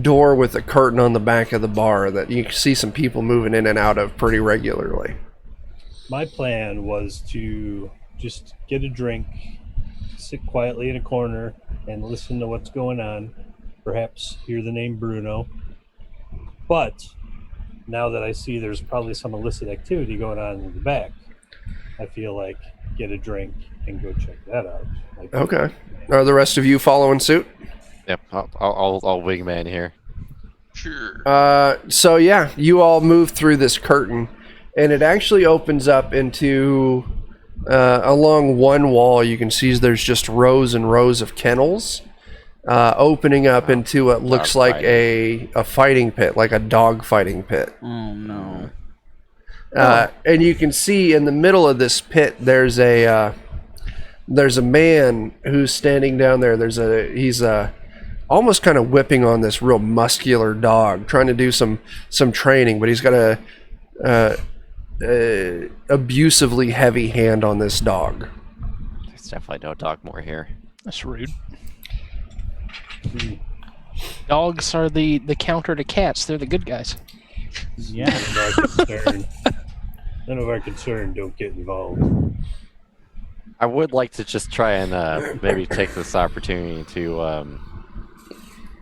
door with a curtain on the back of the bar that you see some people moving in and out of pretty regularly. My plan was to just get a drink, sit quietly in a corner, and listen to what's going on. Perhaps hear the name Bruno. But now that I see there's probably some illicit activity going on in the back, I feel like get a drink and go check that out. Okay. Are the rest of you following suit? Yep, I'll wingman here. Sure. So yeah, you all move through this curtain, and it actually opens up into along one wall. You can see there's just rows and rows of kennels, opening up into what looks like a fighting pit, like a dog fighting pit. Oh no. And you can see in the middle of this pit, there's a man who's standing down there. He's almost kind of whipping on this real muscular dog, trying to do some training, but he's got a abusively heavy hand on this dog. There's definitely no dog more here. That's rude. Dogs are the counter to cats. They're the good guys. Yeah. None of our concern. Don't get involved. I would like to just try and maybe take this opportunity to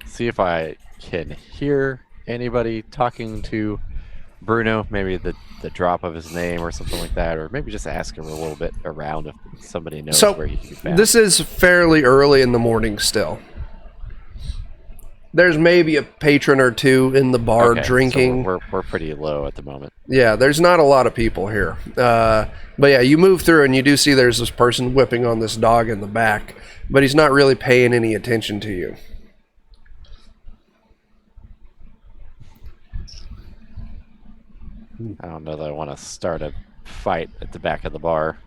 see if I can hear anybody talking to Bruno, maybe the drop of his name or something like that, or maybe just ask him a little bit around if somebody knows where he can be found. This is fairly early in the morning still. There's maybe a patron or two in the bar drinking. So we're pretty low at the moment. Yeah, there's not a lot of people here. But yeah, you move through and you do see there's this person whipping on this dog in the back, but he's not really paying any attention to you. I don't know that I want to start a fight at the back of the bar.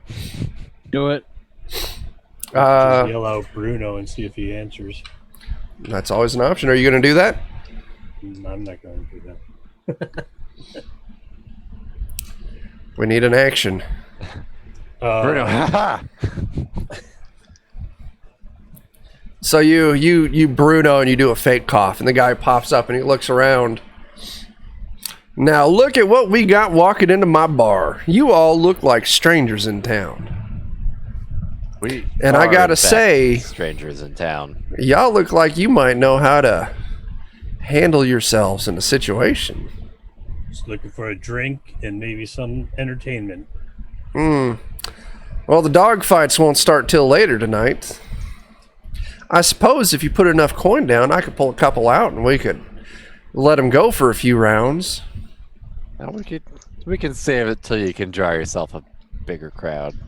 Do it. Just yell out Bruno and see if he answers. That's always an option. Are you going to do that? I'm not going to do that. We need an action. Bruno, haha! So you Bruno, and you do a fake cough, and the guy pops up and he looks around. Now look at what we got walking into my bar. You all look like strangers in town. And I gotta say, strangers in town. Y'all look like you might know how to handle yourselves in a situation. Just looking for a drink and maybe some entertainment. Well, the dog fights won't start till later tonight. I suppose if you put enough coin down, I could pull a couple out and we could let them go for a few rounds. Now we can save it till you can draw yourself a bigger crowd.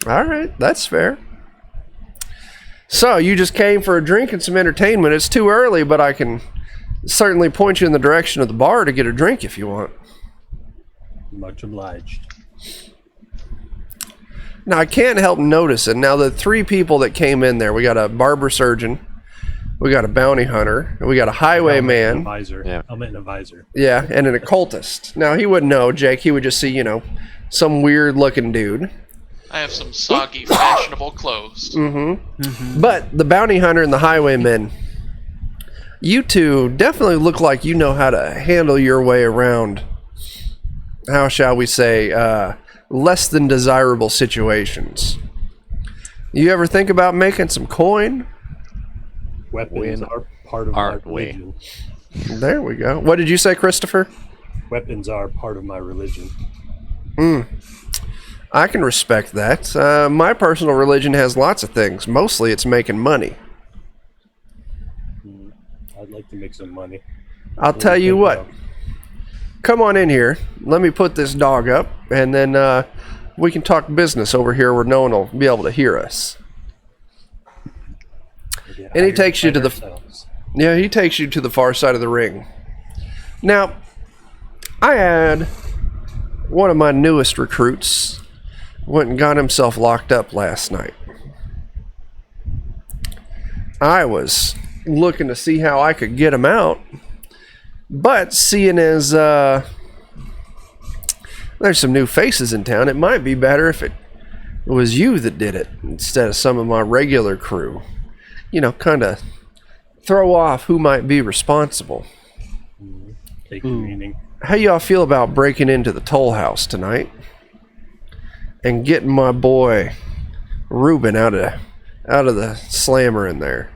All right, that's fair. So you just came for a drink and some entertainment. It's too early, but I can certainly point you in the direction of the bar to get a drink if you want. Much obliged. Now, I can't help noticing. Now, the three people that came in there, we got a barber surgeon, we got a bounty hunter, and we got a highwayman. Yeah. Helmet and a visor. Yeah, and an occultist. Now, he wouldn't know, Jake. He would just see, some weird-looking dude. I have some soggy, fashionable clothes. But the bounty hunter and the highwayman, you two definitely look like you know how to handle your way around, how shall we say, less than desirable situations. You ever think about making some coin? Weapons are part of my religion. There we go. What did you say, Christopher? Weapons are part of my religion. I can respect that. My personal religion has lots of things. Mostly it's making money. I'd like to make some money. I'll tell you what. Come on in here. Let me put this dog up, and then we can talk business over here where no one will be able to hear us. And he takes you to he takes you to the far side of the ring. Now, I had one of my newest recruits went and got himself locked up last night. I was looking to see how I could get him out, but seeing as there's some new faces in town, it might be better if it was you that did it instead of some of my regular crew. Kind of throw off who might be responsible. Take the meaning. How y'all feel about breaking into the toll house tonight and getting my boy Ruben out of the slammer in there?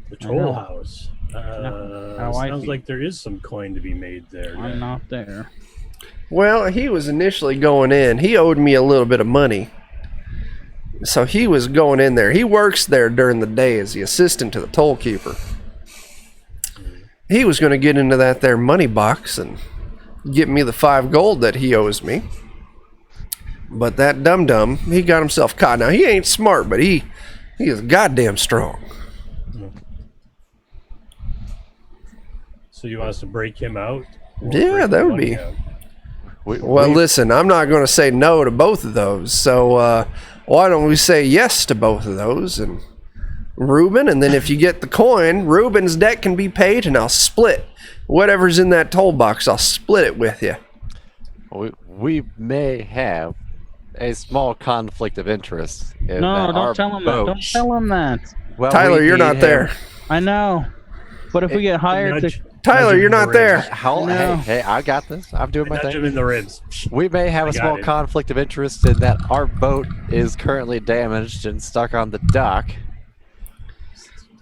The toll house. Sounds like there is some coin to be made there. I'm not there. Well, he was initially going in. He owed me a little bit of money. So he was going in there. He works there during the day as the assistant to the toll keeper. he was going to get into that there money box and get me the 5 gold that he owes me. But that dum-dum, he got himself caught. Now, he ain't smart, but he is goddamn strong. So you want us to break him out? Or Yeah, break that the would money be. out? Well, listen, I'm not going to say no to both of those. So why don't we say yes to both of those? And Reuben, and then if you get the coin, Reuben's debt can be paid, and I'll split whatever's in that toll box. I'll split it with you. We may have a small conflict of interest. In No, that don't our tell him that. boat- Don't tell him that. Well, Tyler, we you're need not him- there. I know. But if we get hired Nudge- to... Tyler, nudge him you're in the not there. ribs. How? No. Hey, I got this. I'm doing my Nudge him thing. in the ribs. We may have I a got small it. conflict of interest in that our boat is currently damaged and stuck on the dock.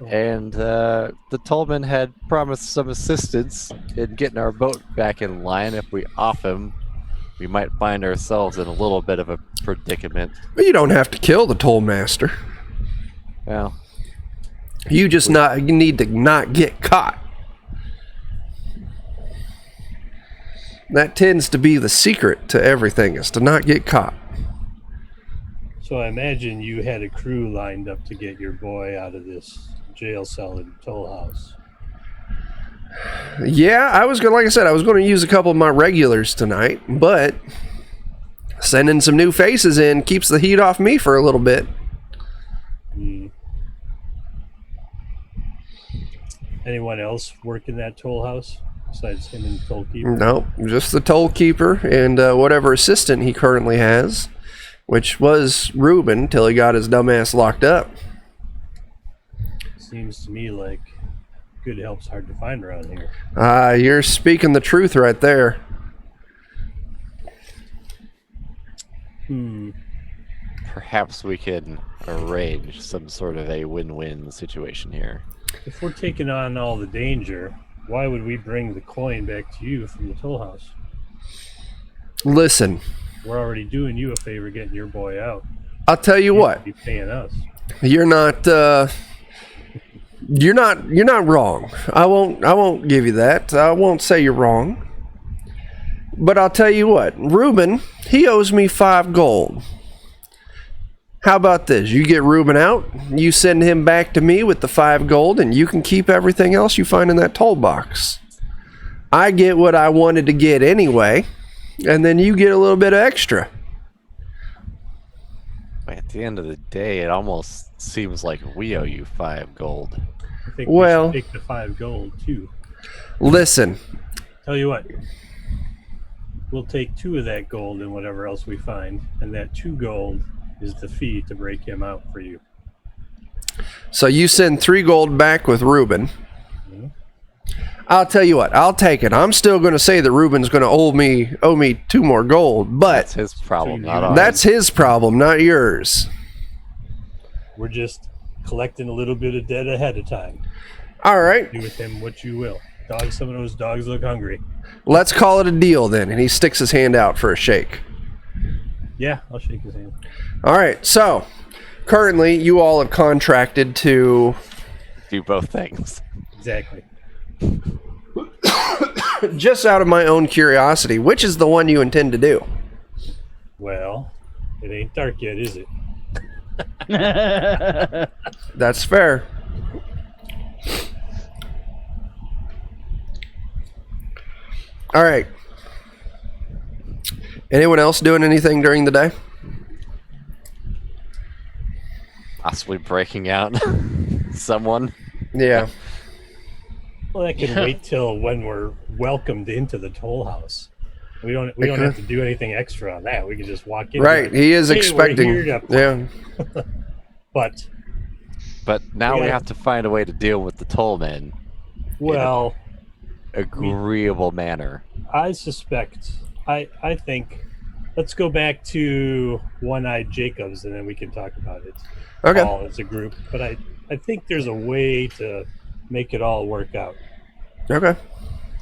And the tollman had promised some assistance in getting our boat back in line. If we off him, we might find ourselves in a little bit of a predicament. But you don't have to kill the toll master. Well, You just you need to not get caught. That tends to be the secret to everything, is to not get caught. So I imagine you had a crew lined up to get your boy out of this jail cell in Toll House. Yeah, I was going, like I said, I was going to use a couple of my regulars tonight, but sending some new faces in keeps the heat off me for a little bit. Anyone else work in that toll house besides him and the toll keeper? No, just the toll keeper and whatever assistant he currently has, which was Reuben till he got his dumbass locked up. Seems to me like good help's hard to find around here. You're speaking the truth right there. perhaps we can arrange some sort of a win-win situation here. If we're taking on all the danger, why would we bring the coin back to you from the toll house? Listen, We're already doing you a favor getting your boy out. I'll tell you what. You'd be paying us. You're not wrong. I won't give you that. I won't say you're wrong. But I'll tell you what, Reuben, he owes me 5 gold. How about this? You get Reuben out, you send him back to me with the 5 gold, and you can keep everything else you find in that toll box. I get what I wanted to get anyway, and then you get a little bit of extra. At the end of the day, it almost seems like we owe you 5 gold. I think Well- we should take the 5 gold too. Listen, Tell you what, we'll take 2 of that gold and whatever else we find, and that 2 gold is the fee to break him out for you. so you send 3 gold back with Reuben. I'll tell you what, I'll take it. I'm still going to say that Reuben's going to owe me 2 more gold, That's but his problem, So not you- ours. that's his problem, not yours. We're just collecting a little bit of debt ahead of time. All right, Do with him what you will. Some of those dogs look hungry. let's call it a deal then. And he sticks his hand out for a shake. Yeah, I'll shake his hand. All right, so currently you all have contracted to do both things. Exactly. just out of my own curiosity, which is the one you intend to do? Well, it ain't dark yet, is it? That's fair. All right. Anyone else doing anything during the day? Possibly breaking out someone. Yeah. Well, that can wait till when we're welcomed into the toll house. We don't have to do anything extra on that. We can just walk in. Right. like, He is "Hey, we're expecting. here to play." Yeah. But But now we Yeah. have to find a way to deal with the tollmen well, agreeable manner. I suspect. I think. Let's go back to One-Eyed Jacobs, and then we can talk about it Okay. all as a group. But I think there's a way to make it all work out. Okay.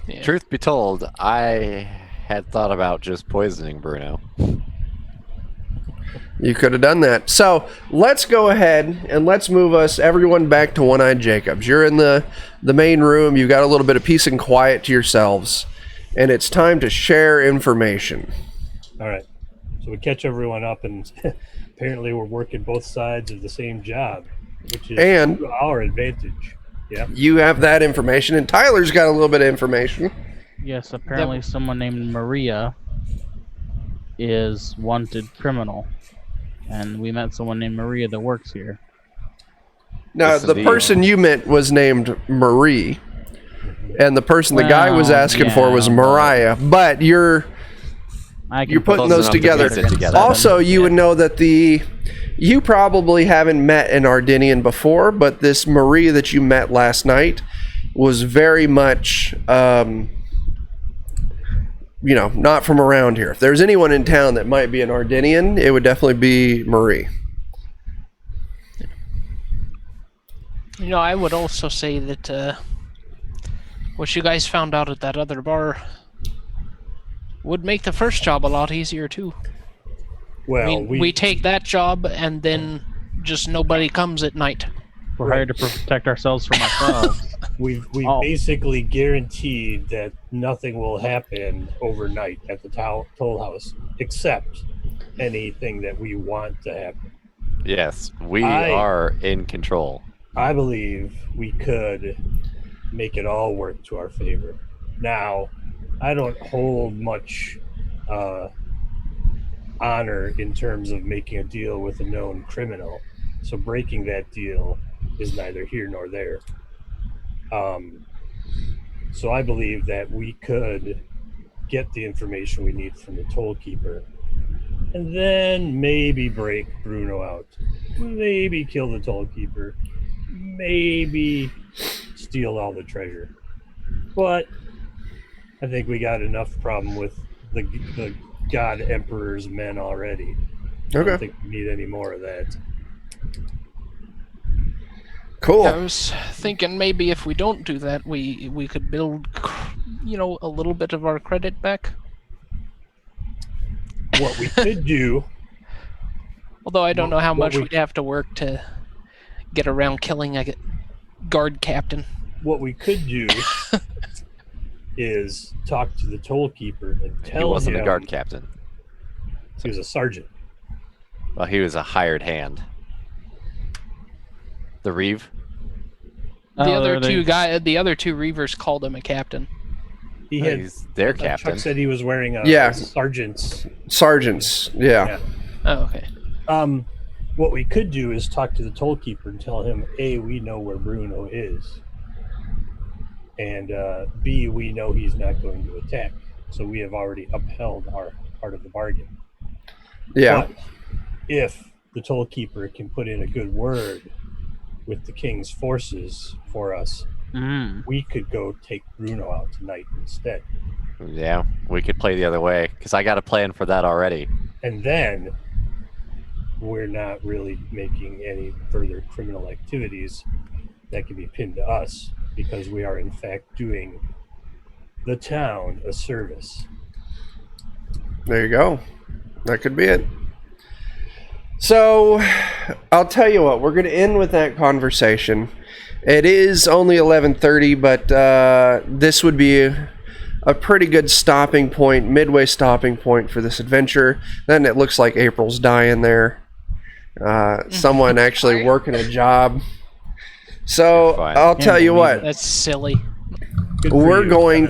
Yeah. Truth be told, I had thought about just poisoning Bruno. You could have done that. So let's go ahead and let's move us everyone back to One-Eyed Jacobs. You're in the main room. You've got a little bit of peace and quiet to yourselves, and it's time to share information. All right. So we catch everyone up, and apparently we're working both sides of the same job, which is And- to our advantage. Yeah. You have that information, and Tyler's got a little bit of information. Yes, apparently someone named Maria is wanted criminal. And we met someone named Maria that works here. Now, Yes, the indeed. person you met was named Marie, and the person the guy was Well, asking for was yeah, Mariah. But you're putting Close those enough to together. piece it together. Also, you would know that you probably haven't met an Ardenian before, but this Marie that you met last night was very much, not from around here. If there's anyone in town that might be an Ardenian, it would definitely be Marie. I would also say that what you guys found out at that other bar would make the first job a lot easier too. Well, we take that job and then just nobody comes at night. We're hired to protect ourselves from ourselves. we Oh. basically guaranteed that nothing will happen overnight at the toll house, except anything that we want to happen. Yes, we I- are in control. I believe we could make it all work to our favor. Now, I don't hold much honor in terms of making a deal with a known criminal, so breaking that deal is neither here nor there. So I believe that we could get the information we need from the toll keeper, and then maybe break Bruno out, maybe kill the toll keeper, maybe steal all the treasure. But I think we got enough problem with the God Emperor's men already. I don't Okay, think we need any more of that. cool. I was thinking maybe if we don't do that, we could build, a little bit of our credit back. What we could do, Although I don't know how What much we- we'd have to work to get around killing a guard captain. what we could do is talk to the toll keeper and He tell wasn't him a guard captain. he was a sergeant. Well, he was a hired hand. The Reeve? The other they- the other two Reavers called him a captain. He had He's their captain. Chuck said he was wearing a Yeah. sergeant's. Sergeants, yeah. Oh, okay. What we could do is talk to the toll keeper and tell him, A, we know where Bruno is, and B, we know he's not going to attack. So we have already upheld our part of the bargain. Yeah. But if the toll keeper can put in a good word with the king's forces for us, we could go take Bruno out tonight instead. Yeah, we could play the other way, because I got a plan for that already. And then we're not really making any further criminal activities that can be pinned to us, because we are in fact doing the town a service. There you go. That could be it. So, I'll tell you what, we're going to end with that conversation. It is only 11:30, but this would be a pretty good stopping point, midway stopping point for this adventure. Then it looks like April's dying there. Someone actually working a job. So, You're fine. I'll tell you what. That's silly. Good for We're you. going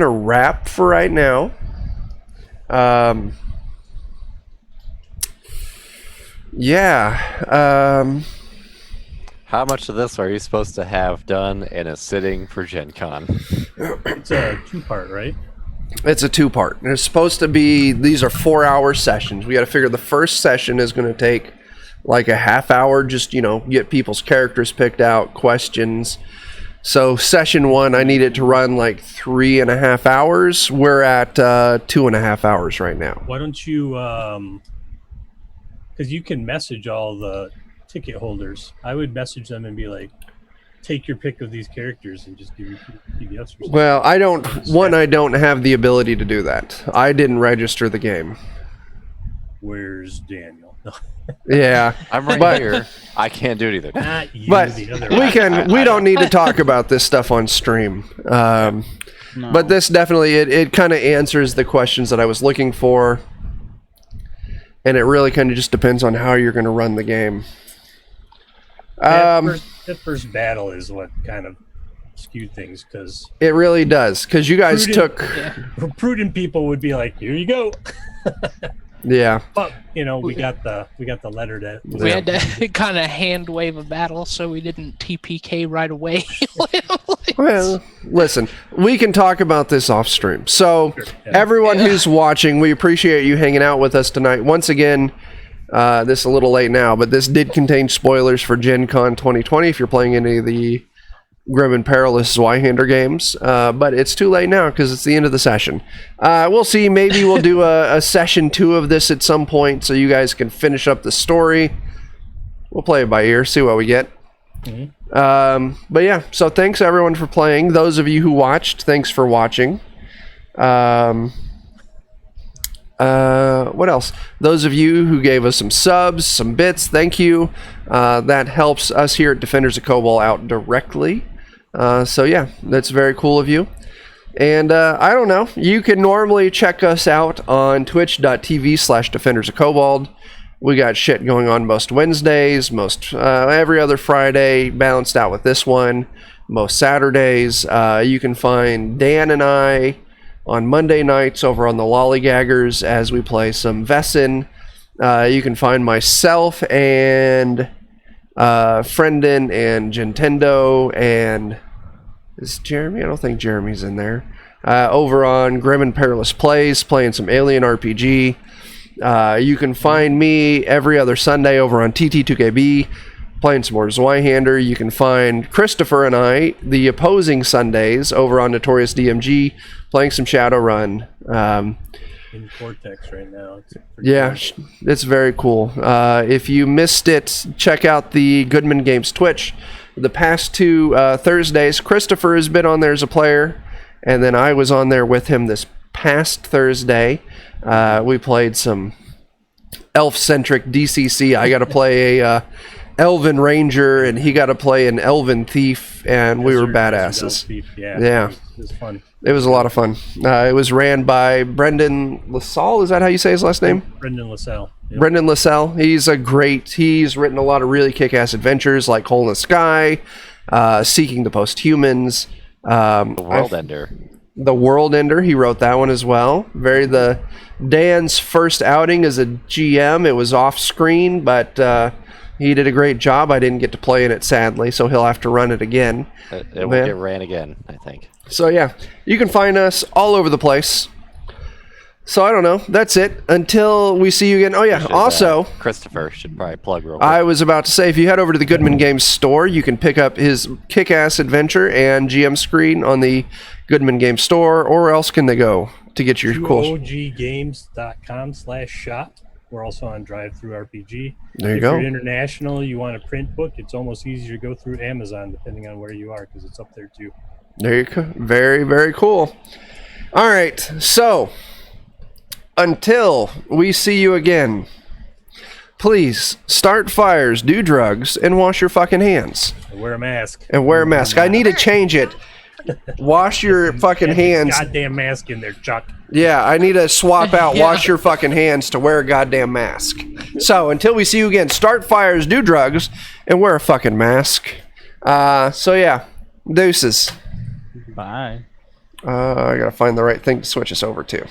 to wrap for right now. How much of this are you supposed to have done in a sitting for Gen Con? It's a two-part, right? It's a two-part. There's supposed to be, these are 4-hour sessions. We got to figure the first session is going to take like a half hour, just, get people's characters picked out, questions. So session 1, I need it to run like 3.5 hours. We're at 2.5 hours right now. Why don't you, because you can message all the ticket holders. I would message them and be like, take your pick of these characters and just give you PDFs or something. Well, I don't have the ability to do that. I didn't register the game. Where's Daniel? No, Yeah. I'm right here. I can't do it either. not you, But the other we don't need to talk about this stuff on stream. No. But this definitely, it kind of answers the questions that I was looking for. And it really kind of just depends on how you're going to run the game. that first battle is what kind of skewed things, because It really does, because you guys took... prudent people would be like, here you go. Yeah. But we got the letter that We had to kind of hand wave a battle, so we didn't TPK right away. Well, listen, we can talk about this off stream. So, Yeah. everyone who's watching, we appreciate you hanging out with us tonight. Once again, this is a little late now, but this did contain spoilers for Gen Con 2020 if you're playing any of the Grim and Perilous Zweihander games. But it's too late now because it's the end of the session. We'll see. Maybe we'll do a session 2 of this at some point so you guys can finish up the story. We'll play it by ear, see what we get. But yeah, so thanks everyone for playing. Those of you who watched, thanks for watching. What else? Those of you who gave us some subs, some bits, thank you. That helps us here at Defenders of Kobold out directly. So yeah, that's very cool of you. And I don't know, you can normally check us out on twitch.tv/Defenders of Kobold. We got shit going on most Wednesdays, most every other Friday, balanced out with this one, most Saturdays. You can find Dan and I on Monday nights over on the Lollygaggers as we play some Vessin. You can find myself and Friendin and Gentendo and... Is Jeremy? I don't think Jeremy's in there. Over on Grim and Perilous Plays, playing some Alien RPG. You can find me every other Sunday over on TT2KB, playing some more Zweihander. You can find Christopher and I, the opposing Sundays, over on Notorious DMG, playing some Shadowrun. in Cortex right now. Yeah, it's very cool. If you missed it, check out the Goodman Games Twitch. The past 2 Thursdays, Christopher has been on there as a player, and then I was on there with him this past Thursday. We played some elf-centric DCC. I got to play a Elven Ranger, and he got to play an Elven Thief, and we were badasses. Yeah. It was fun. It was a lot of fun. It was ran by Brendan LaSalle. Is that how you say his last name? Brendan LaSalle. Yep. Brendan LaSalle. He's written a lot of really kick-ass adventures like Hole in the Sky, Seeking the Posthumans. The World Ender. The World Ender. He wrote that one as well. Dan's first outing as a GM. It was off-screen, but he did a great job. I didn't get to play in it, sadly, so he'll have to run it again. It will get ran again, I think. So yeah, you can find us all over the place. So I don't know. That's it. Until we see you again. Oh yeah, also... Christopher should probably plug real quick. I was about to say, if you head over to the Goodman Games store, you can pick up his kick-ass adventure and GM screen on the Goodman Games store, or where else can they go to get your cool... oggames.com/shop. We're also on DriveThruRPG. There you if go. If you're international, you want a print book, it's almost easier to go through Amazon, depending on where you are, because it's up there too. There you go. Very, very cool. All right, so until we see you again, please start fires, do drugs, and wash your fucking hands. And wear a mask. I need to change it. Wash your fucking hands. Goddamn mask in there, Chuck. Yeah, I need to swap out wash your fucking hands to wear a goddamn mask. So until we see you again, start fires, do drugs, and wear a fucking mask. So yeah, deuces. Bye. I gotta find the right thing to switch us over to.